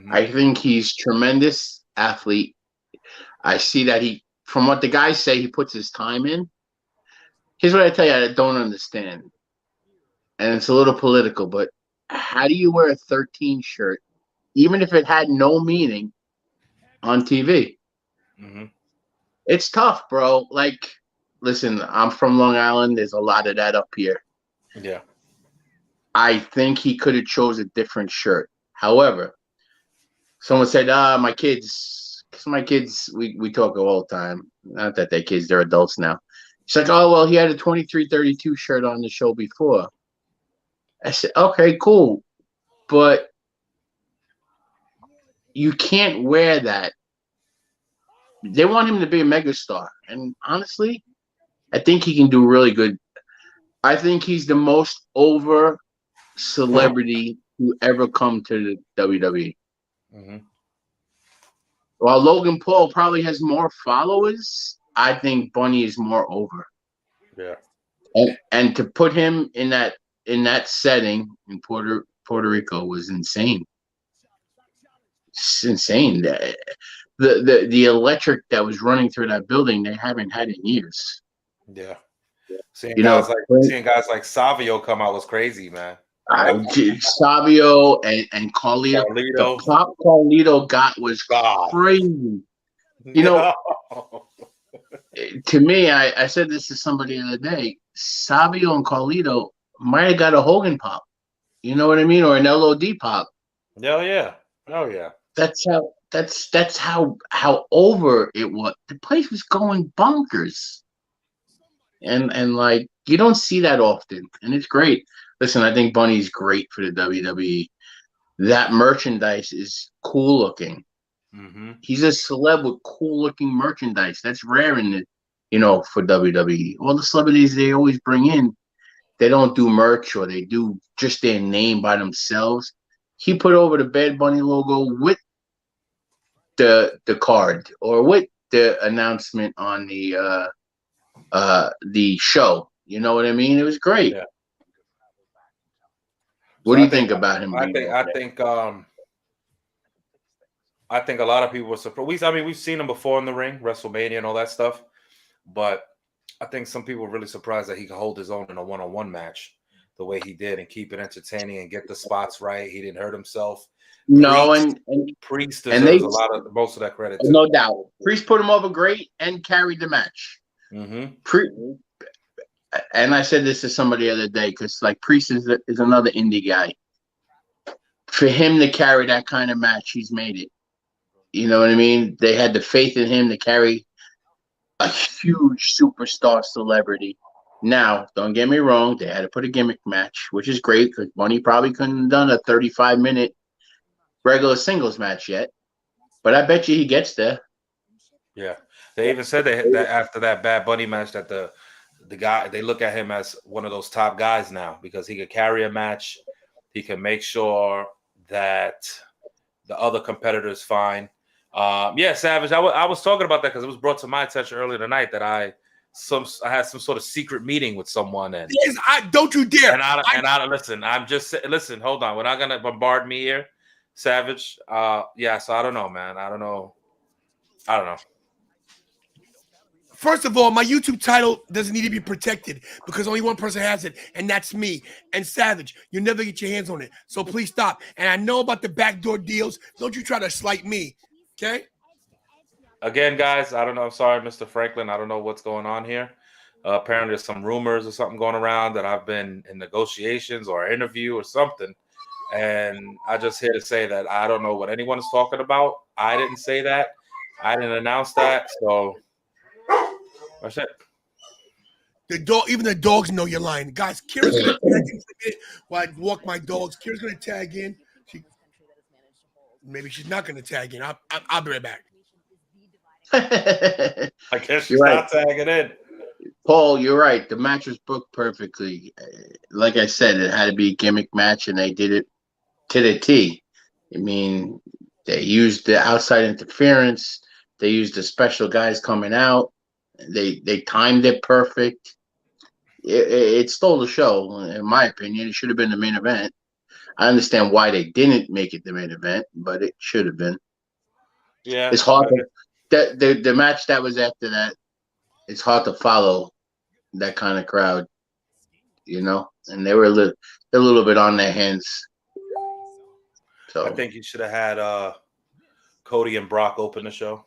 I think he's tremendous athlete. I see that from what the guys say, he puts his time in. Here's what I tell you, I don't understand. And it's a little political, but how do you wear a 13 shirt, even if it had no meaning, on TV? Mm-hmm. It's tough, bro. Like, listen, I'm from Long Island. There's a lot of that up here. Yeah. I think he could have chose a different shirt. However, someone said, my kids, because my kids, we talk all the time. Not that they're kids, they're adults now. She's like, oh, well, he had a 23-32 shirt on the show before. I said, okay, cool. But you can't wear that. They want him to be a megastar. And honestly, I think he can do really good. I think he's the most over celebrity who ever come to the WWE. Mm-hmm. While Logan Paul probably has more followers, I think Bunny is more over. Yeah. And to put him in that setting in Puerto Rico was insane. It's insane. The electric that was running through that building, they haven't had in years. Yeah. Seeing guys like Savio come out was crazy, man. Savio and Carlito. The pop Carlito got was crazy. You know, to me, I said this to somebody the other day. Savio and Carlito might have got a Hogan pop. You know what I mean? Or an LOD pop. Oh yeah. Oh yeah. That's how over it was. The place was going bonkers. And like you don't see that often. And it's great. Listen, I think Bunny's great for the WWE. That merchandise is cool looking. Mm-hmm. He's a celeb with cool looking merchandise. That's rare in it, for WWE. All the celebrities they always bring in, they don't do merch or they do just their name by themselves. He put over the Bad Bunny logo with the card or with the announcement on the show. You know what I mean? It was great. Yeah. What do you think about him? I think I think a lot of people were surprised. I mean, we've seen him before in the ring, WrestleMania and all that stuff, but I think some people were really surprised that he could hold his own in a one-on-one match the way he did and keep it entertaining and get the spots right. He didn't hurt himself. No, Priest and they deserves most of that credit too. no doubt. Priest put him over great and carried the match. And I said this to somebody the other day because like Priest is another indie guy. For him to carry that kind of match, he's made it. You know what I mean? They had the faith in him to carry a huge superstar celebrity. Now, don't get me wrong, they had to put a gimmick match, which is great because Bunny probably couldn't have done a 35-minute regular singles match yet. But I bet you he gets there. Yeah. They even said that after that Bad Bunny match that the guy, they look at him as one of those top guys now because he could carry a match. He can make sure that the other competitor's fine. Yeah, Savage, I was talking about that because it was brought to my attention earlier tonight that I had some sort of secret meeting with someone. And yes, don't you dare. And I listen, listen, hold on. We're not going to bombard me here, Savage. Yeah, so I don't know, man. I don't know. First of all, my YouTube title doesn't need to be protected because only one person has it, and that's me. And Savage, you'll never get your hands on it. So please stop. And I know about the backdoor deals. Don't you try to slight me, okay? Again, guys, I don't know. I'm sorry, Mr. Franklin. I don't know what's going on here. Apparently, there's some rumors or something going around that I've been in negotiations or interview or something. And I just here to say that I don't know what anyone is talking about. I didn't say that. I didn't announce that. So that's it. Even the dogs know you're lying. Guys, Kira's going to tag in for a minute while I walk my dogs. Kira's going to tag in. Maybe she's not going to tag in. I'll be right back. I guess she's not tagging in. Paul, you're right. The match was booked perfectly. Like I said, it had to be a gimmick match, and they did it to the T. I mean, they used the outside interference. They used the special guys coming out. They timed it perfect. It stole the show, in my opinion. It should have been the main event. I understand why they didn't make it the main event, but it should have been. Yeah, it's hard. The match that was after that, it's hard to follow that kind of crowd, you know. And they were a little bit on their hands. So I think you should have had Cody and Brock open the show.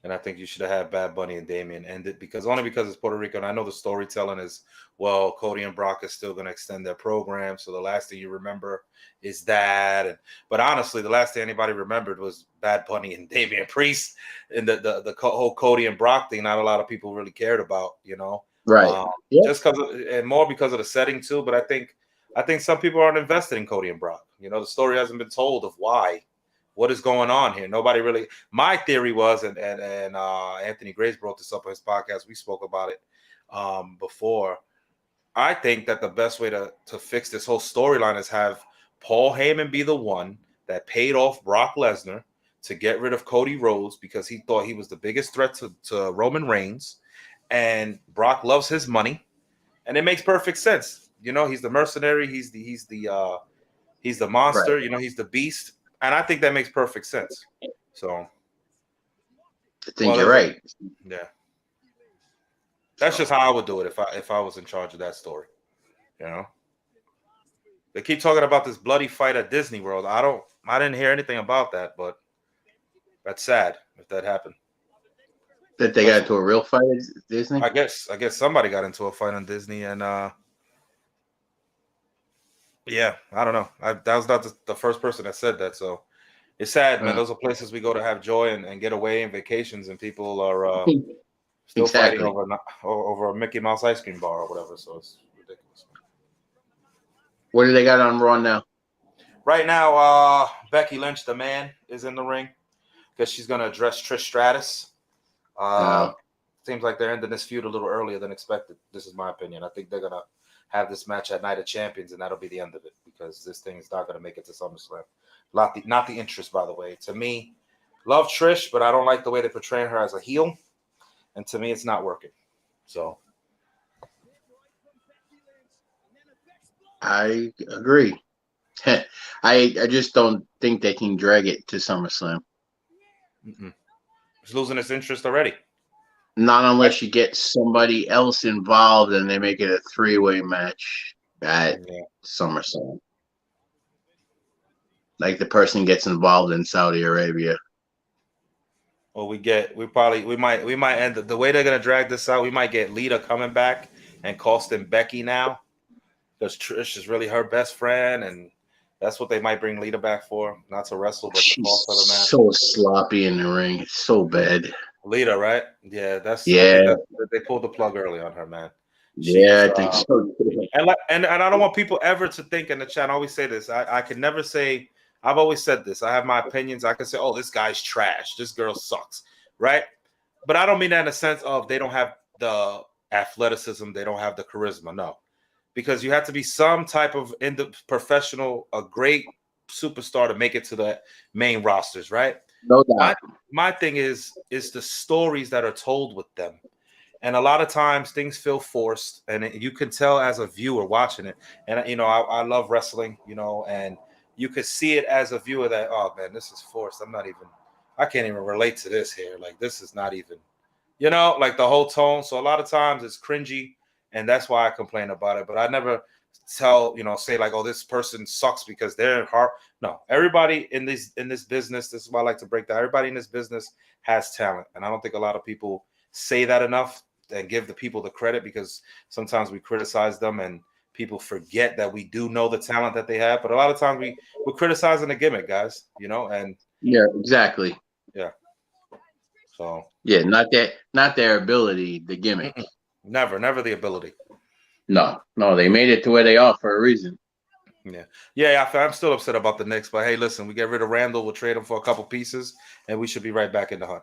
And I think you should have had Bad Bunny and Damian end it because it's Puerto Rico. And I know the storytelling is, well, Cody and Brock is still going to extend their program. So the last thing you remember is that. But honestly, the last thing anybody remembered was Bad Bunny and Damian Priest and the whole Cody and Brock thing. Not a lot of people really cared about, you know. Right. Just because and more because of the setting too. But I think some people aren't invested in Cody and Brock. You know, the story hasn't been told of why. What is going on here? Nobody really. My theory was, and Anthony Grace brought this up on his podcast. We spoke about it before. I think that the best way to fix this whole storyline is have Paul Heyman be the one that paid off Brock Lesnar to get rid of Cody Rhodes because he thought he was the biggest threat to Roman Reigns, and Brock loves his money, and it makes perfect sense. You know, he's the mercenary. He's the monster. Right. You know, he's the beast. And I think that makes perfect sense. So I think you're right. Yeah. That's just how I would do it if I was in charge of that story. You know? They keep talking about this bloody fight at Disney World. I didn't hear anything about that, but that's sad if that happened. That they got into a real fight at Disney? I guess somebody got into a fight on Disney and yeah, I don't know. That was not the first person that said that. So it's sad, man. Those are places we go to have joy and get away and vacations, and people are still fighting over a Mickey Mouse ice cream bar or whatever. So it's ridiculous. What do they got on Raw now? Right now, Becky Lynch, the man, is in the ring because she's going to address Trish Stratus. Seems like they're ending this feud a little earlier than expected. This is my opinion. I think they're going to have this match at Night of Champions, and that'll be the end of it because this thing is not going to make it to SummerSlam. Not the interest, by the way. To me, love Trish, but I don't like the way they portray her as a heel, and to me, it's not working. So, I agree. I just don't think they can drag it to SummerSlam. It's losing its interest already. Not unless you get somebody else involved and they make it a 3-way match at SummerSlam. Like the person gets involved in Saudi Arabia. Or we might end the way they're gonna drag this out. We might get Lita coming back and costing Becky now, because Trish is really her best friend, and that's what they might bring Lita back for, not to wrestle, but to cost her the match. So sloppy in the ring, it's so bad. Lita, right? Yeah, I Yeah. think they pulled the plug early on her, man. Yeah, I think so. And I don't want people ever to think in the chat. I always say this. I can never say. I've always said this. I have my opinions. I can say, "Oh, this guy's trash. This girl sucks," right? But I don't mean that in the sense of they don't have the athleticism, they don't have the charisma. No, because you have to be some type of professional, a great superstar to make it to the main rosters, right? No doubt. My thing is the stories that are told with them. And a lot of times things feel forced, and you can tell as a viewer watching it. And I love wrestling, and you could see it as a viewer that, oh man, this is forced. I can't even relate to this here. Like, this is not even, like the whole tone. So a lot of times it's cringy, and that's why I complain about it. But I never say like, oh, this person sucks because they're hard. No, everybody in this business, this is why I like to break down. Everybody in this business has talent, and I don't think a lot of people say that enough and give the people the credit, because sometimes we criticize them and people forget that we do know the talent that they have. But a lot of times we're criticizing the gimmick, guys, and yeah, exactly. Yeah. So yeah, not their ability, the gimmick. Never the ability. No, they made it to where they are for a reason. Yeah. I'm still upset about the Knicks, but hey, listen, we get rid of Randall, we'll trade him for a couple pieces, and we should be right back in the hunt.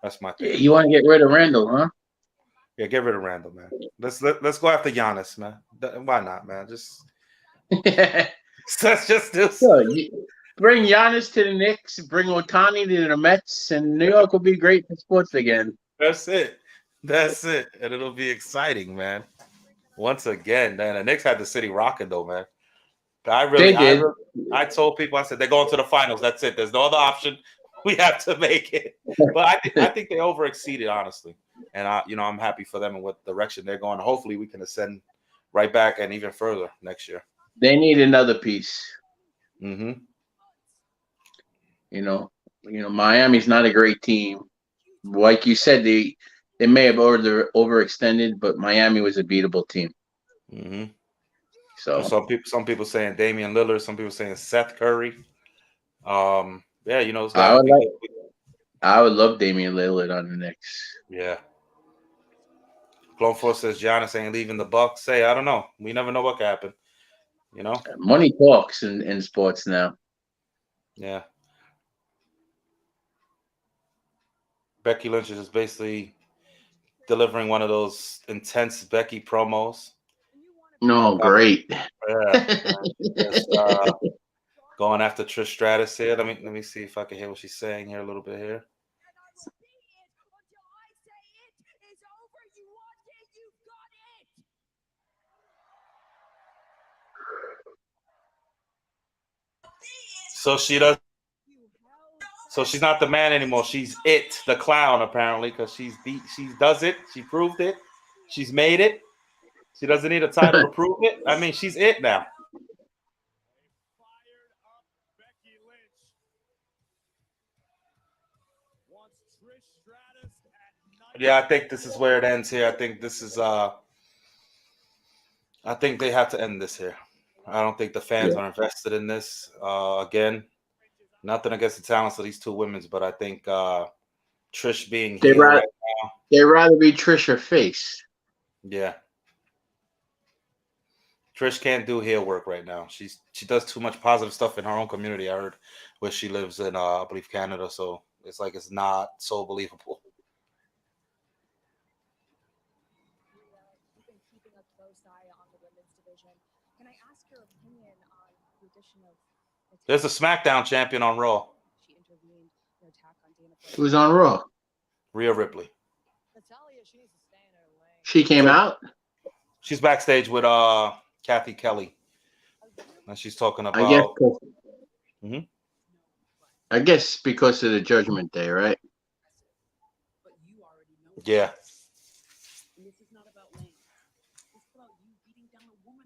That's my thing. You want to get rid of Randall, huh? Yeah, get rid of Randall, man. Let's go after Giannis, man. Why not, man? Let's just do bring Giannis to the Knicks, bring Ohtani to the Mets, and New York will be great for sports again. That's it, and it'll be exciting, man. Once again, man, the Knicks had the city rocking, though, man. I told people, I said they're going to the finals. That's it. There's no other option. We have to make it. But I think they overexceeded, honestly. And I'm happy for them and what direction they're going. Hopefully we can ascend right back and even further next year. They need another piece. Mm-hmm. Miami's not a great team. Like you said, they may have overextended, but Miami was a beatable team. Mm-hmm. So some people saying Damian Lillard, some people saying Seth Curry. Yeah, I would love Damian Lillard on the Knicks. Yeah. Clone Force says Giannis ain't leaving the Bucks. Hey, I don't know. We never know what could happen. Money talks in sports now. Yeah. Becky Lynch is basically delivering one of those intense Becky promos. No, great. Yeah. Going after Trish Stratus here. Let me see if I can hear what she's saying here a little bit here. So she does. So she's not the man anymore. She's it, the clown, apparently, because she does it. She proved it. She's made it. She doesn't need a title to prove it. I mean, she's it now. Yeah, I think this is where it ends here. I think this is I think they have to end this here. I don't think the fans are invested in this. Again, nothing against the talents of these two women, but I think Trish being heel right now. They'd rather be Trish or face. Yeah. Trish can't do heel work right now. She does too much positive stuff in her own community, I heard, where she lives in I believe Canada, so it's like it's not so believable. There's a SmackDown champion on Raw. Who's on Raw? Rhea Ripley. She came out? She's backstage with Kathy Kelly. And she's talking about... I guess. I guess because of the Judgment Day, right? Yeah.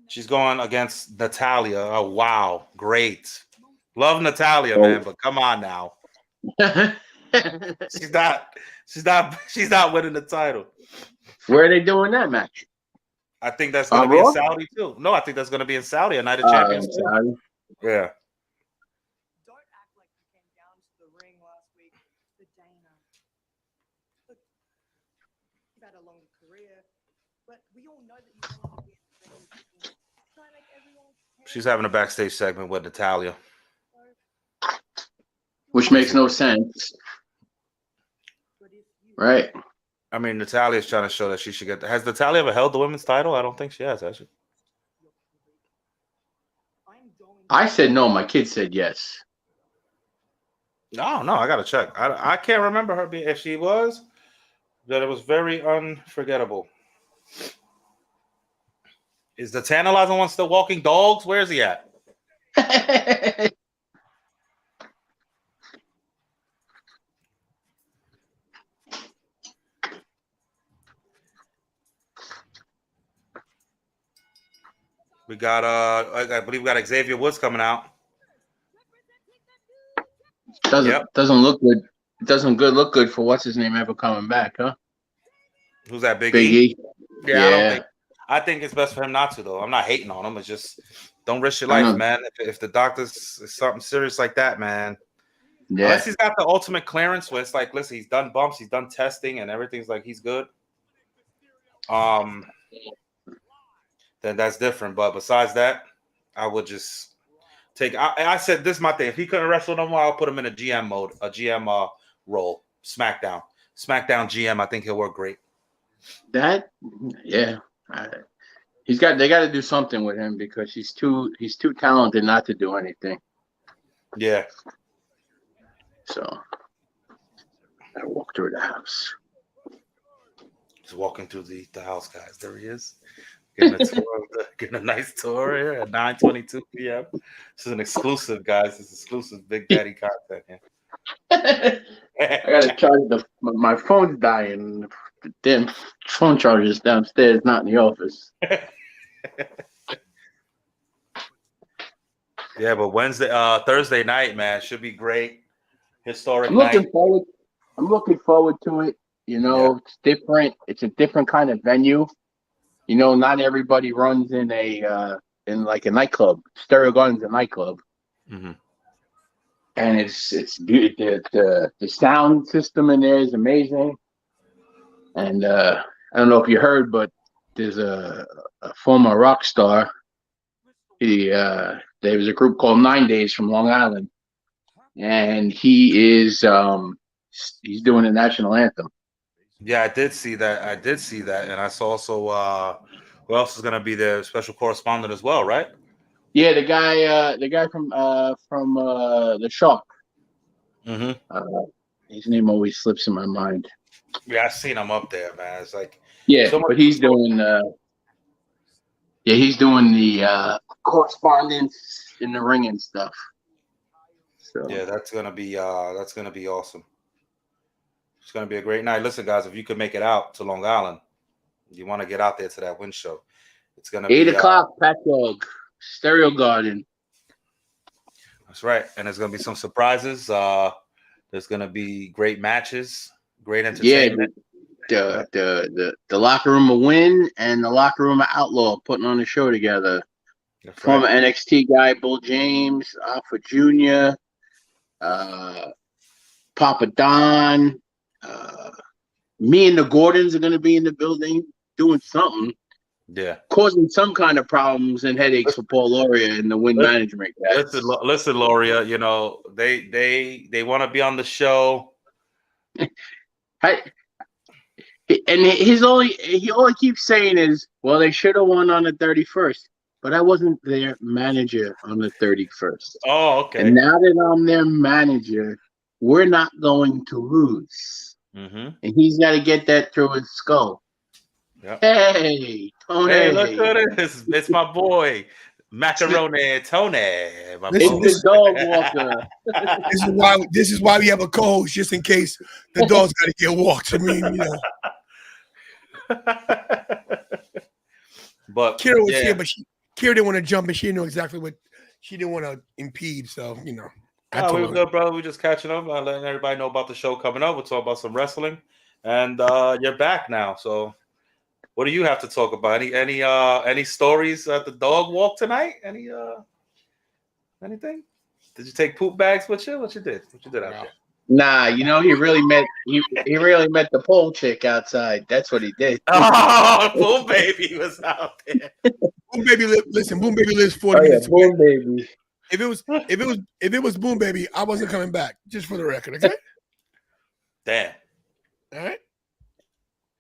She's going against Natalia. Oh wow, great. Love Natalia, man, but come on now. She's not winning the title. Where are they doing that match? I think that's gonna be in Saudi too. No, I think that's gonna be in Saudi, a Night of Champions too. Yeah. Don't act like you came down to the ring last week for Dana. Look, you've had a longer career, but we all know that you want to be in the ring. Try to make everyone. She's having a backstage segment with Natalia. Which makes no sense. Right. I mean, Natalia's trying to show that she should get. Has Natalia ever held the women's title? I don't think she has she? I said no. My kid said yes. No, I gotta check. I can't remember her being. If she was, that it was very unforgettable. Is the Tantalizing one still walking dogs? Where is he at? We got I believe we got Xavier Woods coming out. Doesn't look good. It doesn't look good for what's his name ever coming back, huh? Who's that? Big E? Yeah. I think it's best for him not to though. I'm not hating on him. It's just don't risk your life, man. If the doctor's something serious like that, man. Yeah. Unless he's got the ultimate clearance where it's like, listen, he's done bumps, he's done testing, and everything's like he's good. Then that's different. But besides that, I would just take. I said this is my thing. If he couldn't wrestle no more, I'll put him in a GM mode, a GM role. SmackDown GM. I think he'll work great. They got to do something with him because he's too talented not to do anything. Yeah. So I walk through the house. He's walking through the house, guys. There he is. Getting a nice tour here at 9:22 p.m. This is an exclusive, guys. This is exclusive Big Daddy content here. I gotta charge my phone's dying. The damn phone charger is downstairs, not in the office. Yeah, but Thursday night, man, should be great. Historic I'm looking forward to it. You know, It's different. It's a different kind of venue. You know, not everybody runs in a nightclub. Stereo Garden's a nightclub, and it's the sound system in there is amazing. And I don't know if you heard, but there's a former rock star. There was a group called 9 Days from Long Island, and he is he's doing the national anthem. Yeah, I did see that, and I saw also who else is going to be the special correspondent as well, right? Yeah, the guy from the Shark. His name always slips in my mind. Yeah, I seen him up there, man. It's like but he's doing the correspondence in the ring and stuff. So yeah, that's gonna be awesome. It's going to be a great night. Listen, guys, if you could make it out to Long Island, you want to get out there to that win show. It's going to be 8 o'clock, Patchogue, Stereo Garden. That's right. And there's going to be some surprises. There's going to be great matches, great entertainment. Yeah, the locker room of Win and the locker room of Outlaw putting on the show together. That's Former right. NXT guy, Bull James, Alpha Jr., Papa Don. Me and the Gordons are going to be in the building doing something. Yeah. Causing some kind of problems and headaches for Paul Loria and the Win management guys. Listen, Loria, you know, they want to be on the show. And he only keeps saying is, well, they should have won on the 31st, but I wasn't their manager on the 31st. Oh, okay. And now that I'm their manager, we're not going to lose. And he's got to get that through his skull. Yep. Hey, Tony. Hey, look at this. It's my boy. Macaroni Tony. My It's Listen, boy. the dog walker. this is why we have a co-host, just in case the dog's got to get walked. I mean, But Kira was yeah. here, but Kira didn't want to jump, and she didn't know exactly what she didn't want to impede. So I we told were her. good, brother. We just catching up, letting everybody know about the show coming up. We'll talk about some wrestling, and you're back now. So, what do you have to talk about? Any stories at the dog walk tonight? Anything? Did you take poop bags with you? What you did? What you did out there? Nah, he really met the pole chick outside. That's what he did. Oh, Boom Baby was out there. Boom Baby, listen, Boom Baby lives 40 minutes Boom away. Baby. If it was Boom Baby, I wasn't coming back. Just for the record, okay? Damn. All right.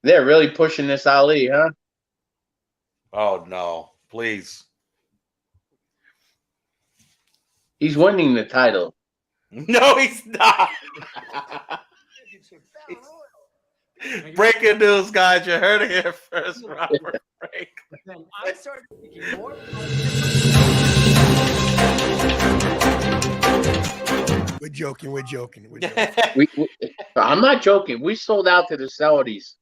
They're really pushing this Ali, huh? Oh no! Please. He's winning the title. No, he's not. Breaking news, guys. You heard it here first, Robert. Break. I started thinking more. We're joking. I'm not joking. We sold out to the Saudis.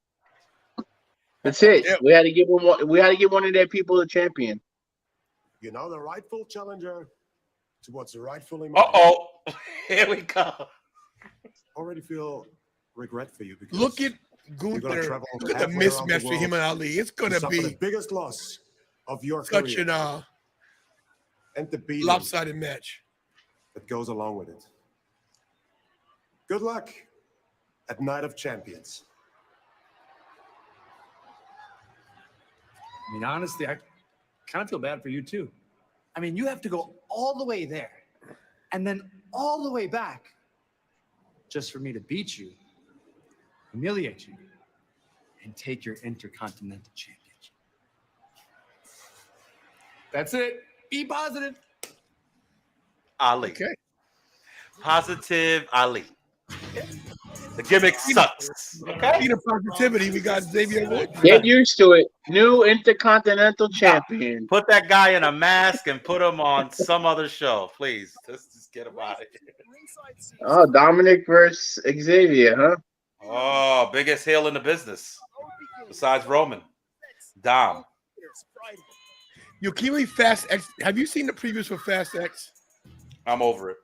That's it. Yeah. We had to give one of their people a champion. The rightful challenger to what's rightfully mine. Uh-oh. Here we go. Already feel regret for you because Look at Gunther. Look at the mismatch for him and Ali. It's gonna be the biggest loss of your such career an and the beating lopsided match. that goes along with it. Good luck at Night of Champions. I mean, honestly, I kind of feel bad for you too. I mean, you have to go all the way there and then all the way back just for me to beat you, humiliate you, and take your Intercontinental Championship. That's it. Be positive. Ali. Okay. Positive Ali. The gimmick sucks. Okay. Speaking of positivity, we got Xavier Woods. Get used to it. New Intercontinental Champion. Put that guy in a mask and put him on some other show, please. Just get him out of here. Oh, Dominic versus Xavier, huh? Oh, biggest heel in the business besides Roman. Dom. Yo, can we Fast X? Have you seen the previews for Fast X? I'm over it.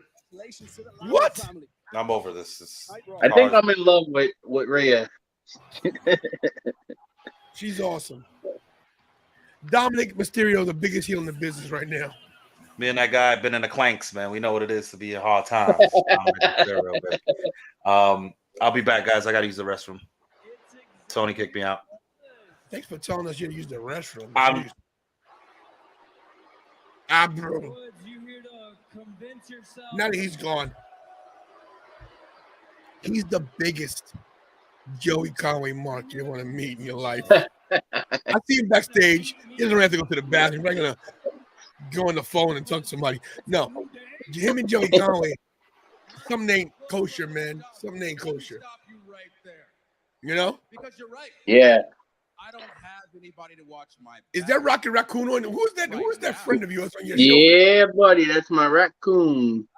What? I'm over this. I think I'm in love with Rhea. She's awesome. Dominic Mysterio, the biggest heel in the business right now. Me and that guy have been in the clanks, man. We know what it is to be in hard times. I'll be back, guys. I got to use the restroom. Tony kicked me out. Thanks for telling us you to use the restroom. Bro. Now that he's gone, he's the biggest Joey Conway mark you want to meet in your life. I see him backstage. He doesn't have to go to the bathroom. He's not going to go on the phone and talk to somebody. No, him and Joey Conway, something ain't kosher, man. Something ain't kosher. You know? Because you're right. Yeah. I don't have anybody to watch my. Is that Rocket Raccoon on? Who's that friend of yours on your show? Yeah, buddy, that's my raccoon.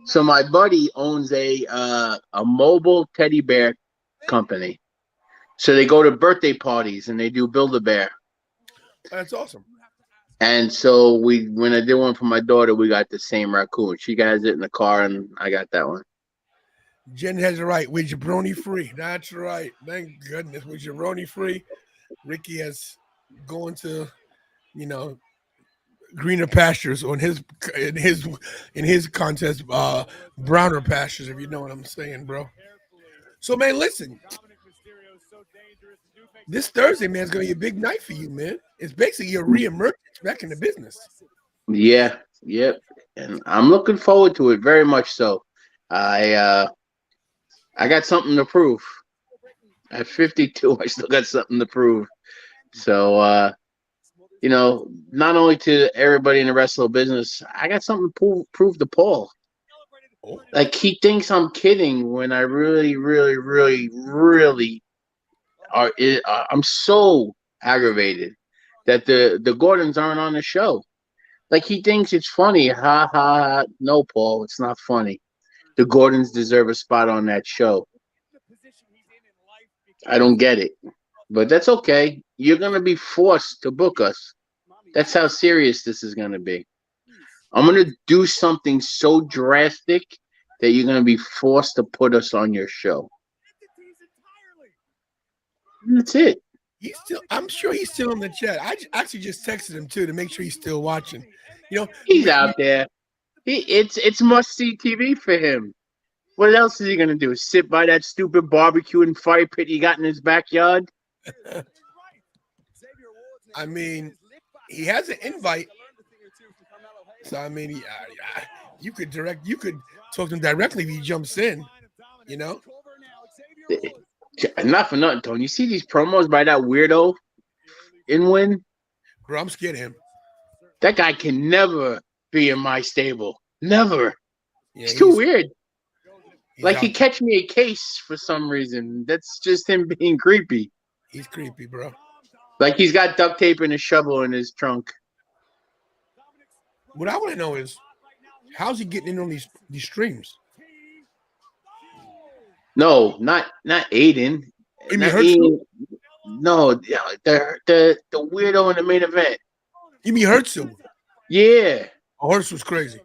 So my buddy owns a mobile teddy bear company. So they go to birthday parties and they do Build-A-Bear. That's awesome. And so when I did one for my daughter, we got the same raccoon. She got it in the car, and I got that one. Jen has it right. We're jabroni free. That's right. Thank goodness. We're jabroni free. Ricky has gone to, greener pastures in his contest, browner pastures, if you know what I'm saying, bro. So, man, listen. This Thursday, man, is going to be a big night for you, man. It's basically your reemergence back in the business. Yeah, yep. And I'm looking forward to it very much so. I got something to prove. At 52, I still got something to prove. So, not only to everybody in the wrestling business, I got something to prove to Paul. Like, he thinks I'm kidding when I really, really, really, really I'm so aggravated that the Gordons aren't on the show. Like he thinks it's funny. Ha ha. No, Paul, it's not funny. The Gordons deserve a spot on that show. I don't get it. But that's okay. You're gonna be forced to book us. That's how serious this is gonna be. I'm gonna do something so drastic that you're gonna be forced to put us on your show. That's it. He's still. I'm sure he's still in the chat. Actually just texted him too to make sure he's still watching. You know, He's out there. It's must see TV for him. What else is he gonna do? Sit by that stupid barbecue and fire pit he got in his backyard? I mean, he has an invite. So I mean, you could talk to him directly if he jumps in. You know. Not for nothing, Tony. You see these promos by that weirdo in Win? Bro, I'm scared of him. That guy can never be in my stable. Never. Yeah, he's too weird. Like he catch me a case for some reason. That's just him being creepy. He's creepy, bro. Like he's got duct tape and a shovel in his trunk. What I want to know is, how's he getting in on these streams? No, not Aiden. You mean Hertzu? No, the weirdo in the main event. You mean Hertzu? Yeah. Oh, Hertzu's crazy.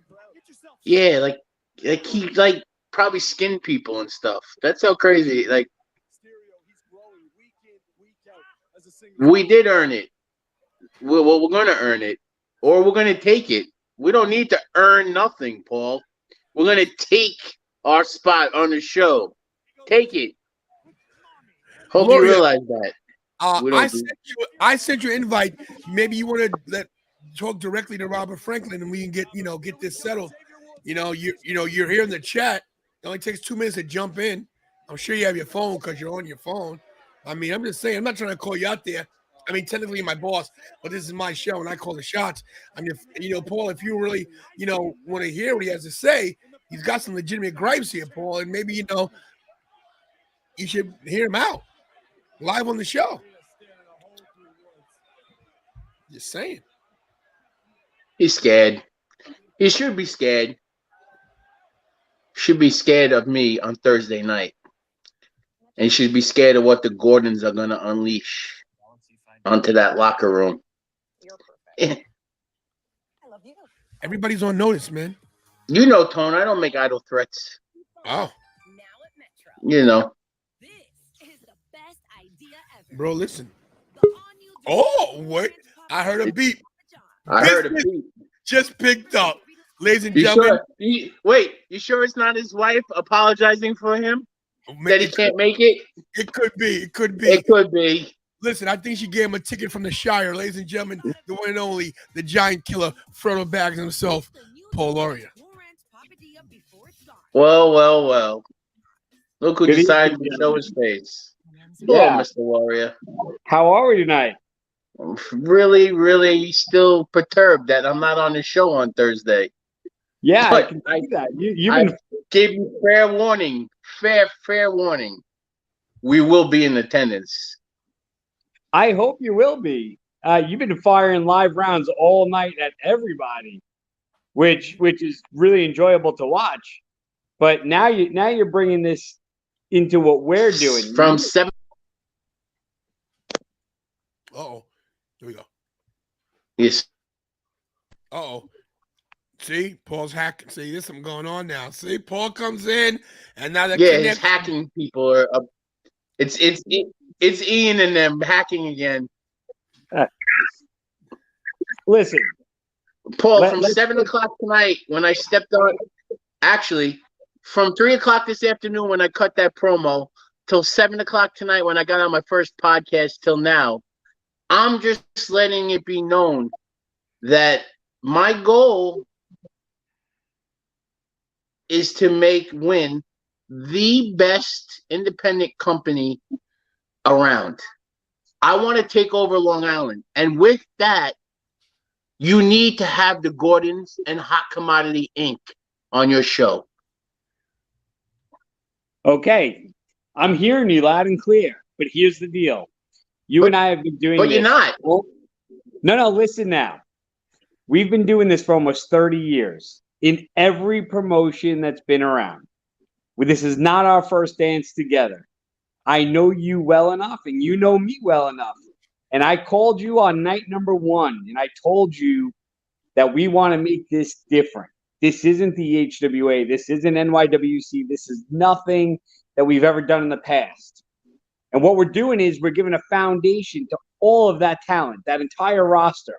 Yeah, like he probably skinned people and stuff. That's how crazy. Like we did earn it. We're gonna earn it, or we're gonna take it. We don't need to earn nothing, Paul. We're gonna take our spot on the show. Take it. Hope you realize that. I sent you an invite. Maybe you want to talk directly to Robert Franklin, and we can get this settled. You're here in the chat. It only takes 2 minutes to jump in. I'm sure you have your phone because you're on your phone. I mean, I'm just saying. I'm not trying to call you out there. I mean, technically, you're my boss, but this is my show, and I call the shots. I mean, Paul, if you really, want to hear what he has to say, he's got some legitimate gripes here, Paul, and maybe you should hear him out live on the show. Just saying. He's scared. He should be scared. Should be scared of me on Thursday night. And he should be scared of what the Gordons are going to unleash onto that locker room. Everybody's on notice, man. You know, Tone, I don't make idle threats. Oh. Bro, listen. Oh, wait. I heard a beep. I heard a beep. Just picked up. Ladies and gentlemen. Wait, you sure it's not his wife apologizing for him? That he can't make it? It could be. It could be. It could be. Listen, I think she gave him a ticket from the Shire. Ladies and gentlemen, the one and only, the giant killer, Frodo Bags himself, Paul Loria. Well. Look who decided to show his face. Yeah. Hello, Mr. Warrior. How are we tonight? Really, really still perturbed that I'm not on the show on Thursday. Yeah, but I can see that. I gave you fair warning. Fair warning. We will be in attendance. I hope you will be. You've been firing live rounds all night at everybody, which is really enjoyable to watch. But now you're bringing this into what we're doing from 7. Uh-oh. Here we go. Yes. Uh-oh. See, Paul's hacking. See, there's something going on now. See, Paul comes in, and now he's hacking people. It's Ian and them hacking again. Listen, Paul, from 7 o'clock tonight when I stepped on, actually, from 3 o'clock this afternoon when I cut that promo till 7 o'clock tonight when I got on my first podcast till now, I'm just letting it be known that my goal is to make Win the best independent company around. I want to take over Long Island. And with that, you need to have the Gordons and Hot Commodity Inc. on your show. Okay. I'm hearing you loud and clear. But here's the deal. You and I have been doing this. But you're not. No, listen now. We've been doing this for almost 30 years in every promotion that's been around. This is not our first dance together. I know you well enough, and you know me well enough. And I called you on night number 1, and I told you that we want to make this different. This isn't the HWA. This isn't NYWC. This is nothing that we've ever done in the past. And what we're doing is we're giving a foundation to all of that talent, that entire roster,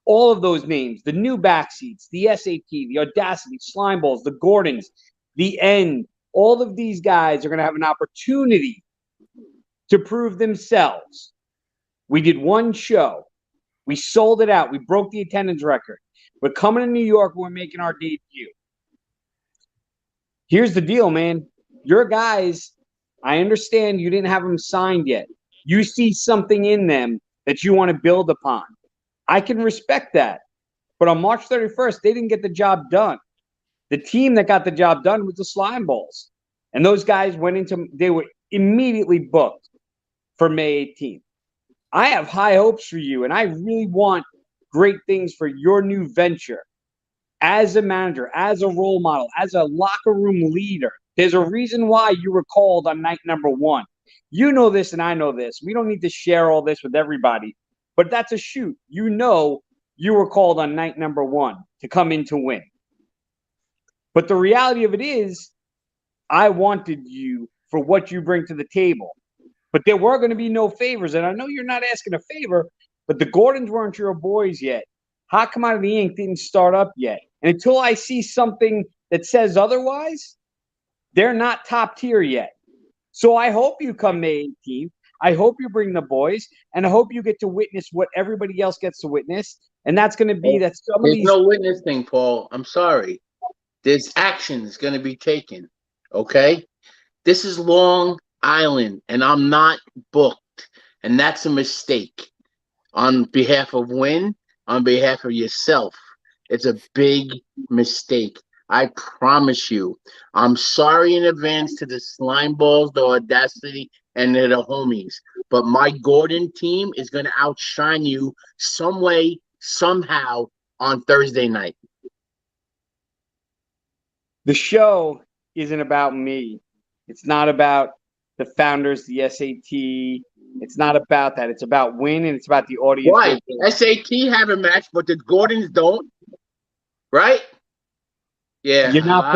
all of those names, the new backseats, the SAT, the Audacity, Slime Balls, the Gordons, the End. All of these guys are going to have an opportunity to prove themselves. We did one show. We sold it out. We broke the attendance record. We're coming to New York. We're making our debut. Here's the deal, man. Your guys, I understand you didn't have them signed yet. You see something in them that you want to build upon. I can respect that. But on March 31st, they didn't get the job done. The team that got the job done was the Slime Balls. And those guys they were immediately booked for May 18th. I have high hopes for you, and I really want great things for your new venture. As a manager, as a role model, as a locker room leader, there's a reason why you were called on night number 1. You know this and I know this. We don't need to share all this with everybody, but that's a shoot. You know you were called on night number 1 to come in to win. But the reality of it is, I wanted you for what you bring to the table. But there were going to be no favors. And I know you're not asking a favor, but the Gordons weren't your boys yet. Hot Commodity Inc. didn't start up yet. And until I see something that says otherwise, they're not top tier yet. So I hope you come May 18th. I hope you bring the boys. And I hope you get to witness what everybody else gets to witness. And that's going to be that some of these... There's no witnessing, Paul. I'm sorry. There's actions going to be taken. Okay? This is Long Island, and I'm not booked. And that's a mistake. On behalf of Win, on behalf of yourself, it's a big mistake. I promise you. I'm sorry in advance to the Slime Balls, the Audacity, and the homies. But my Gordon team is going to outshine you some way, somehow on Thursday night. The show isn't about me. It's not about the founders, the SAT. It's not about that. It's about Win, and it's about the audience. Why? SAT have a match, but the Gordons don't. Right? Yeah. You're not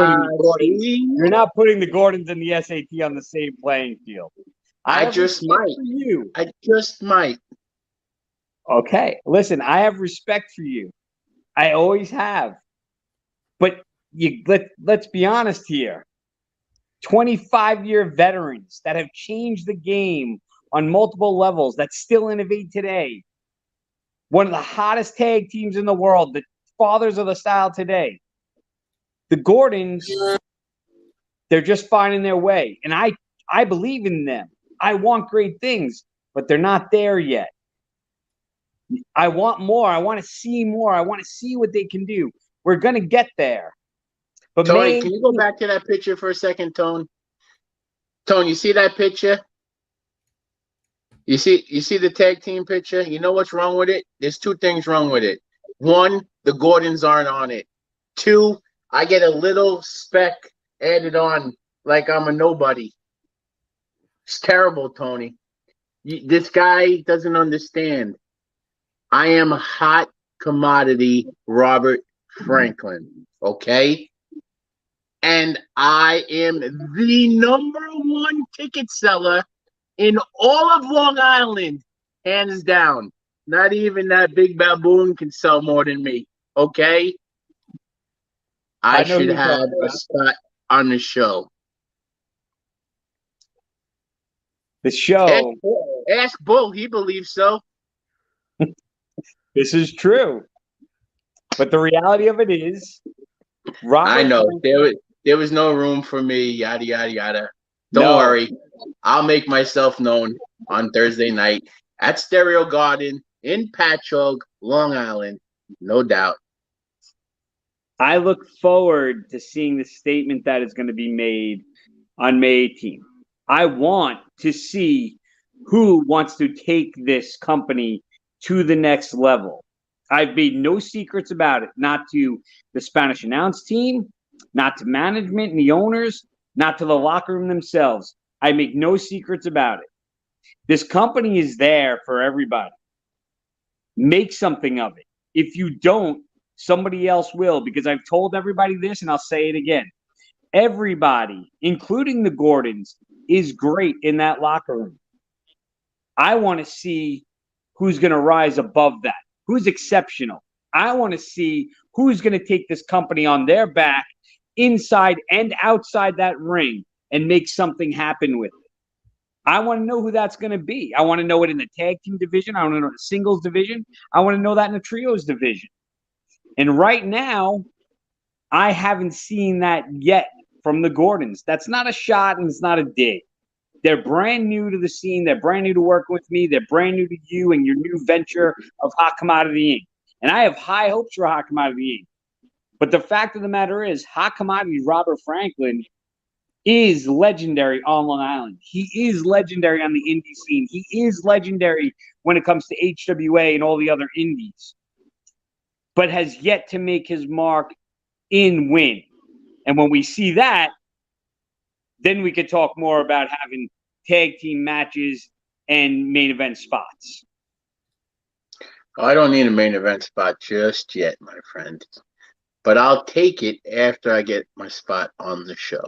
putting the Gordons and the SAT on the same playing field. I just might. Okay. Listen, I have respect for you. I always have. But let's be honest here. 25-year veterans that have changed the game on multiple levels that still innovate today. One of the hottest tag teams in the world, the fathers of the style today. The Gordons, they're just finding their way. And I believe in them. I want great things, but they're not there yet. I want more. I want to see more. I want to see what they can do. We're going to get there. But Tony, can you go back to that picture for a second, Tone? Tone, you see that picture? You see the tag team picture? You know what's wrong with it? There's 2 things wrong with it. 1, the Gordons aren't on it. 2, I get a little speck added on like I'm a nobody. It's terrible, Tony. This guy doesn't understand. I am a hot commodity Robert Franklin, okay? And I am the #1 ticket seller in all of Long Island, hands down. Not even that big baboon can sell more than me, okay? I should have a spot on the show. The show. Ask Bull, he believes so. This is true. But the reality of it is, I know. There was no room for me, yada, yada, yada. Don't worry. I'll make myself known on Thursday night at Stereo Garden in Patchogue, Long Island. No doubt. I look forward to seeing the statement that is going to be made on May 18th. I want to see who wants to take this company to the next level. I've made no secrets about it, not to the Spanish announce team, not to management and the owners, not to the locker room themselves. I make no secrets about it. This company is there for everybody. Make something of it. If you don't, somebody else will, because I've told everybody this and I'll say it again. Everybody, including the Gordons, is great in that locker room. I want to see who's going to rise above that, who's exceptional. I want to see who's going to take this company on their back inside and outside that ring and make something happen with it. I want to know who that's going to be. I want to know it in the tag team division. I want to know the singles division. I want to know that in the trios division. And right now, I haven't seen that yet from the Gordons. That's not a shot and it's not a dig. They're brand new to the scene. They're brand new to working with me. They're brand new to you and your new venture of Hot Commodity Inc. And I have high hopes for Hot Commodity Inc. But the fact of the matter is, Hot Commodity Robert Franklin is legendary on Long Island. He is legendary on the indie scene. He is legendary when it comes to HWA and all the other indies, but has yet to make his mark in win. And when we see that, then we could talk more about having tag team matches and main event spots. I don't need a main event spot just yet, my friend. But I'll take it after I get my spot on the show.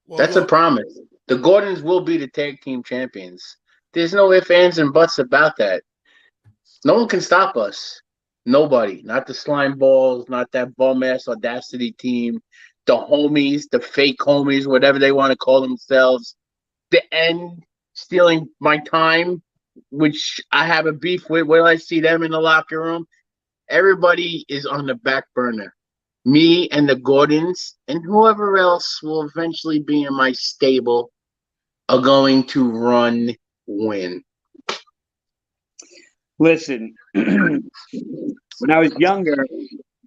Well, That's a promise. The Gordons will be the tag team champions. There's no ifs, ands, and buts about that. No one can stop us. Nobody. Not the slime balls, not that bum-ass audacity team, the homies, the fake homies, whatever they want to call themselves. The end stealing my time, which I have a beef with when I see them in the locker room. Everybody is on the back burner. Me and the Gordons and whoever else will eventually be in my stable are going to win. Listen, when I was younger,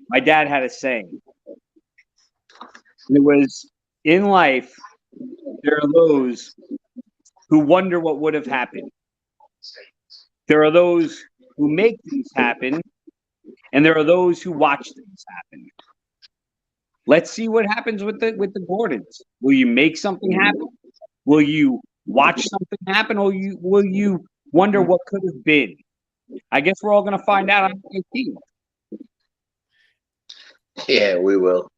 my dad had a saying. And it was, in life, there are those who wonder what would have happened. There are those who make things happen, and there are those who watch things happen. Let's see what happens with the Gordons. Will you make something happen? Will you watch something happen, or will you wonder what could have been? I guess we're all going to find out on the 18th. Yeah, we will.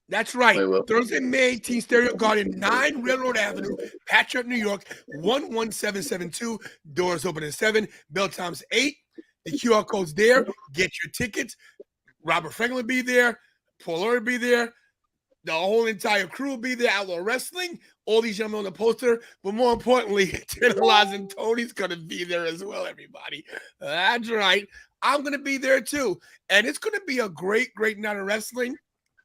That's right. Thursday, May 18th, Stereo Garden, 9 Railroad Avenue, Patchogue, New York, 11772. Doors open at 7. Bell time's 8. The QR code's there. Get your tickets. Robert Franklin will be there. Paul Laurie will be there. The whole entire crew will be there. Outlaw Wrestling. All these gentlemen on the poster. But more importantly, Tantalize and Tony's going to be there as well, everybody. That's right. I'm going to be there too. And it's going to be a great, great night of wrestling.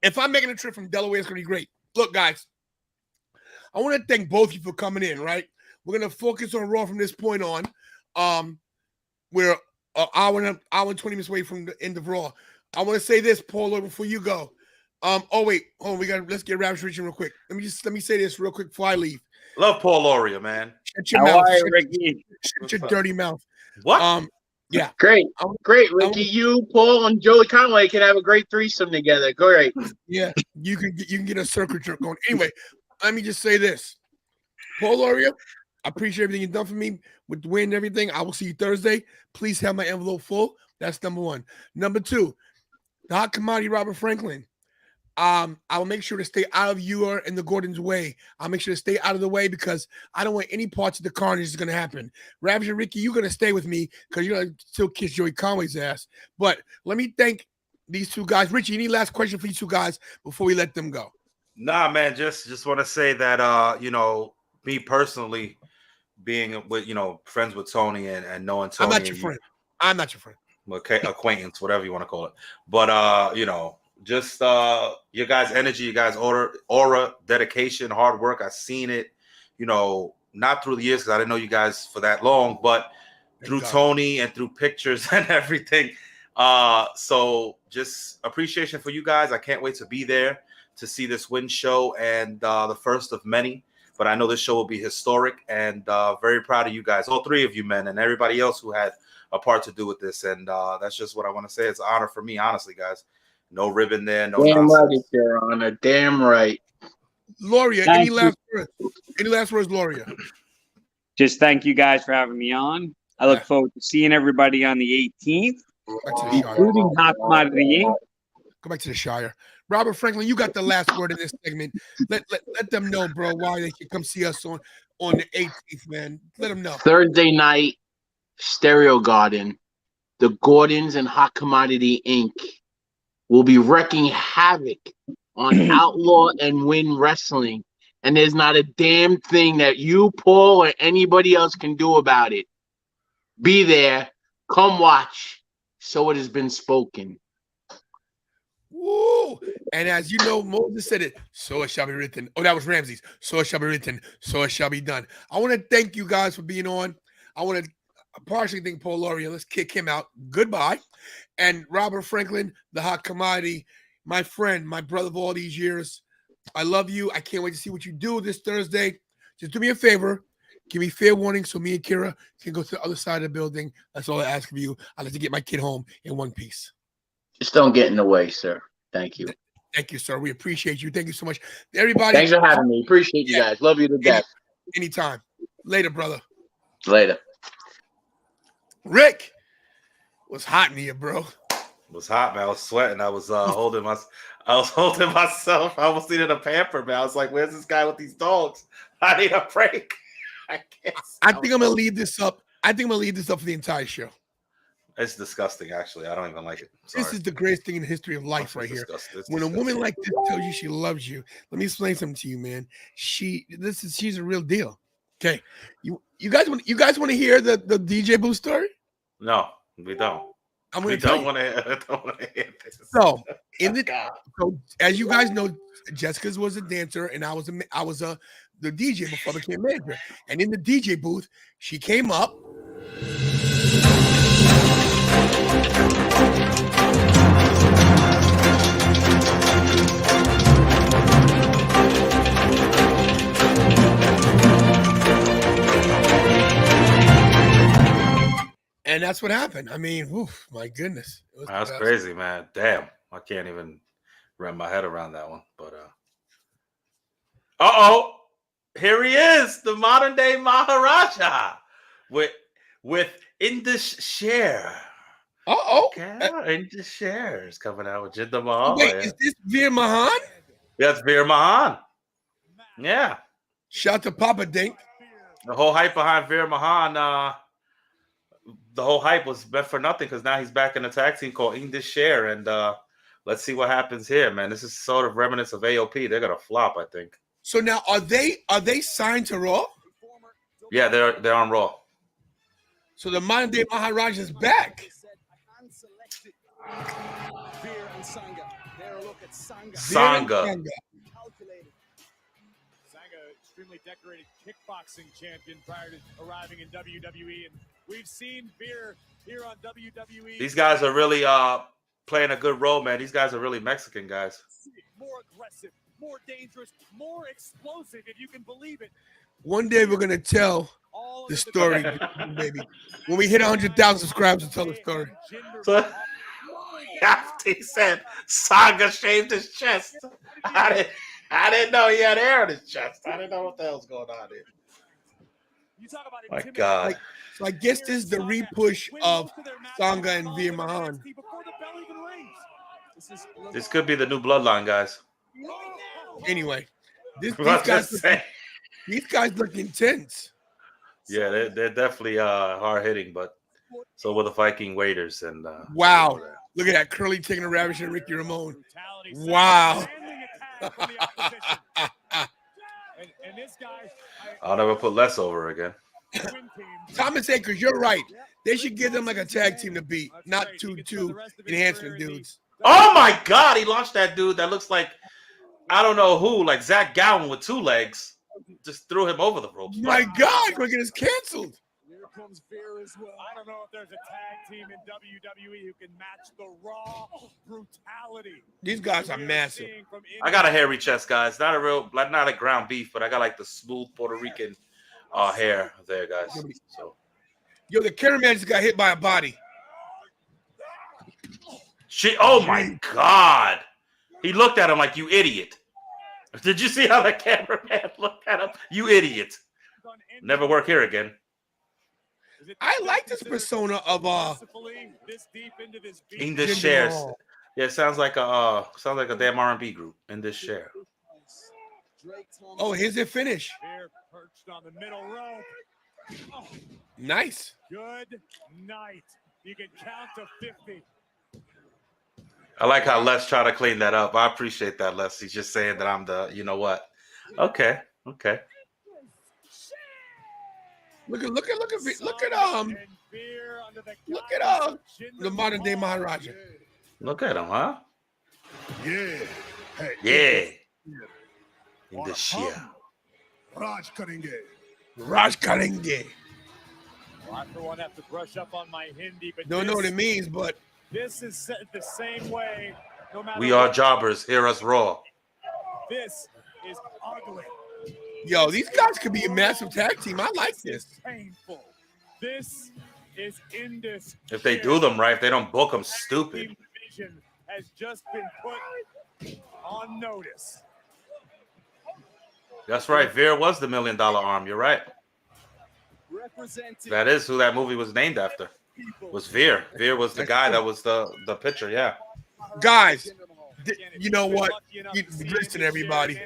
If I'm making a trip from Delaware, it's going to be great. Look, guys, I want to thank both of you for coming in, right? We're going to focus on Raw from this point on. We're an hour and 20 minutes away from the end of Raw. I want to say this, Paul, before you go. Let's get Ravish reaching real quick. Let me say this real quick before I leave. Love Paul Lauria, man. Shut your mouth. Shut your dirty mouth. What? Yeah. Great, Ricky. You, Paul, and Joey Conway can have a great thriesome together. Great. Yeah, you can get a circuit jerk going. Anyway, let me just say this. Paul Lauria, I appreciate everything you've done for me with the win and everything. I will see you Thursday. Please have my envelope full. That's number one. Number two, the Hot Commodity Robert Franklin. I will make sure to stay out of your and the Gordon's way. I'll make sure to stay out of the way because I don't want any parts of the carnage is going to happen. Ravish and Ricky, you're going to stay with me because you're going to still kiss Joey Conway's ass. But let me thank these two guys. Richie, any last question for these two guys before we let them go? Nah, man, just want to say that, me personally being with, friends with Tony and knowing Tony. I'm not your friend. I'm not your friend. Okay, acquaintance, whatever you want to call it. But, just your guys' energy, you guys' aura, dedication, hard work. I've seen it, not through the years because I didn't know you guys for that long, but through Tony and through pictures and everything. So just appreciation for you guys. I can't wait to be there to see this win show and the first of many. But I know this show will be historic and very proud of you guys, all three of you men and everybody else who had a part to do with this, and that's just what I want to say. It's an honor for me, honestly, guys. No ribbon there, no Damn nonsense. right, Your Honor. Damn right. Loria, Thank any you. last words? Any last words, Loria? Just thank you guys for having me on. I look forward to seeing everybody on the 18th, Back to the Shire. including Hot Commodity Inc. Go back to the Shire. Robert Franklin, you got the last word in this segment. Let them know, bro, why they should come see us on the 18th, man. Let them know. Thursday night, Stereo Garden. The Gordons and Hot Commodity Inc. will be wrecking havoc on Outlaw and Win Wrestling. And there's not a damn thing that you, Paul, or anybody else can do about it. Be there. Come watch. So it has been spoken. Woo! And as you know, Moses said it, so it shall be written. Oh, that was Ramsey's. So it shall be written, so it shall be done. I want to thank you guys for being on. I want to partially thank Paul Loria. Let's kick him out. Goodbye. And Robert Franklin, the Hot Commodity, my friend, my brother of all these years. I love you. I can't wait to see what you do this Thursday. Just do me a favor. Give me fair warning so me and Kira can go to the other side of the building. That's all I ask of you. I'd like to get my kid home in one piece. Just don't get in the way, sir. Thank you. Thank you, sir. We appreciate you. Thank you so much. Everybody. Thanks for having me. Appreciate you guys. Love you to death. Anytime. Later, brother. Later. Rick, it was hot in here, bro. It was hot, man. I was sweating. I was holding myself. I almost needed a pamper, man. I was like, "Where's this guy with these dogs? I need a break." I think I'm gonna leave this up. I think I'm gonna leave this up for the entire show. It's disgusting, actually. I don't even like it. This is the greatest thing in the history of life, right here. When a woman like this tells you she loves you, let me explain something to you, man. She's a real deal. Okay, you guys want to hear the DJ Boo story? No, we don't. We don't want to hear this. So so as you guys know, Jessica's was a dancer, and I was the DJ before I became manager. And in the DJ booth, she came up. And that's what happened. I mean, oof, my goodness. That's crazy, man. Damn. I can't even wrap my head around that one. But here he is, the modern day Maharaja with Indish Share. Indish Share is coming out with Jinder Mahal. Wait, is this Veer Mahan? That's Veer Mahan. Yeah. Shout to Papa Dink. The whole hype behind Veer Mahan, the whole hype was meant for nothing because now he's back in a tag team called Indish Share, and let's see what happens here, man. This is sort of remnants of AOP. They're gonna flop, I think. So now, are they signed to Raw? Yeah, they're on Raw. So the modern day Maharaja is back. Sangha. Extremely decorated kickboxing champion prior to arriving in WWE, and we've seen Veer here on WWE. These guys are really playing a good role, man. These guys are really Mexican guys. More aggressive, more dangerous, more explosive, if you can believe it. One day we're gonna tell the story, baby. When we hit 100,000 subscribers, we'll tell the story. So, he said Sangha shaved his chest. I didn't know he had hair on his chest. I didn't know what the hell's going on here. My God. So I guess this is the repush of Sangha and Veer Mahan. This could be the new bloodline, guys. Anyway, these guys look intense. Yeah, they're definitely hard hitting, but so were the Viking Raiders. And wow, look at that curly taking a Ravish and Ricky Ramone. Wow. I'll never put less over again. Thomas Akers, you're right. They should give them like a tag team to beat, not two enhancement dudes. Oh my God, he launched that dude that looks like I don't know who, like Zach Gowen with 2 legs. Just threw him over the ropes. My God, we're getting canceled. Here comes Veer as well. I don't know if there's a tag team in WWE who can match the raw brutality. These guys are massive. I got a hairy chest, guys. Not a ground beef, but I got like the smooth Puerto Rican hair there, guys. So Yo, the cameraman just got hit by a body. Oh my God. He looked at him like, you idiot. Did you see how the cameraman looked at him? You idiot. Never work here again. I like this persona of In this shares. Yeah, it sounds like a damn R&B group. In this share. Oh, here's their finish. Perched on the middle rope. Oh, nice. Good night. You can count to 50. I like how Les tried to clean that up. I appreciate that, Les. He's just saying that I'm the, you know what? Okay. Look at the modern day Maharaja. Look at him, huh? Yeah. Hey, yeah. In the sheer. Raj Karinge. Raj Karinge. Well, I for one have to brush up on my Hindi, but don't know what it means, but this is set the same way. No matter we are jobbers. Hear us raw. This is ugly. Yo, these guys could be a massive tag team. I like this. Painful. This is indiscreet. If they do them right, if they don't book them stupid. Division has just been put on notice. That's right. Veer was the $1 Million Arm. You're right. That is who that movie was named after. Was Veer. Veer was the guy that was the pitcher. Yeah. Guys, you know what? Listen, everybody.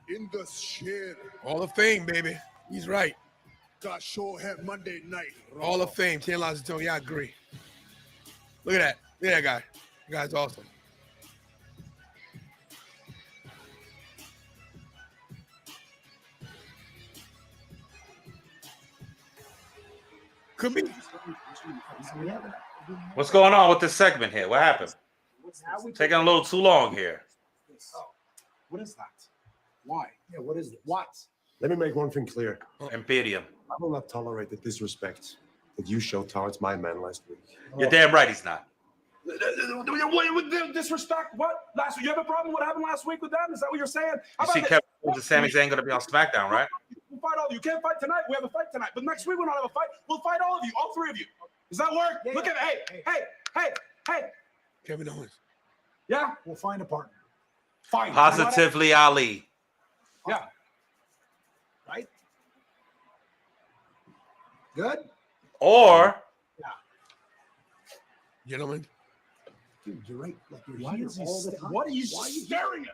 In the shit. Hall of Fame, baby. He's right. Got show head Monday night. Hall of Fame. 10 lines of Tony. Yeah, I agree. Look at that. Look at that guy. The guy's awesome. Could be. What's going on with this segment here? What happened? Taking a little too long here. What is that? Why? Yeah, what is it? What? Let me make one thing clear. Imperium. I will not tolerate the disrespect that you showed towards my man last week. You're damn right he's not. Disrespect? What? Last week? You have a problem with what happened last week with them? Is that what you're saying? You see Kevin Owens and Sami Zayn going to be on SmackDown, right? We'll fight all of you. You can't fight tonight. We have a fight tonight. But next week we don't have a fight. We'll fight all of you. All three of you. Does that work? Yeah, Look yeah. at hey. Kevin Owens. Yeah? We'll find a partner. Fine. Positively Ali. Yeah. Right? Good? Or gentlemen. Dude, you're right. Like you're here all the time. What are you staring at?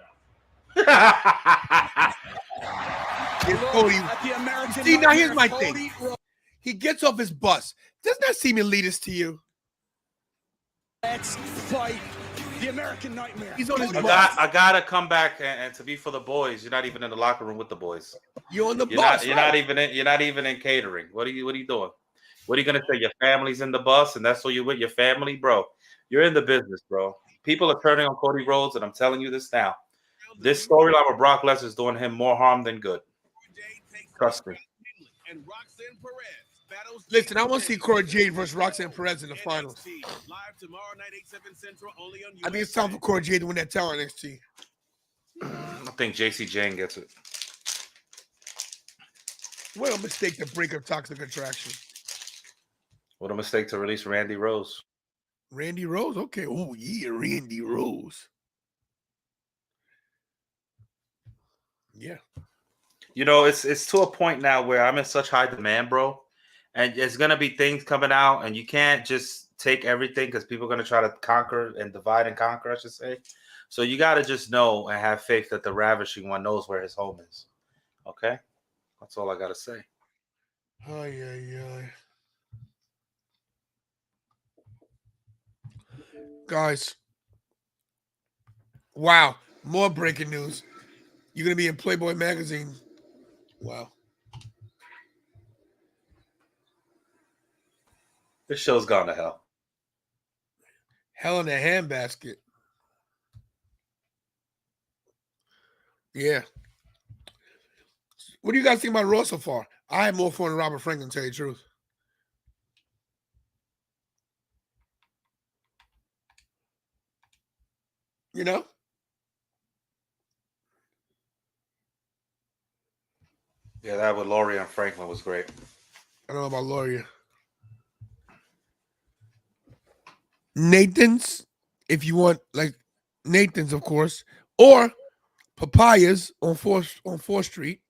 Cody. American See, now here's my Nightmare, thing. Cody. He gets off his bus. Doesn't that seem elitist to you? Let's fight the American Nightmare. He's on his bus. I gotta come back and to be for the boys. You're not even in the locker room with the boys. You're on the You're bus. not. You're not even in catering. What are you doing? What are you gonna say? Your family's in the bus, and that's who you're with. Your family, bro. You're in the business, bro. People are turning on Cody Rhodes, and I'm telling you this now. This storyline with Brock Lesnar is doing him more harm than good. Trust me. Listen, I want to see Cora Jade versus Roxanne Perez in the finals. I think it's time for Cora Jade to win that title on NXT. I think JC Jane gets it. What a mistake to break up Toxic Attraction. What a mistake to release Randy Rose. Randy Rose? Okay. Oh, yeah, Randy Rose. Yeah. You know, it's to a point now where I'm in such high demand, bro. And there's going to be things coming out, and you can't just take everything because people are going to try to conquer and divide and conquer, I should say. So you got to just know and have faith that the Ravishing One knows where his home is. Okay? That's all I got to say. Guys. Wow. More breaking news. You're going to be in Playboy magazine. Wow. This show's gone to hell. Hell in a handbasket. Yeah. What do you guys think about Raw so far? I had more fun than Robert Franklin, to tell you the truth. You know? Yeah, that with Laurie and Franklin was great. I don't know about Laurie. Nathan's, if you want, like Nathan's, of course, or Papayas on 4th Street.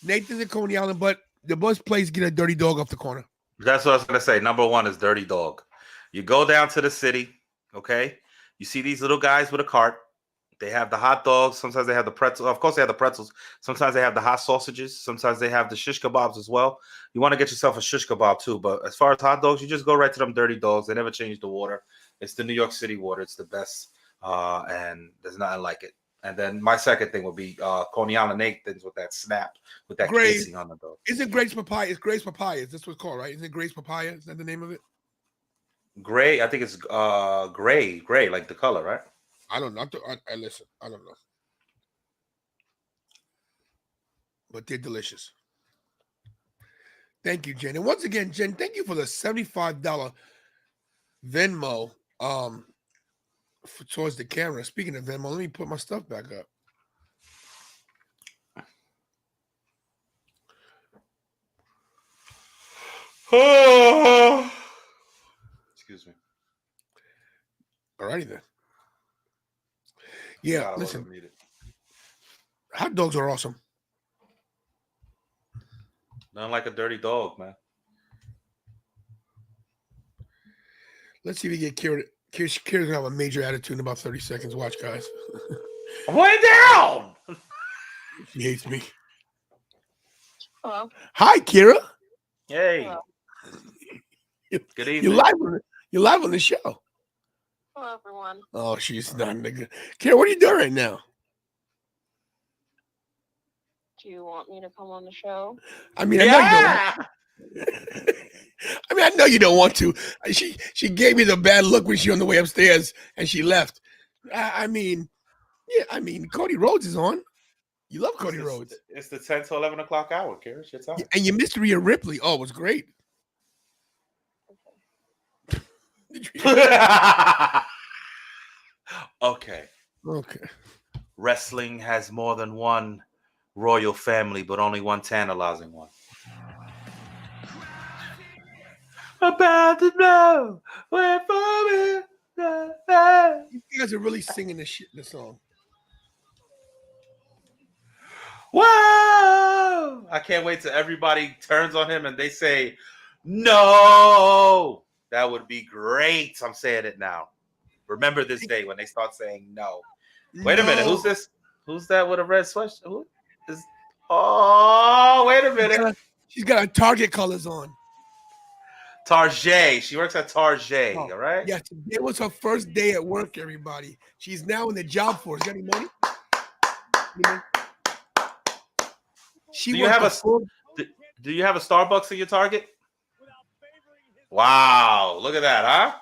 Nathan's and Coney Island, but the best place get a dirty dog off the corner. That's what I was gonna say. Number one is Dirty Dog. You go down to the city, okay? You see these little guys with a cart. They have the hot dogs. Sometimes they have the pretzels. Of course, they have the pretzels. Sometimes they have the hot sausages. Sometimes they have the shish kebabs as well. You want to get yourself a shish kebab too. But as far as hot dogs, you just go right to them Dirty Dogs. They never change the water. It's the New York City water. It's the best, and there's nothing like it. And then my second thing would be Coney Island Nathan's with that snap, with that casing on the dog. Isn't Grace Papaya? It's Grace Papaya. That's what it's called, right? Isn't it Grace Papaya? Is that the name of it? Gray. I think it's gray, like the color, right? I don't know. I listen. I don't know. But they're delicious. Thank you, Jen. And once again, Jen, thank you for the $75 Venmo towards the camera. Speaking of Venmo, let me put my stuff back up. Oh. Excuse me. All righty then. Yeah, listen. Hot dogs are awesome. Nothing like a dirty dog, man. Let's see if we get Kira. Kira's gonna have a major attitude in about 30 seconds. Watch, guys. Way down. She hates me. Hello. Hi, Kira. Hey. Hello. Good evening. You're live on the show. Hello, everyone. Oh, she's not nigga. Kira, what are you doing right now? Do you want me to come on the show? I mean, I know you don't. I mean, I know you don't want to. She gave me the bad look when she on the way upstairs and she left. I mean, Cody Rhodes is on. You love Cody Rhodes. It's the 10 to 11 o'clock hour, Kira. It's your time. And you missed Rhea Ripley. Oh, it was great. Okay. Wrestling has more than one royal family, but only one tantalizing one. About to know where for me. You guys are really singing this song. Whoa! I can't wait till everybody turns on him and they say, no! That would be great. I'm saying it now. Remember this day when they start saying no. Wait a minute. Who's this? Who's that with a red sweatshirt? Who is? Oh, wait a minute. She's got her Target colors on. Target. She works at Target, all right? Yeah, it was her first day at work, everybody. She's now in the job force. Got any money? Do you have a Starbucks in your Target? Wow, look at that, huh?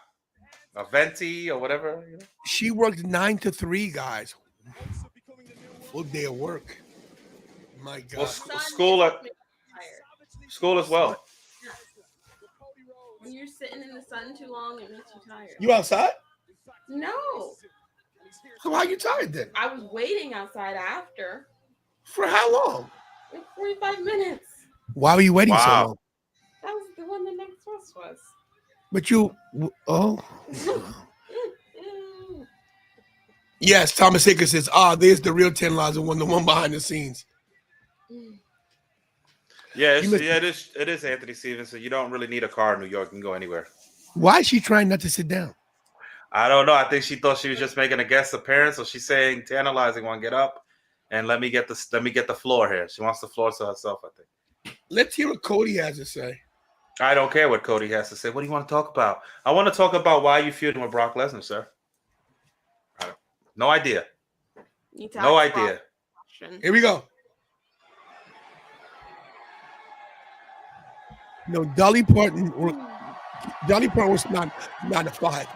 A venti or whatever. You know? She worked 9 to 3, guys. Full day of work. My God. Well, school as well. When you're sitting in the sun too long, it makes you tired. You outside? No. So why are you tired then? I was waiting outside after. For how long? Like 45 minutes. Why were you waiting so long? That was the one the next bus was. But yes, Thomas Hickers says, there's the real 10 lives and the one behind the scenes. Yeah, it is Anthony Stevenson. You don't really need a car in New York. You can go anywhere. Why is she trying not to sit down? I don't know. I think she thought she was just making a guest appearance, so she's saying, tantalizing one, get up and let me get the floor here. She wants the floor to herself, I think. Let's hear what Cody has to say. I don't care what Cody has to say. What do you want to talk about? I want to talk about why you feuding with Brock Lesnar, sir. No idea. No idea. Here we go. No, Dolly Parton was not 9 to 5.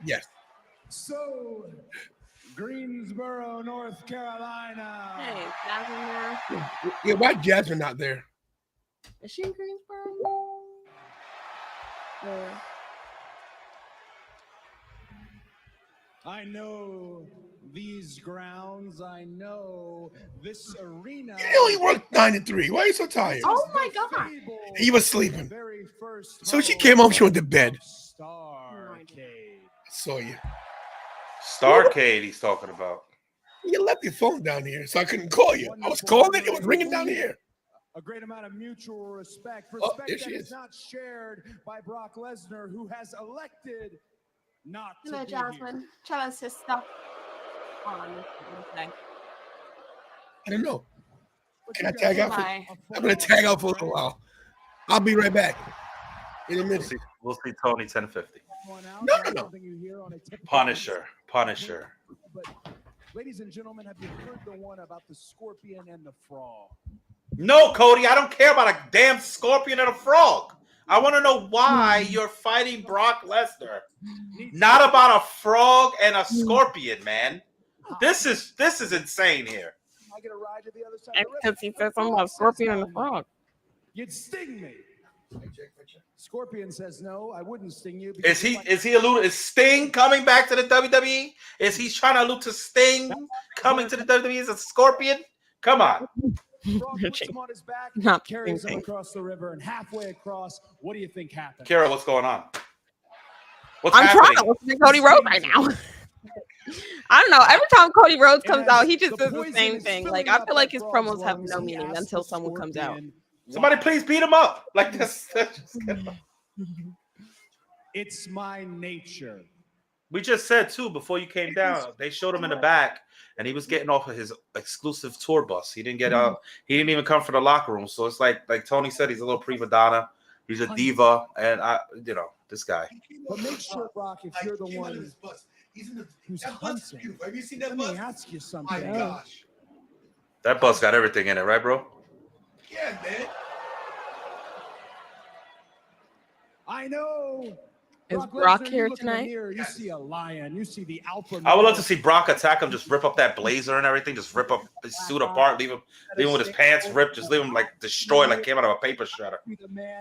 Yes. So, Greensboro, North Carolina. Hey, Jasmine there. Yeah, why Jasmine not there? Is she in Greensboro? Yeah. I know these grounds. I know this arena. You only worked 9 to 3. Why are you so tired? Oh my God. He was sleeping. So she came home, she went to bed. I saw you. Starcade he's talking about. You left your phone down here, so I couldn't call you. I was calling it, it was ringing down here. A great amount of mutual respect. Oh, Respect there that she is is. not shared by Brock Lesnar, who has elected not to Hello, be here. Jasmine. Ciao, sister. Oh, okay. I don't know. Can I tag out? Bye. I'm going to tag out for a little while. I'll be right back in a minute. We'll see Tony 1050. No. Punisher. But, ladies and gentlemen, have you heard the one about the scorpion and the frog? No, Cody, I don't care about a damn scorpion and a frog. I want to know why you're fighting Brock Lesnar. Not about a frog and a scorpion, man. This is insane here. I get a ride to the other side of the river. Because he said something about scorpion and the frog. You'd sting me. Scorpion says no, I wouldn't sting you. Is he alluding? Is Sting coming back to the WWE? Is he trying to allude to Sting coming to the WWE as a scorpion? Come on. Brock puts him on his back, Not carries him thinking. across the river, and halfway across, what do you think happened? Kara, what's going on? What's I'm happening? trying to listen to Cody Rhodes right now. I don't know. Every time Cody Rhodes comes out, he just does the same thing. Like, I feel like his promos have no meaning until someone comes out. Somebody please beat him up. Like this. It's my nature. We just said too before you came down. They showed him in the back, and he was getting off of his exclusive tour bus. He didn't get out. He didn't even come from the locker room. So it's like Tony said, he's a little prima donna. He's a diva, and this guy. But make sure, Brock, if you're the one who's hunting, Have you seen let me ask you something. My gosh. That bus got everything in it, right, bro? Yeah, man. I know. Is Brock Lesnar, here you look in the tonight? mirror, you see a lion. You see the alpha. I would love male. to see Brock attack him, just rip up that blazer and everything, just rip up his suit apart, leave him with his pants ripped, just leave him like destroyed, like came out of a paper shredder.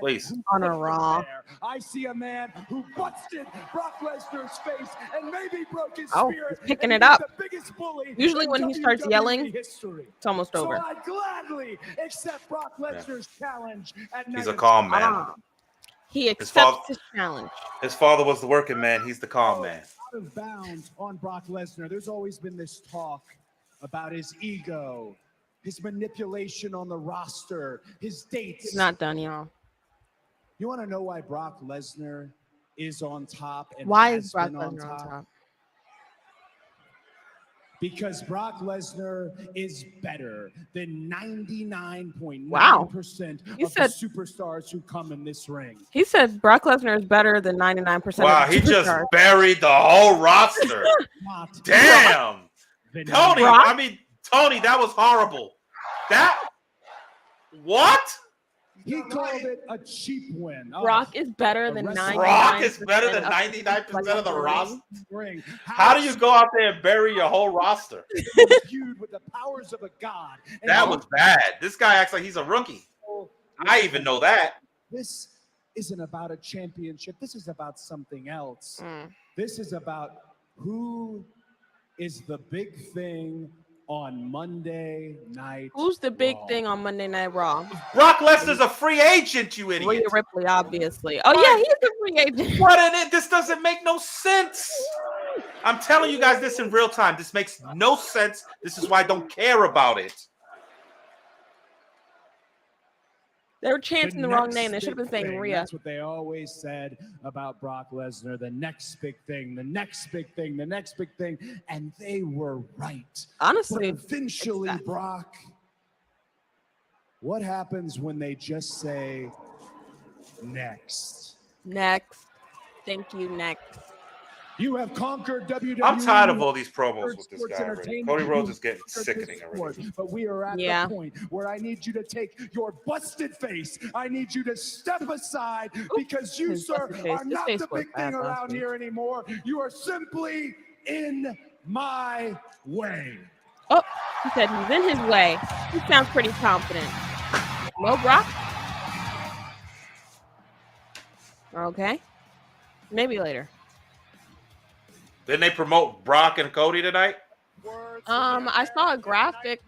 Please. On a Raw. I see a man who busted Brock Lesnar's face and maybe broke his Oh, spirit. he's picking and it he's up. the biggest bully Usually in when he starts WWE yelling, history. it's almost over. So I gladly accept Brock Lesnar's challenge at He's Night a of calm man. Ah. He His father- accepts his challenge. His father was the working man. He's the calm man. Out of bounds on Brock Lesnar. There's always been this talk about his ego, his manipulation on the roster, his dates. He's not done, y'all. You want to know why Brock Lesnar is on top? And Why has is Brock been Lesnar on top? Because Brock Lesnar is better than 99.9% Wow. of He the said- superstars who come in this ring. He said Brock Lesnar is better than 99%. Wow, of the he just superstars. buried the whole roster. Damn. Tony, Brock? I mean, Tony, that was horrible. What? He called it a cheap win. Oh, Brock is better than 99%. Brock is better than 99% of the roster. ring. How do you go out there and bury your whole roster? Feud with the powers of a god. And That was bad. This guy acts like he's a rookie. I even know that. This isn't about a championship. This is about something else. Mm. This is about who is the big thing on Monday Night. Who's the big Raw. thing on Monday Night Raw? Brock Lesnar's a free agent, you idiot. Rhea Ripley, obviously. Oh, yeah, he's a free agent. What in it? This doesn't make no sense. I'm telling you guys this in real time. This makes no sense. This is why I don't care about it. They were chanting the wrong next name. They should have been big saying thing. Rhea. That's what they always said about Brock Lesnar. The next big thing, the next big thing, the next big thing. And they were right. Honestly, But eventually, Brock, what happens when they just say next? Next. Thank you, next. You have conquered WWE. I'm tired of all these promos with this Sports guy already. entertainment. Cody Rhodes You is getting conquered this sickening already. sport. But we are at Yeah. the point where I need you to take your busted face. I need you to step aside because you, His sir, busted face. are His not face the was big bad thing last around week. here anymore. You are simply my way. Oh, he said he's in his way. He sounds pretty confident. No, Brock? Okay. Maybe later. Didn't they promote Brock and Cody tonight? I saw a graphic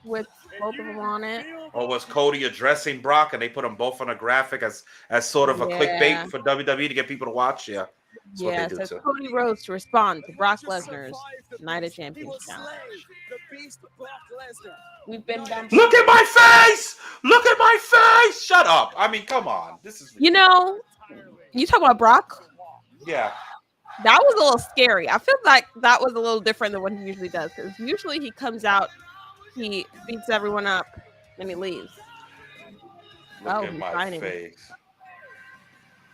with both of them on it. Or was Cody addressing Brock and they put them both on a graphic as sort of a clickbait for WWE to get people to watch? Yeah. That's what Yeah, they do it says too. Cody Rhodes to respond to Brock Lesnar's Night of Champions challenge. We've been done. Look at my face! Look at my face! Shut up. I mean, come on. This is You know, you talk about Brock? Yeah. That was a little scary. I feel like that was a little different than what he usually does. Because usually he comes out, he beats everyone up, and he leaves. Look at he's my fighting. face.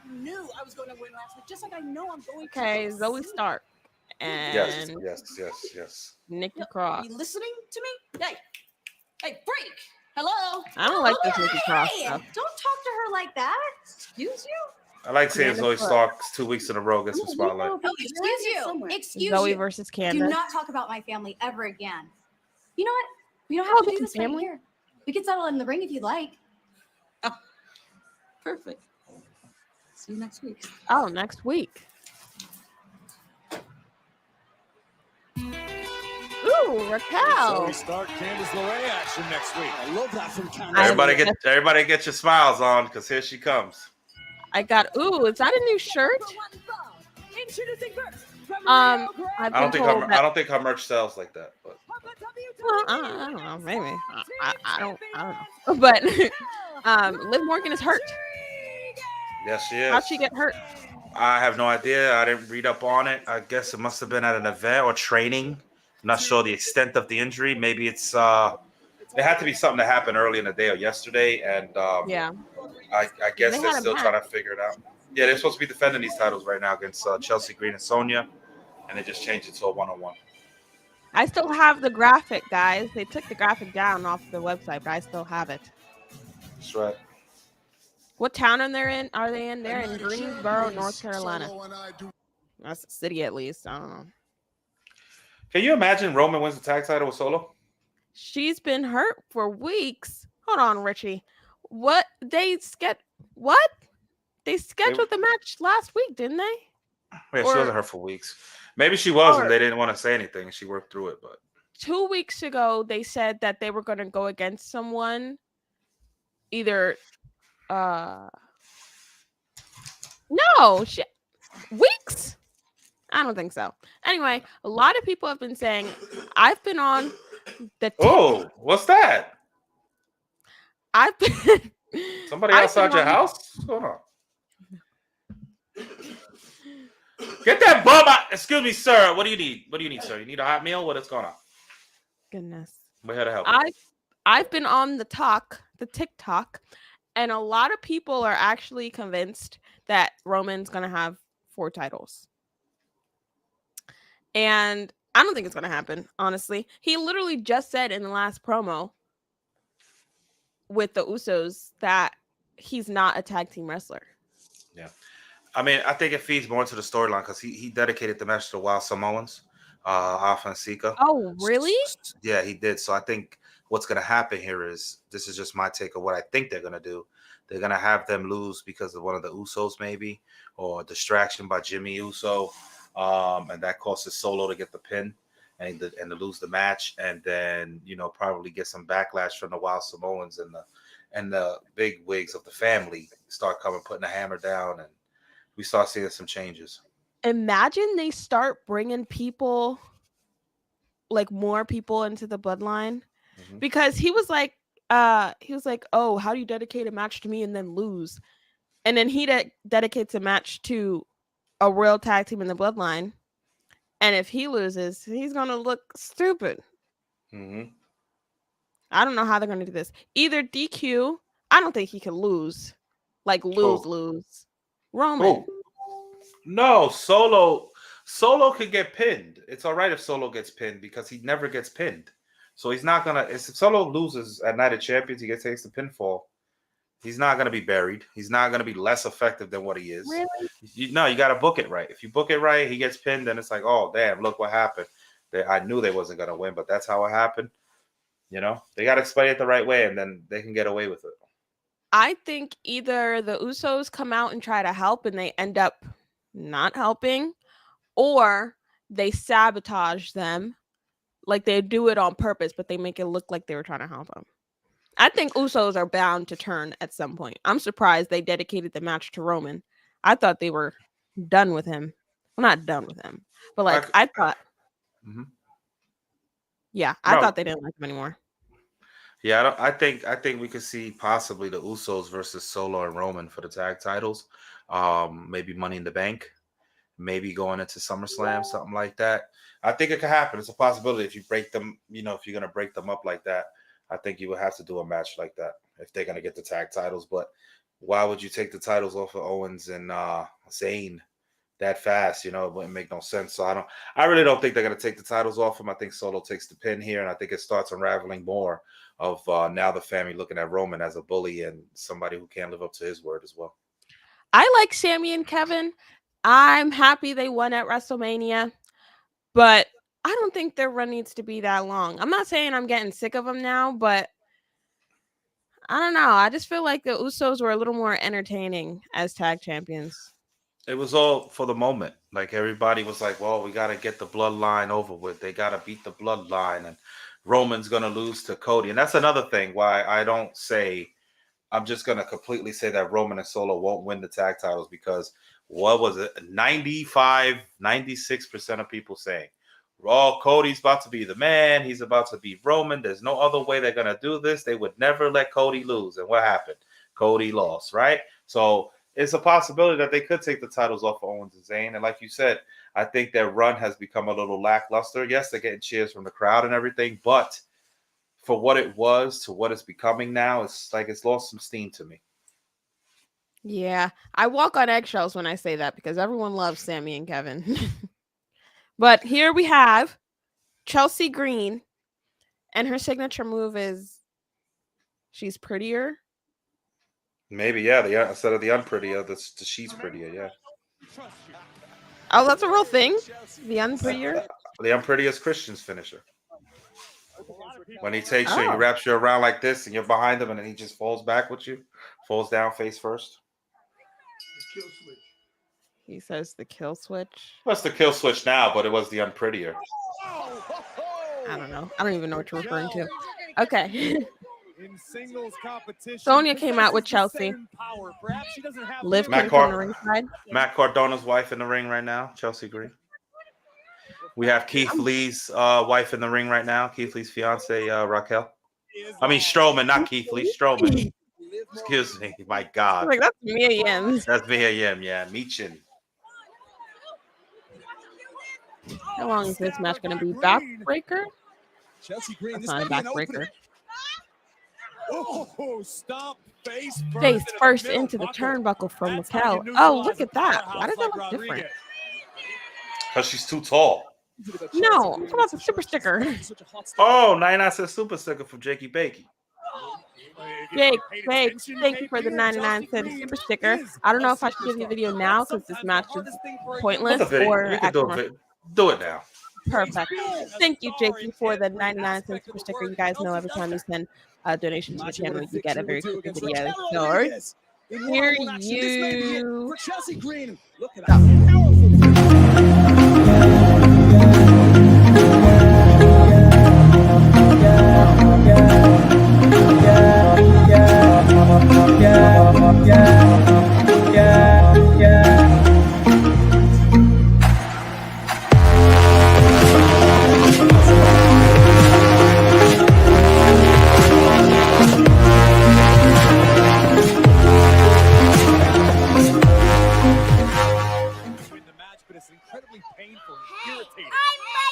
I knew I was going to win last week, just like I know I'm going to. Okay, Zoe Stark and Yes. Nikki Cross. Are you listening to me? Hey, freak! Hello. I don't like this Nikki Cross Hey, stuff. don't talk to her like that. Excuse you. I like seeing Zoe Stark 2 weeks in a row get some spotlight. Oh, excuse you. Excuse Zoe you. versus Do Candace. not talk about my family ever again. You know what? We don't Oh, have to do this this is right family? here. We can settle in the ring if you'd like. Oh, perfect. See you next week. Oh, next week. Ooh, Raquel. Zoe Stark, Candice LeRae action next week. I love that from Candice. Everybody get your smiles on because here she comes. I got. Ooh, is that a new shirt? I don't think her merch sells like that, but Well, I don't know. Maybe. I don't know. But Liv Morgan is hurt. yes, she is. How'd she get hurt? I have no idea. I didn't read up on it. I guess it must have been at an event or training. I'm not sure the extent of the injury. Maybe it's it had to be something that happened early in the day or yesterday, and Yeah. I guess They they're had a still match. trying to figure it out. Yeah, they're supposed to be defending these titles right now against Chelsea Green and Sonya, and they just changed it to a one-on-one. I still have the graphic, guys. They took the graphic down off the website, but I still have it. That's right. What town are they in? They're in Greensboro, North Carolina. That's the city, at least. I don't know. Can you imagine Roman wins the tag title with Solo? She's been hurt for weeks. Hold on, Richie. What? They scheduled the match last week, didn't they? Yeah, she wasn't hurt for weeks. Maybe she was, and they didn't want to say anything. She worked through it, but 2 weeks ago, they said that they were going to go against someone. Either, weeks? I don't think so. Anyway, a lot of people have been saying, I've been on the. Oh, what's that? I've been. Somebody outside your house? What's going on? Get that bum out. Excuse me, sir. What do you need? What do you need, sir? You need a hot meal? What is going on? Goodness. We're here to help. I've been on the TikTok, and a lot of people are actually convinced that Roman's gonna have 4 titles. And I don't think it's gonna happen, honestly. He literally just said in the last promo with the Usos that he's not a tag team wrestler. Yeah. I mean, I think it feeds more into the storyline because he dedicated the match to the Wild Samoans, Alpha and Sika. Oh, really? Yeah, he did. So I think what's going to happen here is, this is just my take of what I think they're going to do. They're going to have them lose because of one of the Usos maybe, or distraction by Jimmy Uso. And that causes Solo to get the pin and to lose the match. And then, probably get some backlash from the Wild Samoans and the big wigs of the family start coming, putting the hammer down, and we start seeing some changes. Imagine they start bringing people, like more people into the bloodline, because he was like, oh, how do you dedicate a match to me and then lose? And then he dedicates a match to a real tag team in the bloodline. And if he loses, he's going to look stupid. I don't know how they're going to do this. Either DQ, I don't think he can lose. Like lose. Roman. No, Solo could get pinned. It's all right if Solo gets pinned because he never gets pinned. So he's not gonna. If Solo loses at Night of Champions, he takes the pinfall. He's not gonna be buried. He's not gonna be less effective than what he is. Really? You got to book it right. If you book it right, he gets pinned, then it's like, oh damn, look what happened. I knew they wasn't gonna win, but that's how it happened. You know, they got to explain it the right way, and then they can get away with it. I think either the Usos come out and try to help, and they end up not helping, or they sabotage them, like they do it on purpose, but they make it look like they were trying to help them. I think Usos are bound to turn at some point. I'm surprised they dedicated the match to Roman. I thought they were done with him. Well, not done with him, but like I thought. Mm-hmm. Yeah, I thought they didn't like him anymore. Yeah, I think we could see possibly the Usos versus Solo and Roman for the tag titles. Maybe Money in the Bank, maybe going into SummerSlam, something like that. I think it could happen. It's a possibility if you break them. You know, if you're gonna break them up like that, I think you would have to do a match like that if they're gonna get the tag titles. But why would you take the titles off of Owens and Zayn that fast? You know, it wouldn't make no sense. So I really don't think they're gonna take the titles off him. I think Solo takes the pin here, and I think it starts unraveling more of now the family looking at Roman as a bully and somebody who can't live up to his word as well. I like Sami and Kevin. I'm happy they won at WrestleMania, but I don't think their run needs to be that long. I'm not saying I'm getting sick of them now, but I don't know. I just feel like the Usos were a little more entertaining as tag champions. It was all for the moment. Like everybody was like, well, we got to get the bloodline over with. They got to beat the bloodline, and Roman's going to lose to Cody. And that's another thing why I don't say, I'm just going to completely say that Roman and Solo won't win the tag titles, because what was it? 96% of people saying, oh, Cody's about to be the man. He's about to beat Roman. There's no other way they're going to do this. They would never let Cody lose. And what happened? Cody lost, right? So it's a possibility that they could take the titles off of Owens and Zayn. And like you said, I think their run has become a little lackluster. Yes, they're getting cheers from the crowd and everything, but for what it was to what it's becoming now, it's like it's lost some steam to me. Yeah, I walk on eggshells when I say that because everyone loves Sami and Kevin. But here we have Chelsea Green, and her signature move is she's prettier. Maybe, yeah. Instead of the unprettier, the she's prettier, yeah. Oh, that's a real thing? The unprettier? The unprettier is Christian's finisher. When he takes you, he wraps you around like this, and you're behind him, and then he just falls back with you, falls down face first. He says the kill switch. What's the kill switch now? But it was the unprettier. I don't know. I don't even know what you're referring to. Okay. In singles competition, Sonya came out with Chelsea. Liv came from the ringside. Matt Cardona's wife in the ring right now, Chelsea Green. We have Keith Lee's wife in the ring right now. Keith Lee's fiance, Raquel. I mean Strowman, not Keith Lee. Strowman. Excuse me. My God. Like, that's Mia Yim. That's Mia Yim, yeah. Michin. How long is this match going to be? Backbreaker? Chelsea Green, that's not a backbreaker. Oh, stop face first into the turnbuckle from Raquel. Oh, look at that. Why does that look different? Because she's too tall. No, I'm talking about the super sticker. Oh, 99 cent super sticker from Jakey Bakey. Jake, thank you for the 99-cent super sticker. I don't know if I should give you a video now because this match is pointless. Or do it now. Perfect. Thank you, Jakey, for the 99-cent super sticker. You guys know every time you send a donation to the channel, you get a very quick video. So here you go.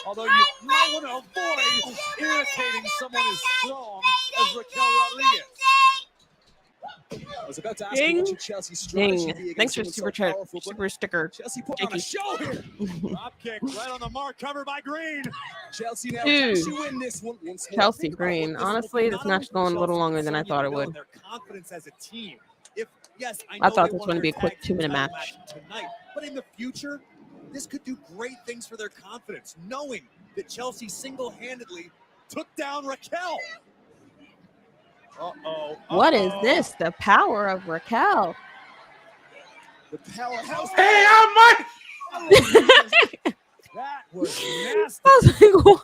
Although you might want to avoid irritating someone as strong as Raquel Rodriguez. I was about to ask you what Chelsea's strategy be. Thanks for super sticker. Chelsea put on a show here. Drop kick right on the mark, covered by Green. Chelsea now Dude, she win this one. Chelsea Green. Honestly, this match is going a little longer than I thought it would. Their confidence as a team. If yes, I thought this was going to be a quick 2-minute match. Tonight, but in the future, This could do great things for their confidence, knowing that Chelsea single-handedly took down Raquel. What is this? The power of Raquel. The powerhouse. Hey, I'm Mike. That was nasty. I was like, what?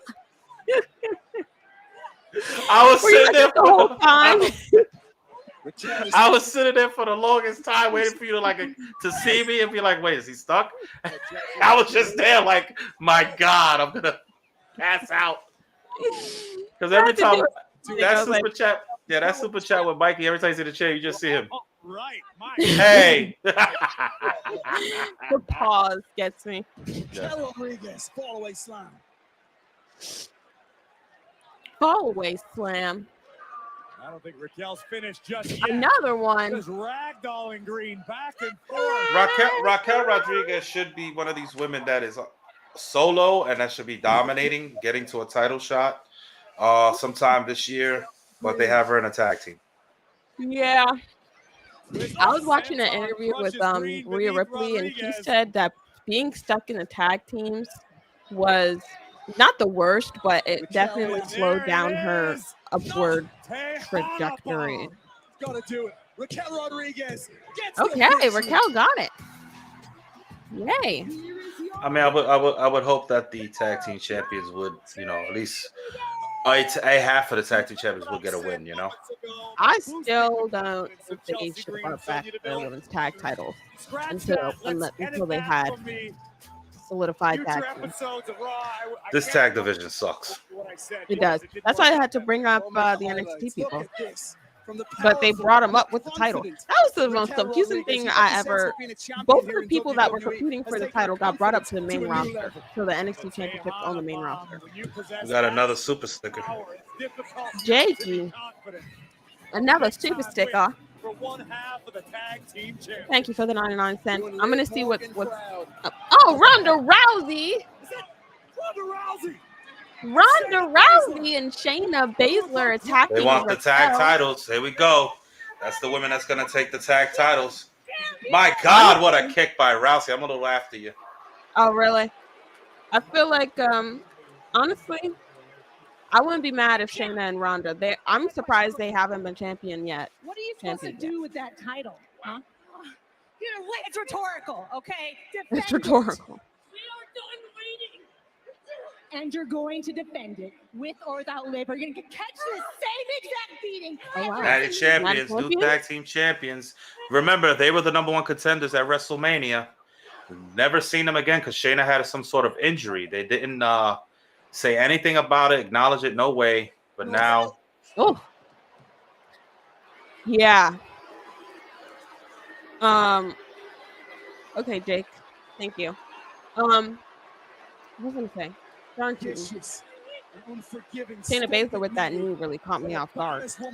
I was sitting there the whole time. I was sitting there for the longest time, waiting for you to see me and be like, "Wait, is he stuck?" I was just there, like, "My God, I'm gonna pass out." Because every time that super chat, that super chat with Mikey, every time you see the chair, you just see him. Right, Mike. Hey. The pause gets me. Raquel Rodriguez, fall away slam. Fall away slam. I don't think Raquel's finished just yet. Another one. Just ragdolling Green back and forth. Raquel Rodriguez should be one of these women that is solo and that should be dominating, getting to a title shot sometime this year, but they have her in a tag team. Yeah. I was watching an interview with Rhea Ripley, and she said that being stuck in the tag teams was not the worst, but it definitely slowed down her upward trajectory. Gotta do it. Raquel Rodriguez gets Okay, Raquel got it. Yay. I mean, I would hope that the tag team champions would, at least a half of the tag team champions would get a win, I still don't think they should have brought back the women's tag titles until they had solidified tag teams. This tag division sucks. It does. That's why I had to bring up the NXT people. But they brought them up with the title. That was the most confusing thing I ever. Both of the people that were competing for the title got brought up to the main roster, so the NXT Championship on the main roster. We got another super sticker. JG, another super sticker. Thank you for the 99 cents. I'm gonna see what's. Oh, Ronda Rousey. Ronda Rousey and Shayna Baszler attacking. They want the tag titles. Here we go. That's the women that's going to take the tag titles. My God, what a kick by Rousey. I'm a little after you. Oh, really? I feel like, honestly, I wouldn't be mad if Shayna and Ronda. I'm surprised they haven't been champion yet. What are you supposed to do with that title? Huh? It's rhetorical, okay? It's rhetorical. And you're going to defend it with or without labor. You're going to catch the same exact beating. Oh, wow. Tag champions, new tag team champions. Remember, they were the #1 contenders at WrestleMania. Never seen them again because Shayna had some sort of injury. They didn't say anything about it, acknowledge it, no way. But now. Oh. Yeah. Okay, Jake. Thank you. What was I going to say? Shayna Baszler with that knee really caught me off guard. What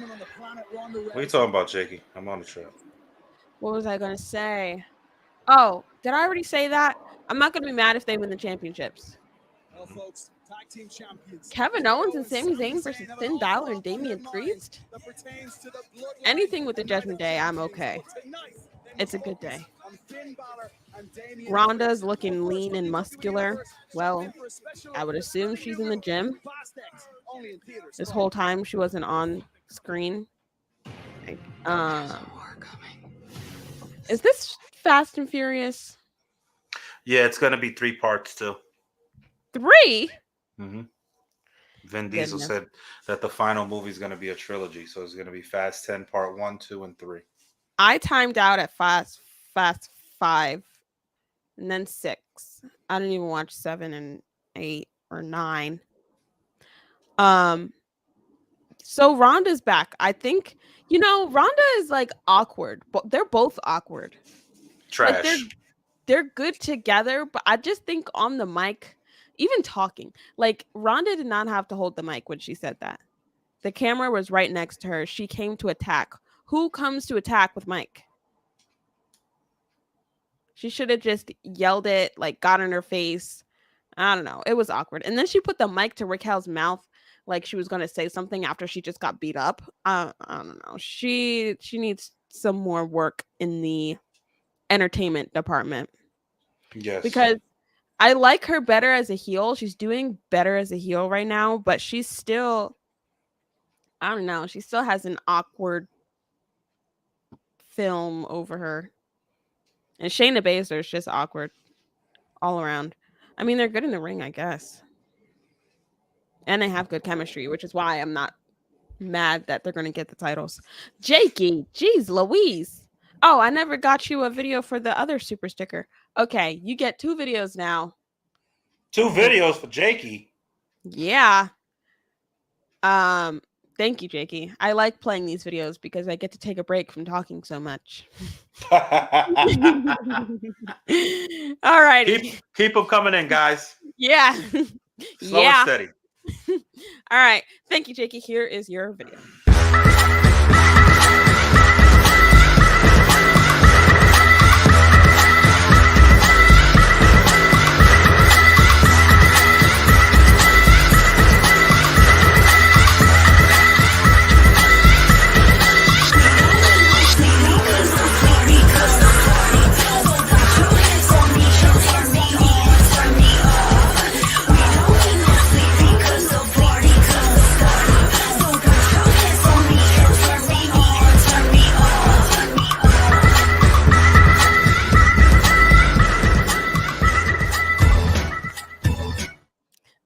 are you talking about, Jakey? I'm on the trail. What was I going to say? Oh, did I already say that? I'm not going to be mad if they win the championships. Well, folks, tag team champions. Kevin Owens and Sami Zayn versus Finn Balor and Damian Priest. Anything with the Judgment Day, I'm okay. It's a good day. Ronda's looking lean and muscular. Well, I would assume she's in the gym. This whole time she wasn't on screen. Is this Fast and Furious? Yeah, it's going to be 3 parts too. 3? Mm-hmm. Vin Diesel said that the final movie is going to be a trilogy. So it's going to be Fast 10, Part 1, 2, and 3. I timed out at Fast 5 and then 6. I didn't even watch 7 and 8 or 9. So Ronda's back. I think, Ronda is like awkward, but they're both awkward. Trash. Like they're good together, but I just think on the mic, even talking, like Ronda did not have to hold the mic when she said that. The camera was right next to her. She came to attack. Who comes to attack with Mike? She should have just yelled it, like got in her face. I don't know. It was awkward. And then she put the mic to Raquel's mouth like she was going to say something after she just got beat up. I don't know. She needs some more work in the entertainment department. Yes. Because I like her better as a heel. She's doing better as a heel right now, but she's still, I don't know, she still has an awkward film over her. And Shayna Baszler is just awkward all around. I mean, they're good in the ring, I guess. And they have good chemistry, which is why I'm not mad that they're going to get the titles. Jakey, geez, Louise. Oh, I never got you a video for the other super sticker. Okay, you get 2 videos now. 2 videos for Jakey. Yeah. Thank you, Jakey. I like playing these videos because I get to take a break from talking so much. All righty. Keep them coming in, guys. Yeah. Slow and steady. All right. Thank you, Jakey. Here is your video.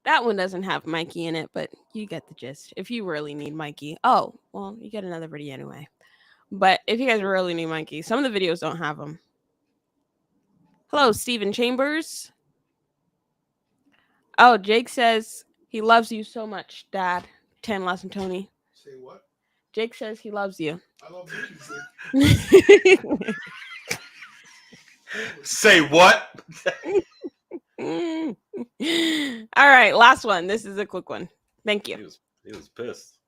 That one doesn't have Mikey in it, but you get the gist. If you really need Mikey. Oh, well, you get another video anyway. But if you guys really need Mikey, some of the videos don't have him. Hello, Steven Chambers. Oh, Jake says he loves you so much, Dad. 10 less than Tony. Say what? Jake says he loves you. I love you. Say what? All right, last one. This is a quick one. Thank you. He was pissed.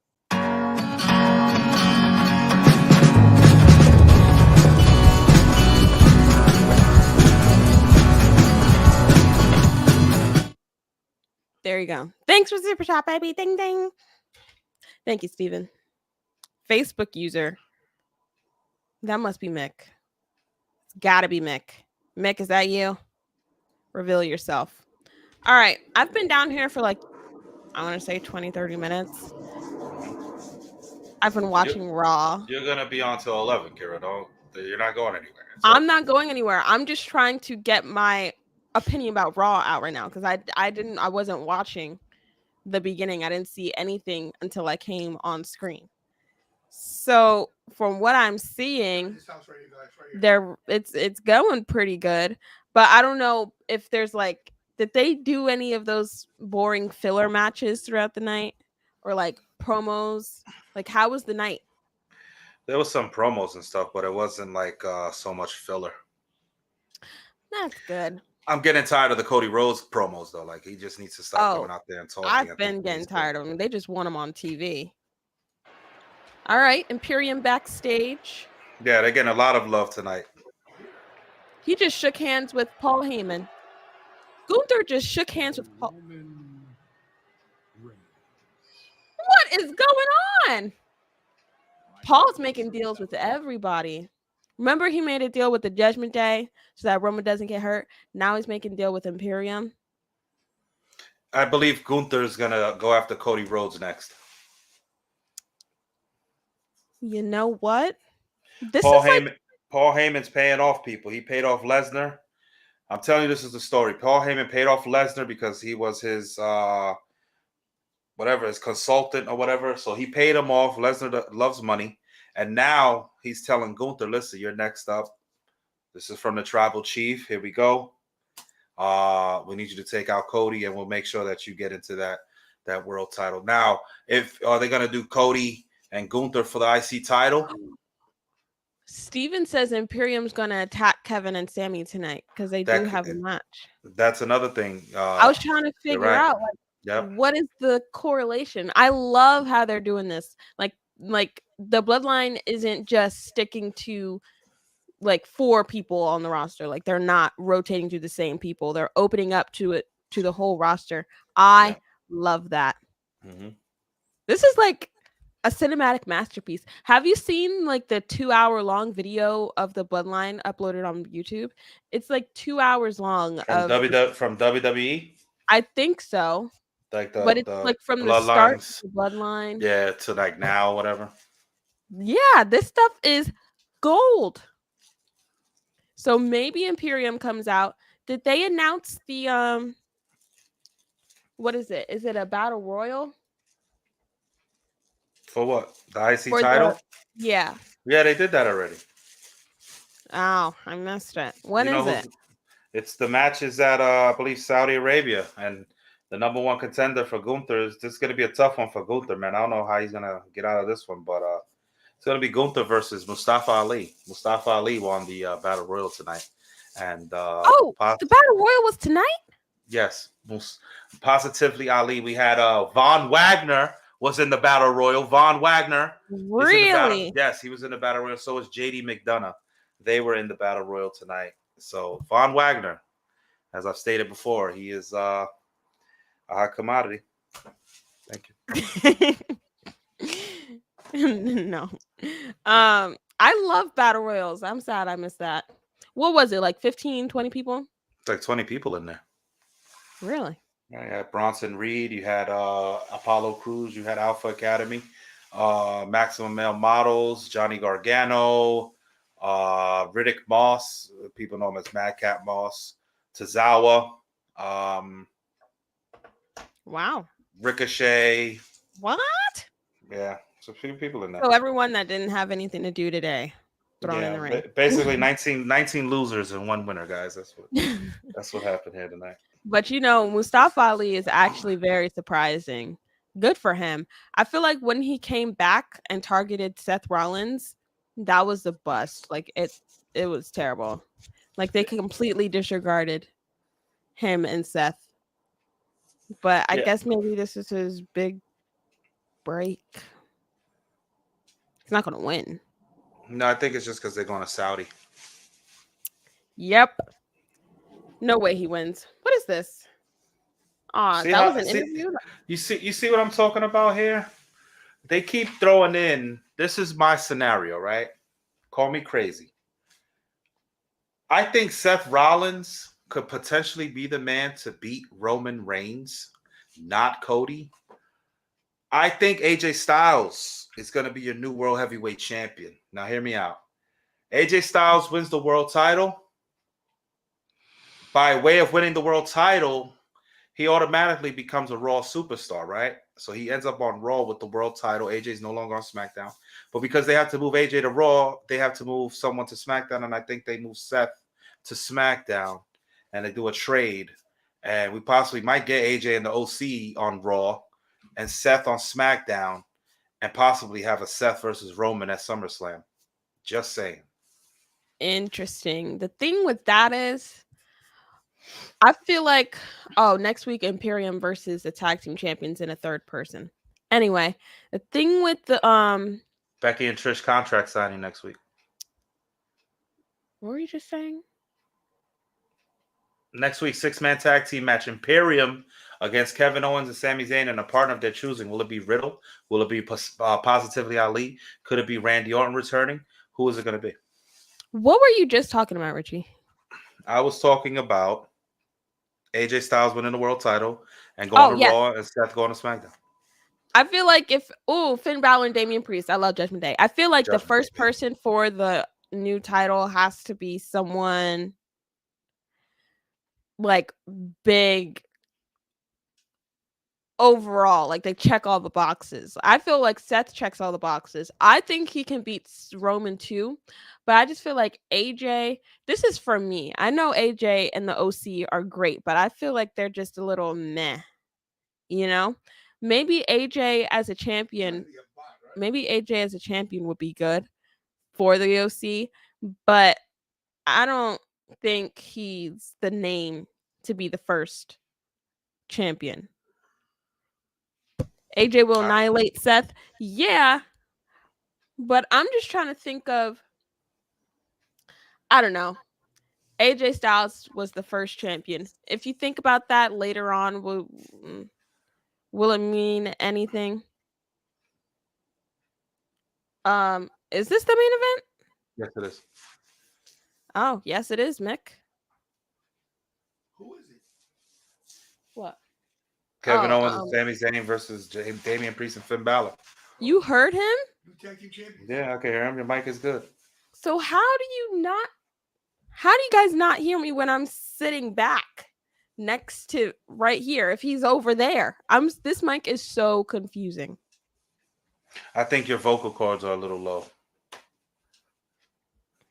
There you go. Thanks for super chat, baby. Ding ding. Thank you, Steven. Facebook user. That must be Mick. It's gotta be Mick. Mick, is that you? Reveal yourself. All right. I've been down here for like, I want to say 20, 30 minutes. I've been watching Raw. You're going to be on till 11, Kira. You're not going anywhere. I'm not going anywhere. I'm just trying to get my opinion about Raw out right now because I wasn't watching the beginning. I didn't see anything until I came on screen. So from what I'm seeing, it's going pretty good. But I don't know if there's like, did they do any of those boring filler matches throughout the night or like promos? Like, how was the night? There was some promos and stuff, but it wasn't like so much filler. That's good. I'm getting tired of the Cody Rhodes promos though. Like he just needs to stop coming out there and talking. I've been getting tired of them. They just want him on TV. All right, Imperium backstage. Yeah, they're getting a lot of love tonight. He just shook hands with Paul Heyman. Gunther just shook hands with Paul. What is going on? Paul's making deals with everybody. Remember, he made a deal with the Judgment Day so that Roman doesn't get hurt. Now he's making a deal with Imperium. I believe Gunther's gonna go after Cody Rhodes next. You know what? Paul Heyman's paying off people. He paid off Lesnar. I'm telling you, this is the story. Paul Heyman paid off Lesnar because he was his his consultant or whatever. So he paid him off. Lesnar loves money. And now he's telling Gunther, listen, you're next up. This is from the tribal chief. Here we go. We need you to take out Cody, and we'll make sure that you get into that world title. Now, are they going to do Cody and Gunther for the IC title? Steven says Imperium's going to attack Kevin and Sammy tonight because they do have a match. That's another thing. I was trying to figure out what is the correlation. I love how they're doing this. Like the bloodline isn't just sticking to like 4 people on the roster. Like they're not rotating to the same people. They're opening up to the whole roster. I love that. Mm-hmm. This is like a cinematic masterpiece. Have you seen like the 2-hour-long video of the Bloodline uploaded on YouTube? It's like 2 hours long From WWE. I think so. Like But it's the like from the start bloodlines. of the Bloodline. Yeah, to like now, whatever. Yeah, this stuff is gold. So maybe Imperium comes out. Did they announce the what is it? Is it a battle royal? For what? The IC For title? Yeah. Yeah, they did that already. Oh, I missed it. When You know is it? It's the matches at I believe Saudi Arabia, and the number one contender for Gunther is this is going to be a tough one for Gunther, man. I don't know how he's going to get out of this one, but it's going to be Gunther versus Mustafa Ali. Mustafa Ali won the Battle Royal tonight, and the Battle Royal was tonight? Yes, positively Ali. We had Von Wagner was in the Battle Royal. Von Wagner, really? Yes, he was in the Battle Royal. So was JD McDonough. They were in the Battle Royal tonight. So Von Wagner, as I've stated before, he is a hot commodity. Thank you. No. I love Battle Royals. I'm sad I missed that. What was it, like 15, 20 people? It's like 20 people in there. Really? Yeah, you had Bronson Reed, you had Apollo Crews, you had Alpha Academy, Maximum Male Models, Johnny Gargano, Riddick Moss, people know him as Madcap Moss, Tozawa, wow, Ricochet. What? Yeah, so a few people in there. So everyone that didn't have anything to do today thrown in the ring. Basically 19 losers and one winner, guys. That's what happened here tonight. But Mustafa Ali is actually very surprising. Good for him. I feel like when he came back and targeted Seth Rollins, that was a bust. Like it was terrible. Like they completely disregarded him and Seth. But I guess maybe this is his big break. He's not going to win. No, I think it's just because they're going to Saudi. Yep. No way he wins. What is this? Oh, that was an interview. You see what I'm talking about here? They keep throwing in. This is my scenario, right? Call me crazy. I think Seth Rollins could potentially be the man to beat Roman Reigns, not Cody. I think AJ Styles is going to be your new world heavyweight champion. Now, hear me out. AJ Styles wins the world title. By way of winning the world title, he automatically becomes a Raw superstar, right? So he ends up on Raw with the world title. AJ's no longer on SmackDown. But because they have to move AJ to Raw, they have to move someone to SmackDown. And I think they move Seth to SmackDown. And they do a trade. And we possibly might get AJ and the OC on Raw and Seth on SmackDown. And possibly have a Seth versus Roman at SummerSlam. Just saying. Interesting. The thing with that is, I feel like, next week Imperium versus the tag team champions in a third person. Anyway, the thing with the Becky and Trish contract signing next week. What were you just saying? Next week, 6-man tag team match. Imperium against Kevin Owens and Sami Zayn and a partner of their choosing. Will it be Riddle? Will it be Positively Ali? Could it be Randy Orton returning? Who is it going to be? What were you just talking about, Richie? I was talking about AJ Styles winning the world title and going to Raw and Seth going to SmackDown. I feel like Finn Balor and Damian Priest. I love Judgment Day. I feel like the first person for the new title has to be someone like big overall. Like they check all the boxes. I feel like Seth checks all the boxes. I think he can beat Roman too, but I just feel like AJ, this is for me. I know AJ and the OC are great, but I feel like they're just a little meh, Maybe AJ as a champion, would be good for the OC, but I don't think he's the name to be the first champion. AJ will annihilate Seth. Yeah. But I'm just trying to think of, I don't know. AJ Styles was the first champion. If you think about that later on, will it mean anything? Is this the main event? Yes, it is. Oh, yes, it is, Mick. Who is it? What? Kevin Owens and Sami Zayn versus Damian Priest and Finn Balor. You heard him? Yeah, I can hear him. Your mic is good. So how do you guys not hear me when I'm sitting back next to right here if he's over there? This mic is so confusing. I think your vocal cords are a little low.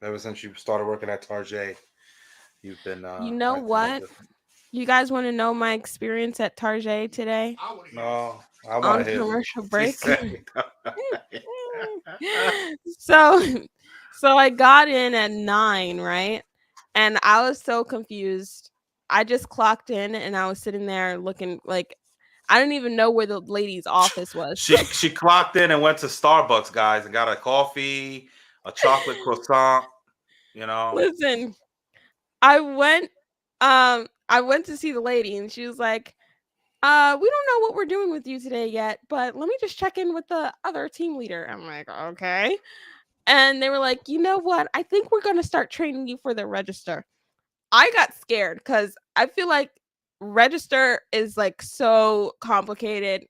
Ever since you started working at Tarjay, you've been you know what? You guys want to know my experience at Tarjay today? No, I want to hear commercial break. So So I got in at 9, right? And I was so confused. I just clocked in and I was sitting there looking like I didn't even know where the lady's office was. She clocked in and went to Starbucks, guys, and got a coffee, a chocolate croissant. You know. Listen, I went to see the lady and she was like, we don't know what we're doing with you today yet, but let me just check in with the other team leader. I'm like, okay. And they were like, you know what? I think we're going to start training you for the register. I got scared because I feel like register is like so complicated.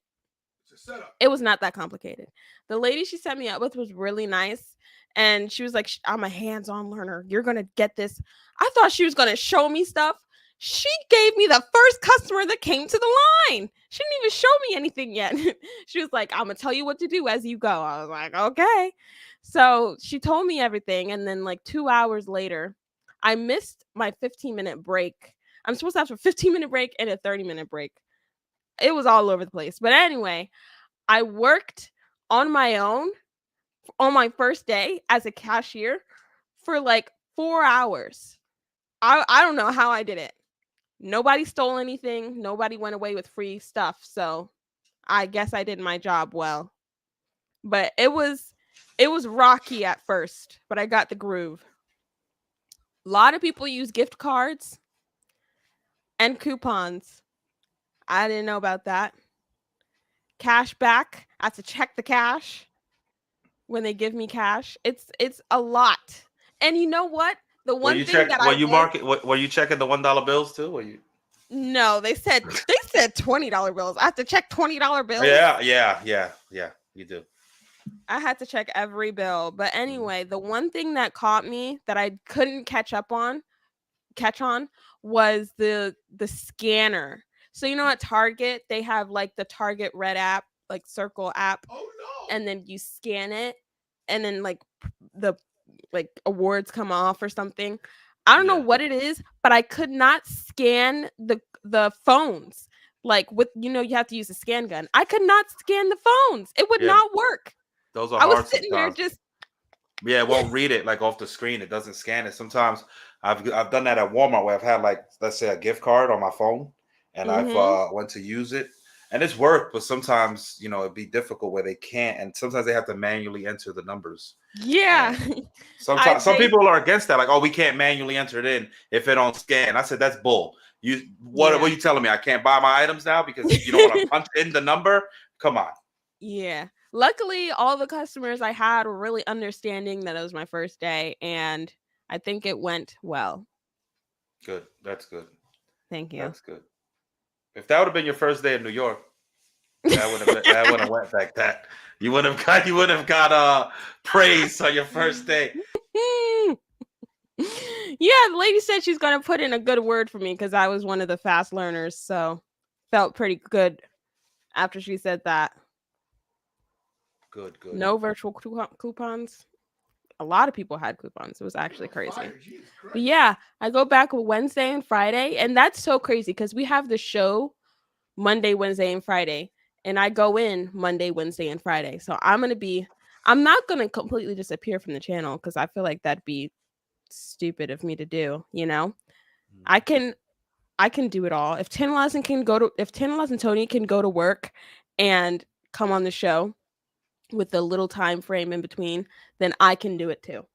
It was not that complicated. The lady she set me up with was really nice. And she was like, I'm a hands-on learner. You're going to get this. I thought she was going to show me stuff. She gave me the first customer that came to the line. She didn't even show me anything yet. She was like, I'm going to tell you what to do as you go. I was like, okay. So she told me everything. And then like 2 hours later, I missed my 15-minute break. I'm supposed to have a 15-minute break and a 30-minute break. It was all over the place. But anyway, I worked on my own on my first day as a cashier for like 4 hours. I don't know how I did it. Nobody stole anything. Nobody went away with free stuff. So I guess I did my job well. But it was rocky at first, but I got the groove. A lot of people use gift cards and coupons. I didn't know about that. Cash back. I have to check the cash when they give me cash. It's a lot. And you know what? The one thing that were you checking the $1 bills too? Were you? No, they said $20 bills. I have to check $20 bills. Yeah. You do. I had to check every bill. But anyway, the one thing that caught me that I couldn't catch on was the scanner. So you know at Target, they have like the Target Red app, like Circle app. Oh no. And then you scan it and then like the awards come off or something. I don't know what it is, but I could not scan the phones. Like with you have to use a scan gun. I could not scan the phones. It would not work. Those are I was hard sitting sometimes. there just it won't read it like off the screen. It doesn't scan it. Sometimes I've done that at Walmart where I've had like let's say a gift card on my phone and I've went to use it and it's worked, but sometimes it'd be difficult where they can't, and sometimes they have to manually enter the numbers. Yeah. Sometimes some people are against that, like, oh, we can't manually enter it in if it don't scan. I said that's bull. What are you telling me? I can't buy my items now because you don't want to punch in the number? Come on. Yeah. Luckily, all the customers I had were really understanding that it was my first day, and I think it went well. Good. That's good. Thank you. That's good. If that would have been your first day in New York, that would have went like that. You would have got praise on your first day. Yeah, the lady said she's gonna put in a good word for me because I was one of the fast learners, so felt pretty good after she said that. Good. No virtual coupons. A lot of people had coupons. It was actually crazy. But yeah, I go back Wednesday and Friday, and that's so crazy because we have the show Monday, Wednesday, and Friday, and I go in Monday, Wednesday, and Friday. So I'm not gonna completely disappear from the channel because I feel like that'd be stupid of me to do. I can do it all. If Tantalaz and Tony can go to work and come on the show with a little time frame in between, then I can do it too.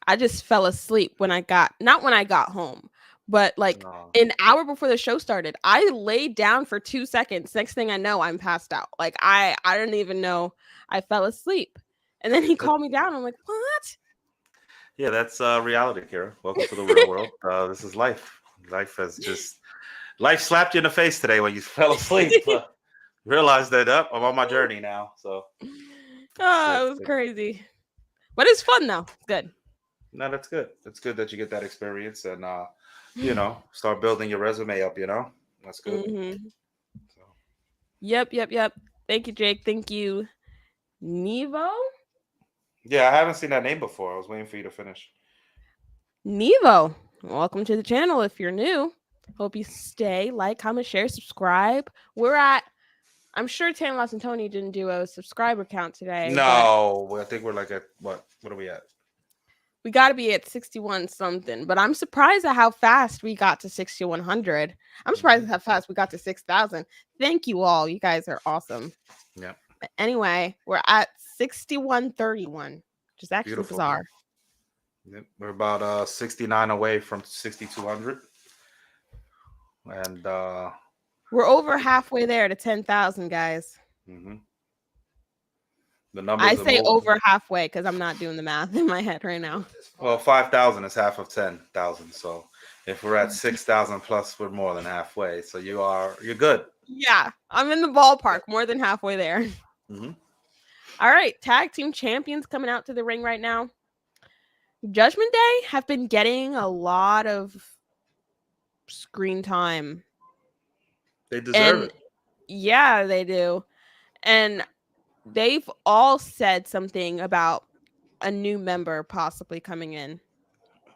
I just fell asleep not when I got home, But like an hour before the show started, I laid down for 2 seconds. Next thing I know, I'm passed out. Like I didn't even know I fell asleep. And then he called me down. I'm like, what? Yeah, that's reality, Kira. Welcome to the real world. This is life. Life slapped you in the face today when you fell asleep. Realized that I'm on my journey now. So Oh, it was crazy. But it's fun though. It's good. No, that's good. It's good that you get that experience and start building your resume up, That's good. Mm-hmm. Yep. Thank you, Jake. Thank you, Nevo. Yeah, I haven't seen that name before. I was waiting for you to finish. Nevo, welcome to the channel. If you're new, hope you stay, like, comment, share, subscribe. I'm sure Tam Loss and Tony didn't do a subscriber count today. No, I think we're like at what are we at? We got to be at 61 something, but I'm surprised at how fast we got to 6,100. I'm surprised at how fast we got to 6,000. Thank you all. You guys are awesome. Yeah. Anyway, we're at 6131, which is actually Beautiful. bizarre. Yep. We're about 69 away from 6,200. And we're over halfway there to 10,000, guys. Mm-hmm. The numbers I say over halfway because I'm not doing the math in my head right now. Well, 5,000 is half of 10,000. So if we're at 6,000 plus, we're more than halfway. So you're good. Yeah, I'm in the ballpark, more than halfway there. Mm-hmm. All right, tag team champions coming out to the ring right now. Judgment Day have been getting a lot of screen time. They deserve it. Yeah, they do. And they've all said something about a new member possibly coming in.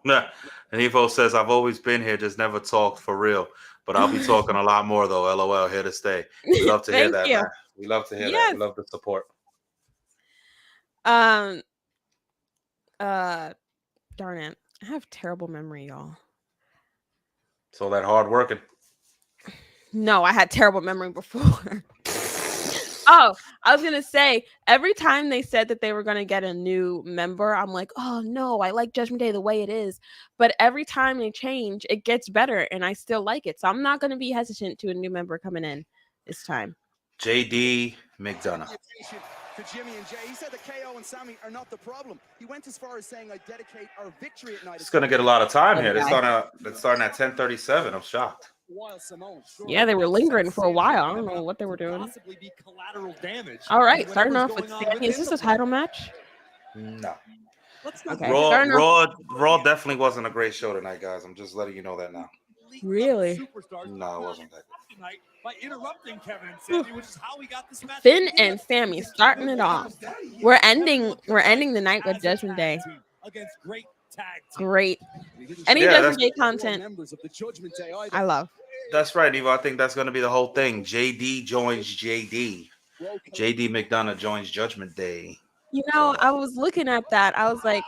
Yeah. And Evo says, I've always been here, just never talked for real. But I'll be talking a lot more, though. LOL, here to stay. We love to hear that, man. We love to hear that. We love the support. Darn it. I have terrible memory, y'all. So that hard working. No, I had terrible memory before. Oh, I was going to say, every time they said that they were going to get a new member, I'm like, oh, no, I like Judgment Day the way it is. But every time they change, it gets better, and I still like it. So I'm not going to be hesitant to a new member coming in this time. JD McDonough. To Jimmy and Jay, he said that KO and Sammy are not the problem. He went as far as saying, "I dedicate our victory at night." It's gonna get a lot of time here. They're starting at 10:37. I'm shocked. Yeah, they were lingering for a while. I don't know what they were doing. All right, starting off with Sammy. Is this a title match? No. Okay. Raw definitely wasn't a great show tonight, guys. I'm just letting you know that now. Really? No, it wasn't that good. By interrupting Kevin and Sammy, which is how we got this match. Finn and Sammy starting it off. We're ending the night with Judgment Day. Great. Any Judgment Day content, I love. That's right, Evo. I think that's going to be the whole thing. JD joins JD. JD McDonough joins Judgment Day. You know, I was looking at that. I was like,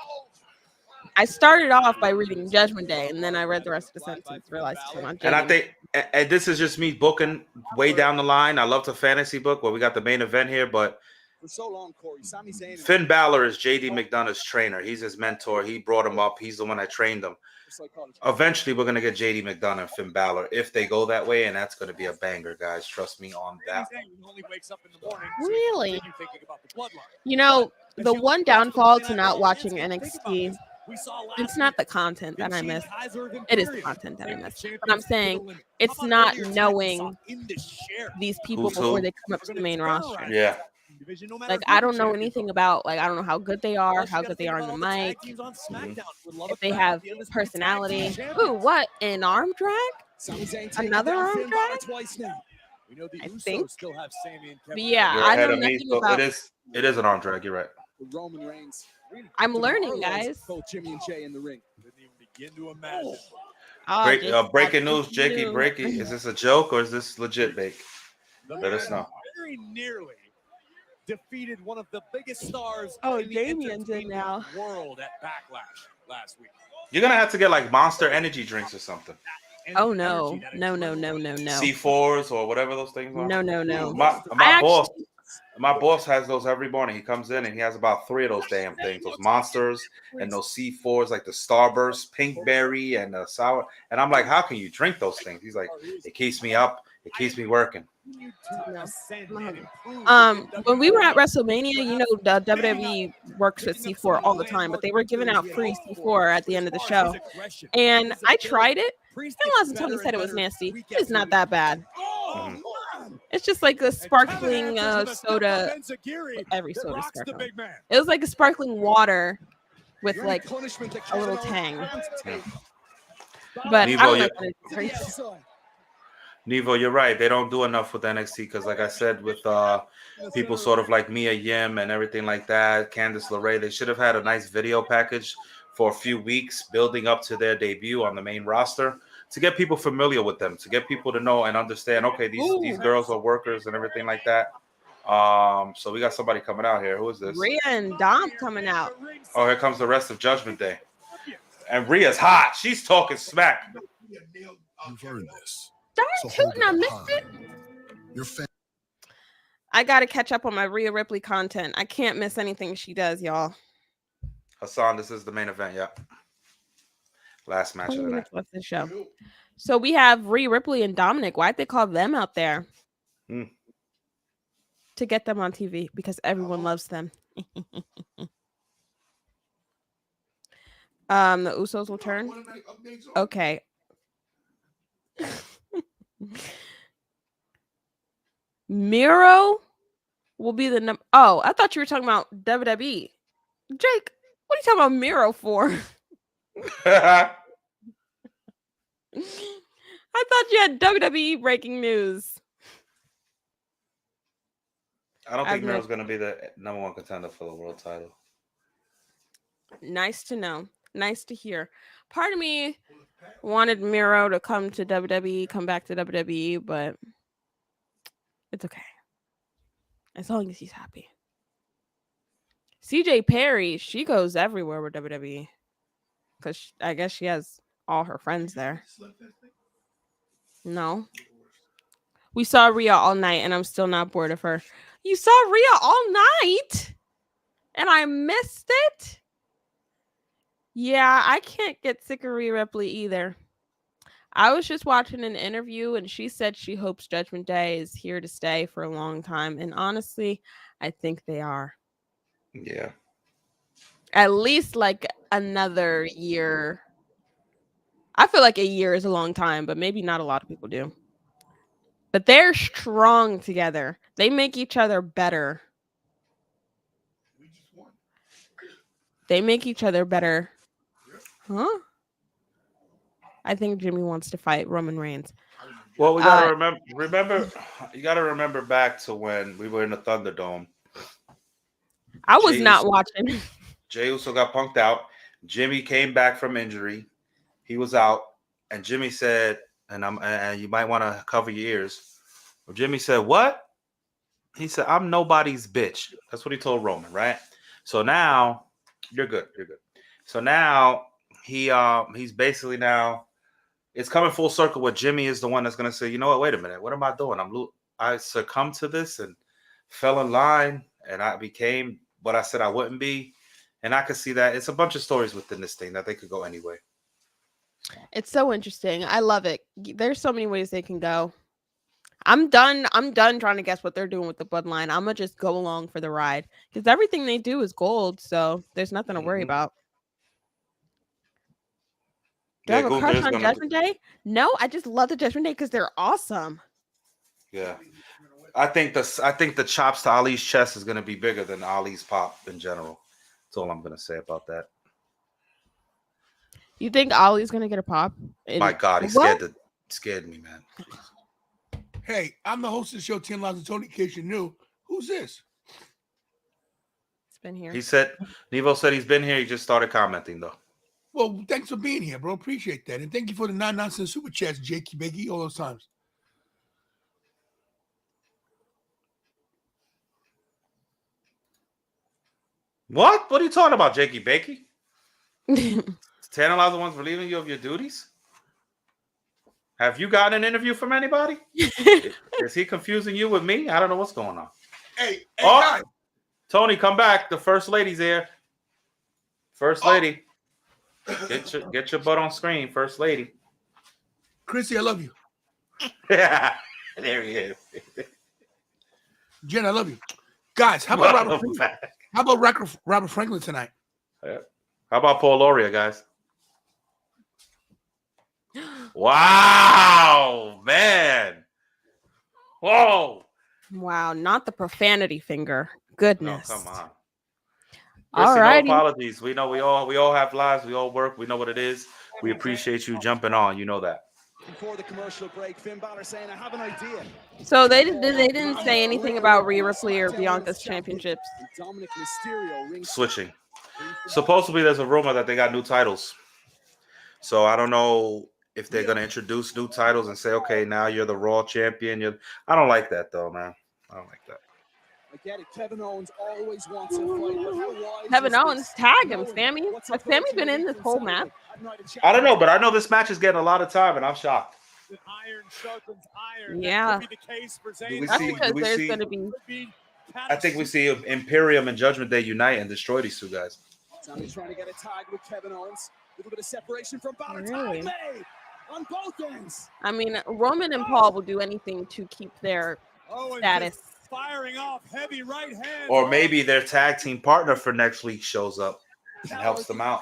I started off by reading Judgment Day, and then I read the rest of the sentence, realized it's on JD. And I think, and this is just me booking way down the line. I love to fantasy book where we got the main event here, but for so long, Corey, Sami Zayn, Finn Balor is JD McDonough's trainer. He's his mentor. He brought him up. He's the one that trained him. Eventually, we're going to get JD McDonough and Finn Balor if they go that way, and that's going to be a banger, guys. Trust me on that. Really? You know, the one downfall to not watching NXT, it's not the content that I miss. It is the content that I miss. But I'm saying it's not knowing these people before they come up to the main roster. Yeah. Like, I don't know anything about, like, I don't know how good they are, how good they are in the mic, if they have personality. Ooh, what? An arm drag? Another arm drag? I think. But yeah, I know nothing about it is an arm drag. You're right. Roman Reigns. I'm learning, guys. Both Jimmy and Jay in the ring. Didn't even begin to imagine. Breaking news, Jakey. Breaking. Is this a joke or is this legit, Bake? Let us know. Very nearly defeated one of the biggest stars in the entertainment world at Backlash last week. You're gonna have to get like Monster Energy drinks or something. Oh no. C4s or whatever those things are. No. My boss. My boss has those every morning. He comes in and he has about 3 of those damn things. Those monsters and those C4s, like the Starburst, Pinkberry, and the sour. And I'm like, how can you drink those things? He's like, it keeps me up. It keeps me working. When we were at WrestleMania, you know, the WWE works with C4 all the time, but they were giving out free C4 at the end of the show. And I tried it. And Laz and Tony said it was nasty. It's not that bad. It's just like a sparkling soda. Every soda sparkling. It was like a sparkling water with like a little tang. But Nevo, you're right. They don't do enough with NXT because, like I said, with people sort of like Mia Yim and everything like that, Candice LeRae, they should have had a nice video package for a few weeks building up to their debut on the main roster to get people familiar with them, to get people to know and understand, okay, these girls are workers and everything like that. So we got somebody coming out here. Who is this? Rhea and Dom coming out. Oh, here comes the rest of Judgment Day. And Rhea's hot. She's talking smack. You've earned this. Darn tootin', I missed it. I gotta catch up on my Rhea Ripley content. I can't miss anything she does, y'all. Hassan, this is the main event. Yep. Last match of the night. What's the show? So we have Rhea Ripley and Dominic. Why'd they call them out there? To get them on TV because everyone loves them. The Usos will turn. Okay. Miro will be the number. Oh, I thought you were talking about WWE. Jake, what are you talking about Miro for? I thought you had WWE breaking news. I don't think Miro's going to be the number 1 contender for the world title. Nice to know. Nice to hear. Part of me wanted Miro to come to WWE, come back to WWE, but it's okay. As long as he's happy. CJ Perry, she goes everywhere with WWE. Because I guess she has all her friends there. No. We saw Rhea all night, and I'm still not bored of her. You saw Rhea all night? And I missed it? Yeah, I can't get sick of Rhea Ripley either. I was just watching an interview, and she said she hopes Judgment Day is here to stay for a long time. And honestly, I think they are. Yeah. At least like another year. I feel like a year is a long time, but maybe not a lot of people do. But they're strong together. They make each other better. They make each other better. Huh? I think Jimmy wants to fight Roman Reigns. Well, we gotta remember. You gotta remember back to when we were in the Thunderdome. I was not watching. Jey Uso got punked out. Jimmy came back from injury. He was out, and Jimmy said, and you might want to cover your ears. Well, Jimmy said, "What?" He said, "I'm nobody's bitch." That's what he told Roman, right? So now you're good. You're good. So now he's basically now it's coming full circle where Jimmy is the one that's gonna say, you know what? Wait a minute. What am I doing? I succumbed to this and fell in line, and I became what I said I wouldn't be. And I could see that it's a bunch of stories within this thing that they could go anyway. It's so interesting. I love it. There's so many ways they can go. I'm done trying to guess what they're doing with the bloodline. I'm gonna just go along for the ride because everything they do is gold, so there's nothing to worry about. Do I have a crush on Judgment Day? No, I just love the Judgment Day because they're awesome. Yeah, I think the chops to Ali's chest is gonna be bigger than Ali's pop in general. That's all I'm gonna say about that. You think Ali's gonna get a pop? My God, he scared me, man. Hey, I'm the host of the show, 10 Lives and Tony. In case you knew, who's this? It's been here. He said, Nevo said he's been here. He just started commenting, though. Well, thanks for being here, bro. Appreciate that. And thank you for the non-nonsense super chats, Jakey Bakey, all those times. What? What are you talking about, Jakey Bakey? Tantalize the ones relieving you of your duties? Have you gotten an interview from anybody? Is he confusing you with me? I don't know what's going on. Hey, oh, Tony, come back. The first lady's here. First lady. Get your butt on screen, first lady. Chrissy, I love you. Yeah, there he is. Jen, I love you. Guys, how about Robert Franklin? How about Robert Franklin tonight? Yeah. How about Paul Loria, guys? Wow, man. Whoa. Wow, not the profanity finger. Goodness. No, come on. All Chrissy, righty. no apologies. We know we all have lives. We all work. We know what it is. We appreciate you jumping on. You know that. Before the commercial break, Finn Balor saying, I have an idea. So they didn't say anything about Rhea Ripley or Bianca's championships. Dominic Mysterio rings Switching. Supposedly, there's a rumor that they got new titles. So I don't know if they're going to introduce new titles and say, okay, now you're the Raw champion. I don't like that, though, man. I don't like that. I get it. Kevin Owens always wants a fight, but how wise Kevin is Owens, this? tag him, Sammy. Has Sammy been in this whole match? I don't know, but I know this match is getting a lot of time, and I'm shocked. Yeah. Do we That's see? because Do we there's see? going to be. I think we see Imperium and Judgment Day unite and destroy these two guys. Sammy trying to get a tag with Kevin Owens. A little bit of separation from Balor. Really? Tag made on both ends. I mean, Roman and Paul will do anything to keep their status. Firing off heavy right hand. Or maybe their tag team partner for next week shows up and helps them out.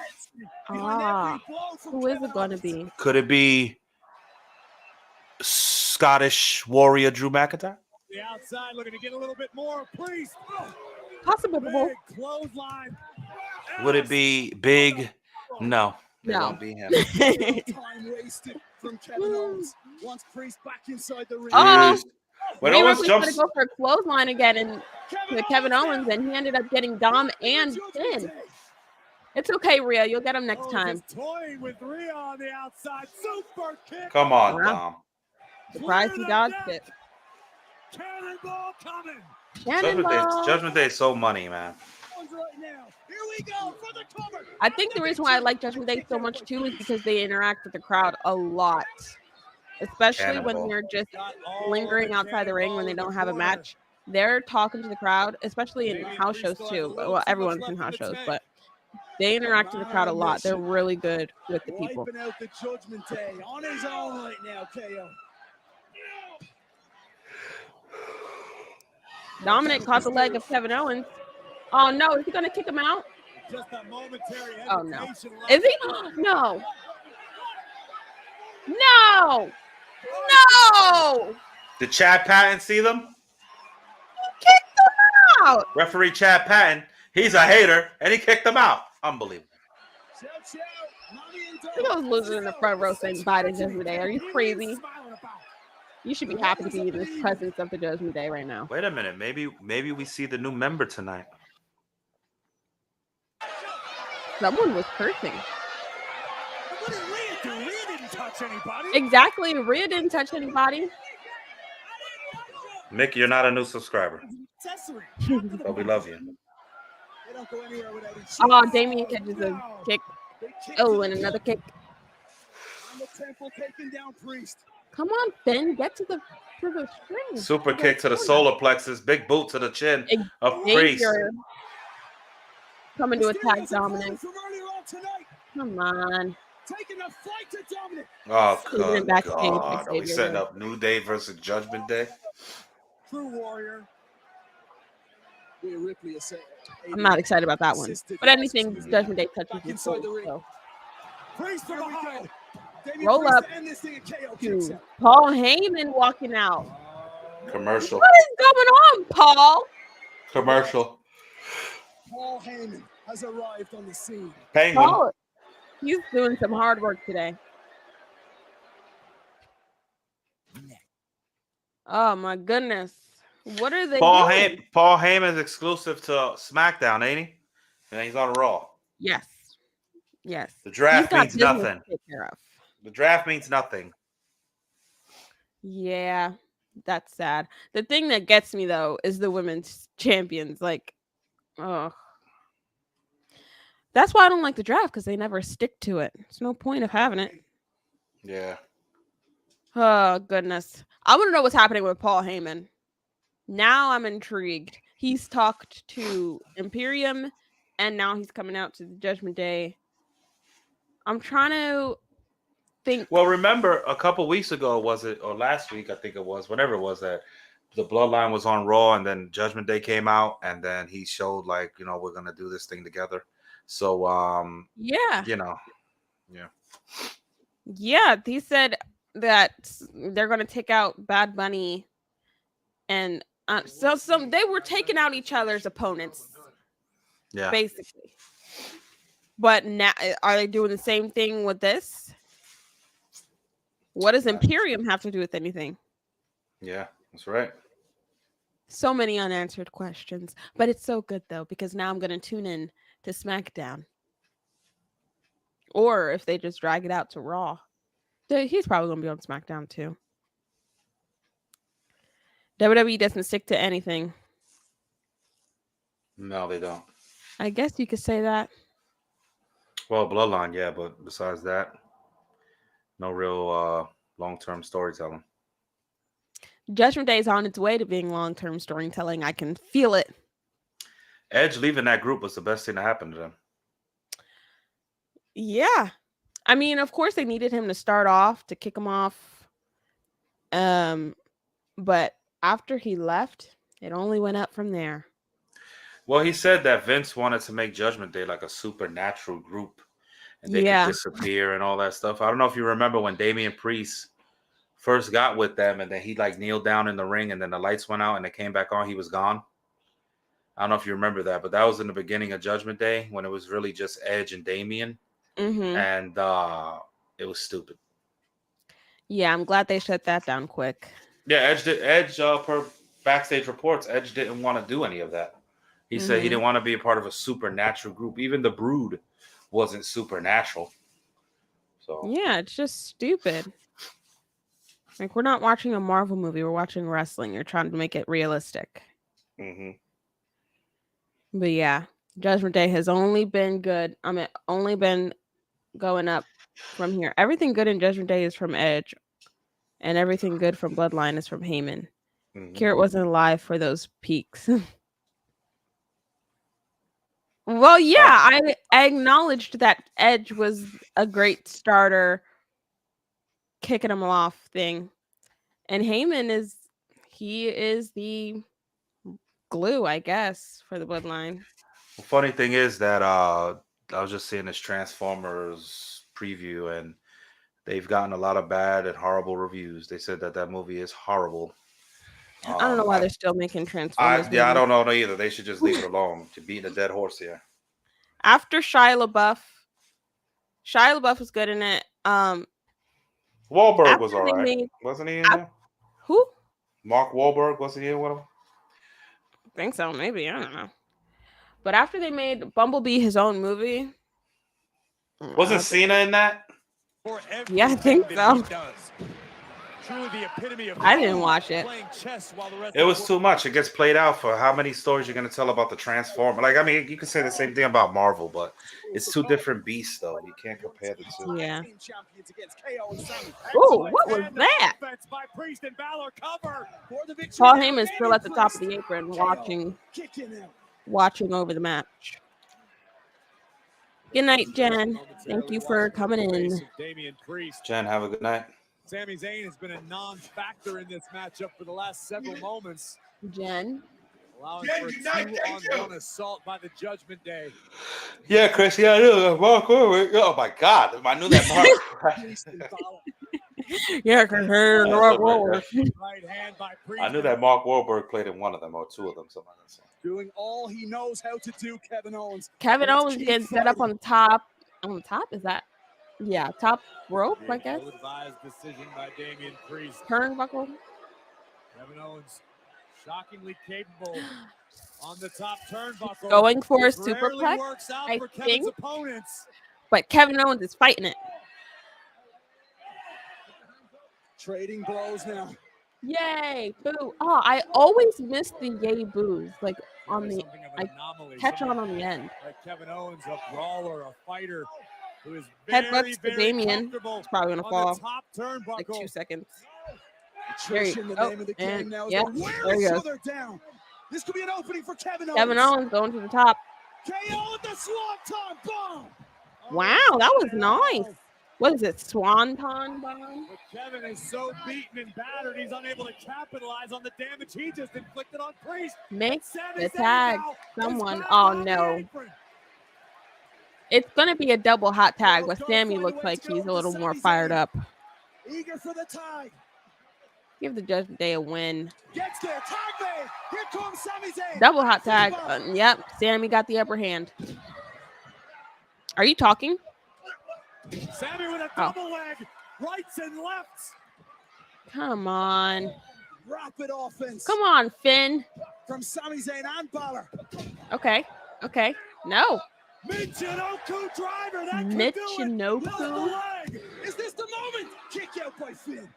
Who is it going to be? Could it be Scottish Warrior Drew McIntyre? The outside looking to get a little bit more. Please. Possible. Big clothesline. Would it be Big? No. It No. won't be him. Time wasted from Kevin Owens. Once Priest back inside the ring. When Rhea Owens Ripley's jumps, going to go for a clothesline again and to Kevin Owens, and he ended up getting Dom and Finn. It's okay, Rhea. You'll get him next time. Toying with Rhea on the outside. Super kick. come on, Wow. Dom. Surprised he dodged it. Cannonball coming. Judgment Day is so money, man. Right now. Here we go for the cover. I think the reason why I like Judgment Day so much too is because they interact with the crowd a lot, especially when Cannonball. they're just lingering outside the ring when they don't have a match. They're talking to the crowd, especially in house shows too. Well, everyone's in house shows, but they interact with the crowd a lot. They're really good with the people. Wiping out the Judgment Day on his own right now, KO. Dominic caught the leg of Kevin Owens. Oh no, is he gonna kick him out? Just a momentary Oh no. hesitation. Is he? No. No. No. Did Chad Patton see them? Kicked him out. Referee Chad Patton, he's a hater, and he kicked them out. Unbelievable. Look at those losers in the front row saying bye to Judgment Day. Are you crazy? You should be happy to be in the presence of the Judgment Day right now. Wait a minute. Maybe we see the new member tonight. Someone was cursing. What did Rhea do? Rhea didn't touch anybody. Exactly. Rhea didn't touch anybody. Mick, you're not a new subscriber, Accessory. but we love you. They don't go anywhere without each Oh, Damien catches a kick. Oh, and another kick. on the temple taking down Priest. Come on, Finn. Get to the string. Super kick to the solar plexus, big boot to the chin of Priest. Xavier coming to attack Dominic. From earlier on tonight, Come on. taking the fight to Dominic. Oh, Even good backstage, God. Are we Xavier. setting up New Day versus Judgment Day? True warrior. Rhea Ripley is saying, I'm not excited about that one. But anything Judgment Day touches is inside the cool. ring. So. Priest from behind. Damian Roll Priest up to end this thing, and KO kicks to out. Paul Heyman walking out. Commercial. What is going on, Paul? Commercial. Paul Heyman has arrived on the scene. Penguin. Paul, he's doing some hard work today. Oh my goodness. What are they Paul doing? Heyman's exclusive to SmackDown, ain't he? And he's on Raw. Yes. Yes. The draft He's got means business nothing. to take care of. The draft means nothing. Yeah, that's sad. The thing that gets me though is the women's champions. Like, oh, that's why I don't like the draft because they never stick to it. There's no point of having it. Yeah. Oh goodness, I want to know what's happening with Paul Heyman. Now I'm intrigued he's talked to Imperium, and now he's coming out to the Judgment Day. I'm trying to think. Well, remember a couple weeks ago, was it, or last week? I think it was. Whenever it was that the Bloodline was on Raw, and then Judgment Day came out, and then he showed like, we're gonna do this thing together. So, Yeah, yeah. he said that they're gonna take out Bad Bunny, and so they were taking out each other's opponents. Yeah. Basically. But now, are they doing the same thing with this? What does Imperium have to do with anything? Yeah, that's right. So many unanswered questions. But it's so good, though, because now I'm going to tune in to SmackDown. Or if they just drag it out to Raw. He's probably going to be on SmackDown, too. WWE doesn't stick to anything. No, they don't. I guess you could say that. Well, Bloodline, yeah, but besides that, no real long-term storytelling. Judgment Day is on its way to being long-term storytelling. I can feel it. Edge leaving that group was the best thing that happened to them. Yeah. I mean, of course they needed him to start off, to kick him off. But after he left, it only went up from there. Well, he said that Vince wanted to make Judgment Day like a supernatural group, and they could disappear and all that stuff. I don't know if you remember when Damian Priest first got with them, and then he like kneeled down in the ring, and then the lights went out, and it came back on. He was gone. I don't know if you remember that, but that was in the beginning of Judgment Day when it was really just Edge and Damian, and it was stupid. Yeah, I'm glad they shut that down quick. Yeah, Edge per backstage reports, Edge didn't want to do any of that. He said he didn't want to be a part of a supernatural group. Even the Brood wasn't supernatural. So yeah, it's just stupid. Like, we're not watching a Marvel movie. We're watching wrestling. You're trying to make it realistic. But yeah, Judgment Day has only been good. I mean, only been going up from here. Everything good in Judgment Day is from Edge. And everything good from Bloodline is from Heyman. Garrett wasn't alive for those peaks. Well, yeah, I acknowledged that Edge was a great starter, kicking him off thing. And Heyman is the glue, I guess, for the Bloodline. the funny thing is that I was just seeing this Transformers preview, and they've gotten a lot of bad and horrible reviews. They said that movie is horrible. I don't know why they're still making Transformers. I don't know either. They should just leave it alone. To beat a dead horse here. After Shia LaBeouf was good in it. Wahlberg was all right. Wasn't he in there? Who? Mark Wahlberg, wasn't he in with him? I think so, maybe. I don't know. But after they made Bumblebee his own movie. Wasn't Cena in that? Yeah, I think so. Truly the epitome of I didn't watch it. It was too much. It gets played out for how many stories you're going to tell about the Transformer. Like, I mean, you could say the same thing about Marvel, but it's two different beasts, though. You can't compare the two. Yeah. Oh, what was that? Paul Heyman's still at the top of the apron watching over the match. Good night, Jen. Thank you for coming in. Jen, have a good night. Sami Zayn has been a non-factor in this matchup for the last several moments. Jen. Allowing for a 2-on-1 assault by the Judgment Day. Yeah, Chris. Yeah, I knew that Mark Wahlberg. Oh my God, I knew that Mark. Yeah, Chris. I knew that Mark Wahlberg played in one of them or two of them. Something like that. Doing all he knows how to do, Kevin Owens. Kevin Owens getting set up on the top. On the top, is that? Yeah, top rope, I guess. Ill-advised decision by Damian Priest. Turnbuckle. Kevin Owens, shockingly capable on the top turnbuckle. Going for a It rarely superplex, works out I for Kevin's think. opponents. But Kevin Owens is fighting it. Trading blows now. Yay! Boo! Oh, I always miss the yay boos. Like on the, I catch on the end. Like Kevin Owens, a brawler, a fighter. Who is Headbutts to Damien. It's probably gonna fall. Like 2 seconds. There you go. And yeah, there you go. This could be an opening for Kevin Owens. Kevin Owens going to the top. KO with the Swanton Bomb. Wow, that was nice. What is it, Swanton Bomb? But Kevin is so beaten and battered, he's unable to capitalize on the damage he just inflicted on Priest. Make the tag someone. Oh, no. It's going to be a double hot tag, but Sammy looks like he's a little more fired up. Eager for the tag. Give the Judgment Day a win. Gets there. Tag made. Here comes Sami Zayn. Double hot tag. Yep, Sammy got the upper hand. Are you talking? Sammy with a double leg. Rights and lefts. Come on. Rapid offense. Come on, Finn. From Sami Zayn and Balor. Okay. No. Michinoku driver. That Michinoku. Is this the moment? Kick out by Finn.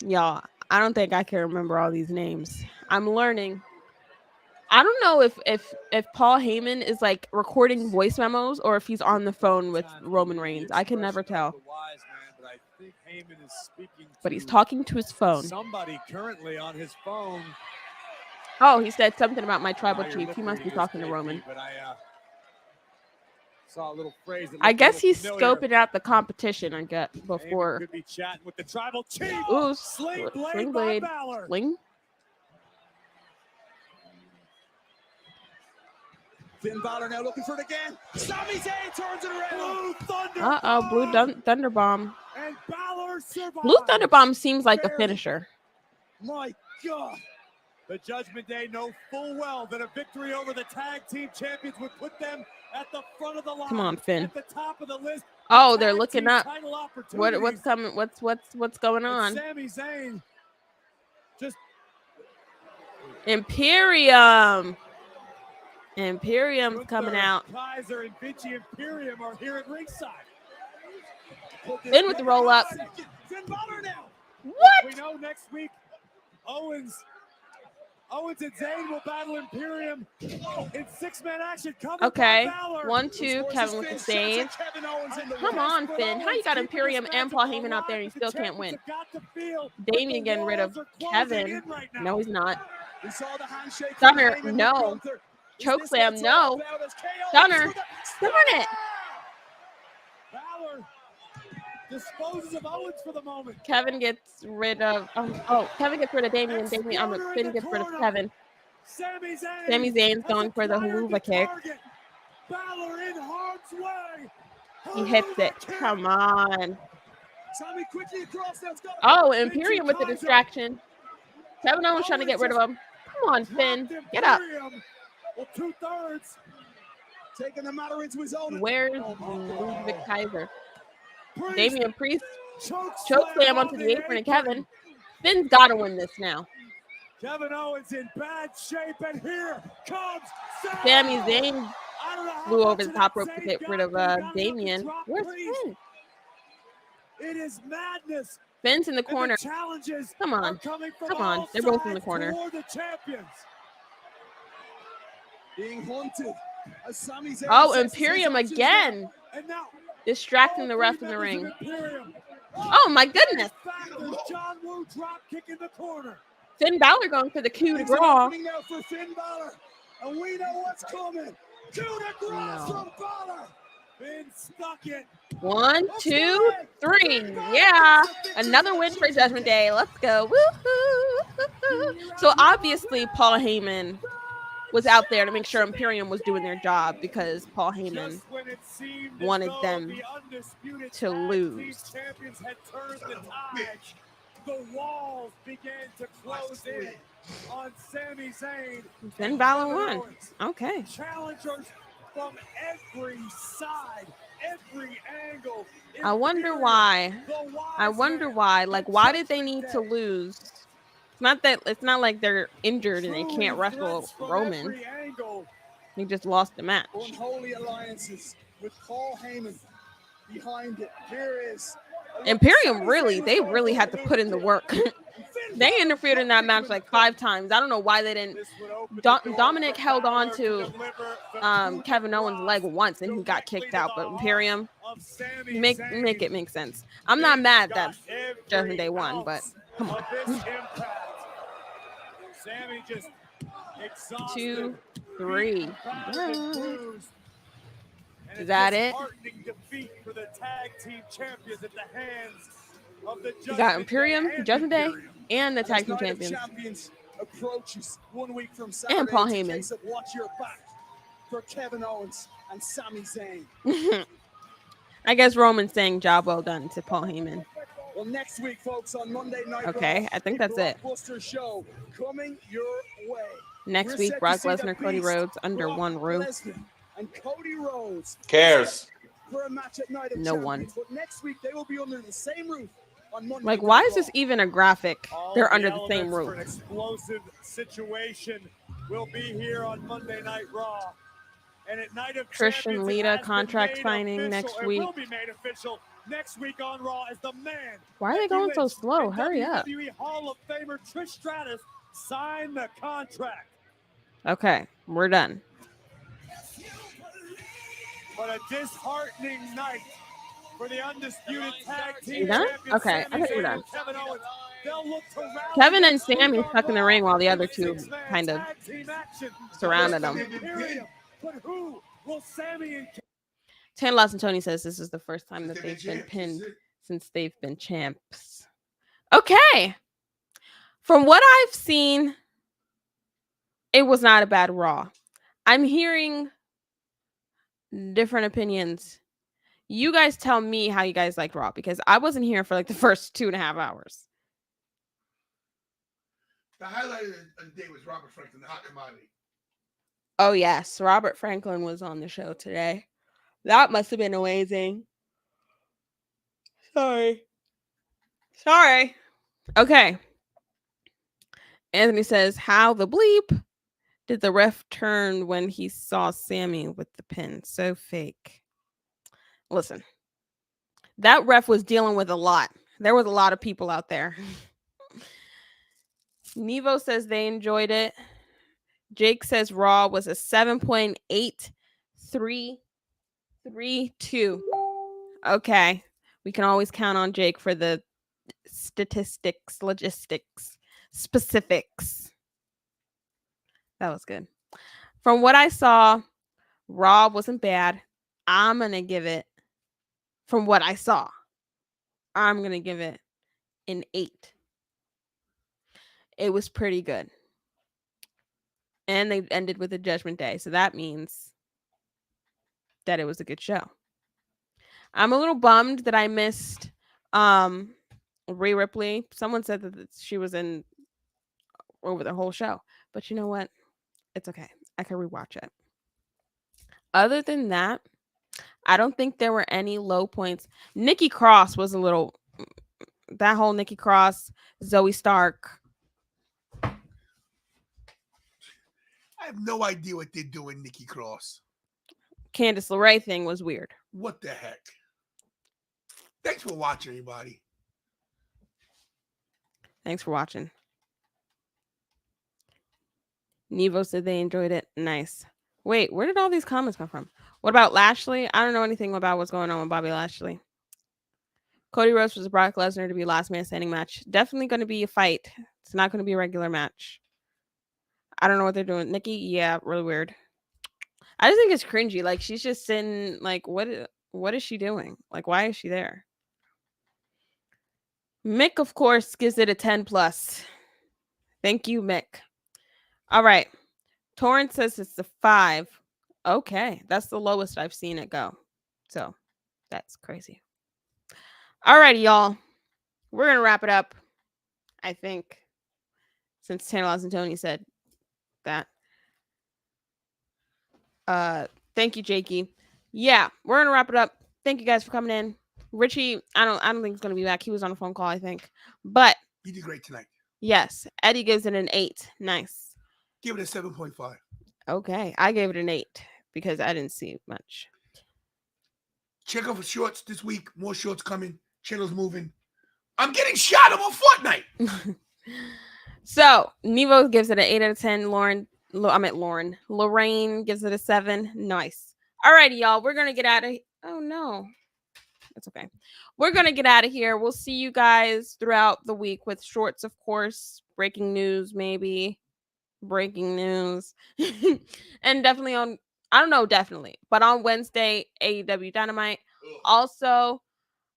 Y'all, I don't think I can remember all these names. I'm learning. I don't know if Paul Heyman is like recording voice memos or if he's on the phone with Roman Reigns. I can never tell. But he's talking to his phone. Somebody currently on his phone. Oh, he said something about my tribal chief. He must be talking to Roman. But I saw a little phrase. I guess he's scoping out the competition. I get before. Could be chatting with the tribal chief. Ooh, Sling Sling Blade. Sling. Finn Balor now looking for it again. Sami Zayn turns it around. Blue Thunder Bomb. And Balor survives. Blue Thunder Bomb seems like a finisher. My God. The Judgment Day know full well that a victory over the tag team champions would put them at the front of the line. Come on, Finn. At the top of the list. Oh, they're looking up. What's coming? What's going on? Sami Zayn. Just Imperium's coming out. Kaiser and Vinci Imperium are here at ringside. Finn with the roll up. Finn Balor now. What? We know next week Owens and Zayn will battle Imperium in six-man action. Okay. 1, 2. Kevin with the save. Come on, Finn. How you got Imperium and Paul Heyman out there and you still can't win? Damien getting rid of Kevin. No, he's not. Stunner. No. Chokeslam. No. Stunner. Darn it. Disposes of Owens for the moment. Kevin gets rid of Kevin gets rid of Damien. Finn gets rid of Kevin. Sami Zayn's going for the haluva kick. Balor in harm's way. He hits it. Come on. Sami quickly across. Oh, Imperium with the distraction. Kevin Owens trying to get rid of him. Come on, Finn. Get up. Well, 2/3. Taking the matter into his own. Where's Ludwig Kaiser? Damian Priest chokeslam onto the apron of Kevin. Finn's got to win this now. Kevin Owens in bad shape, and here comes Sami Zayn flew over the top rope to get rid of Damian. Where's Finn? It is madness. Finn's in the corner. Come on. Come on. They're both in the corner. Being haunted. Oh, Imperium again. Distracting the ref in the ring. Oh, my goodness. Finn Balor going for the coup de grace. And we know what's coming. Coup de grace from Balor. Finn stuck it. 1, 2, 3. Yeah. Another win for Judgment Day. Let's go. Woo-hoo. So obviously Paul Heyman was out there to make sure Imperium was doing their job because Paul Heyman wanted them to lose. The walls began to close in on Sami Zayn. Finn Balor won. Okay. Challengers from every side, every angle. I wonder why. Like, why did they need to lose? It's not like they're injured and they can't wrestle Roman. They just lost the match. Unholy alliances with Paul Heyman behind it. Here is Imperium they really had to put in the work. They interfered in that match like 5 times. I don't know why they didn't. Dominic held on to Kevin Owens' leg once and he got kicked out. But Imperium, make it make sense. I'm not mad that Judgment Day won, but come on. Sammy just 2, 3. battered and bruised. And Is a that it? disheartening defeat for the tag team champions at the hands of the You got Judgment Imperium, Day and Judgment Day, Imperium. and the And Tag as Team Night of Champions. Champions approaches 1 week from Saturday, And Paul it's a Heyman. case of watch your back for Kevin Owens and Sami Zayn. I guess Roman's saying job well done to Paul Heyman. Well, next week, folks, on Monday Night Okay, Raw, I think the that's it. blockbuster show coming your way. Next We're week, set to Brock see the Lesnar, Cody Beast, Rhodes under Brock one roof. Lesnar and Cody Rhodes Cares. for a match at Night of No Champions. one. But next week, they will be under the same roof on Monday Like, Night why is Raw. this even a graphic? All They're the under the same elements for roof. an explosive situation will be here on Monday Night Raw. And at Night of Christian Champions, it Lita has been contract made signing official. next It week. will be made official next week on Raw as the man. Why are they Becky going so Lynch slow? and Hurry up. WWE Hall of Famer Trish Stratus sign the contract. Okay, we're done. But a disheartening night for the undisputed tag team You done? champions. Okay, I Sami think we're Zayn done. and Kevin Owens. They'll look to rally Kevin and next week Sammy on stuck in the Raw ring while the in other a two six-man kind of tag team action. surrounded The them. Imperium. But who will Sammy and Tan Lawson Tony says this is the first time that they've been pinned since they've been champs. Okay. From what I've seen, it was not a bad Raw. I'm hearing different opinions. You guys tell me how you guys liked Raw, because I wasn't here for like the first 2.5 hours. The highlight of the day was Robert Franklin, the hot commodity. Oh, yes. Robert Franklin was on the show today. That must have been amazing. Sorry. Okay. Anthony says, how the bleep did the ref turn when he saw Sammy with the pin? So fake. Listen, that ref was dealing with a lot. There was a lot of people out there. Nevo says they enjoyed it. Jake says Raw was a 7.8332. Okay. We can always count on Jake for the statistics, logistics, specifics. That was good. From what I saw, Raw wasn't bad. I'm going to give it, from what I saw, I'm going to give it an 8. It was pretty good. And they ended with a Judgment Day. So that means that it was a good show. I'm a little bummed that I missed Rhea Ripley. Someone said that she was in over the whole show. But you know what? It's okay. I can rewatch it. Other than that, I don't think there were any low points. Nikki Cross was a little... That whole Nikki Cross, Zoe Stark. I have no idea what they're doing, Nikki Cross. Candice LeRae thing was weird. What the heck? Thanks for watching, everybody. Thanks for watching. Nevo said they enjoyed it. Nice. Wait, where did all these comments come from? What about Lashley? I don't know anything about what's going on with Bobby Lashley. Cody Rhodes was Brock Lesnar to be last man standing match. Definitely going to be a fight. It's not going to be a regular match. I don't know what they're doing. Nikki, yeah, really weird. I just think it's cringy. Like, she's just sitting, like, what is she doing? Like, why is she there? Mick, of course, gives it a 10+. Thank you, Mick. All right. Torrance says it's a 5. Okay. That's the lowest I've seen it go. So, that's crazy. All righty, y'all. We're going to wrap it up, I think, since Tantalus and Tony said that. Thank you, Jakey. Yeah, we're going to wrap it up. Thank you guys for coming in. Richie, I don't think he's going to be back. He was on a phone call, I think. But You did great tonight. yes, Eddie gives it an 8. Nice. Give it a 7.5. Okay, I gave it an 8 because I didn't see much. Check out for shorts this week. More shorts coming. Channel's moving. I'm getting shot over Fortnite. So, Nevo gives it an 8 out of 10. Lorraine gives it a 7. Nice. All righty, y'all. We're going to get out of here. Oh, no. That's okay. We're going to get out of here. We'll see you guys throughout the week with shorts, of course. Breaking news, maybe. breaking news. And definitely on, I don't know, definitely, but on Wednesday, AEW Dynamite. Also,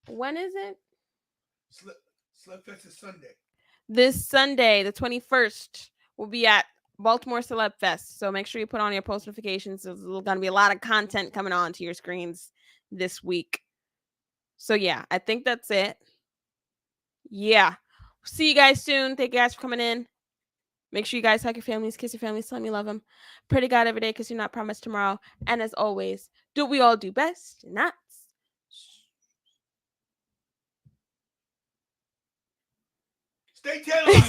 when is it? Slugfest is Sunday. This Sunday, the 21st, will be at Baltimore Celeb Fest. So make sure you put on your post notifications. There's going to be a lot of content coming on to your screens this week. So yeah, I think that's it. Yeah. See you guys soon. Thank you guys for coming in. Make sure you guys hug your families, kiss your families, tell them you love them. Pray to God every day because you're not promised tomorrow. And as always, do what we all do best, and that's stay tailor.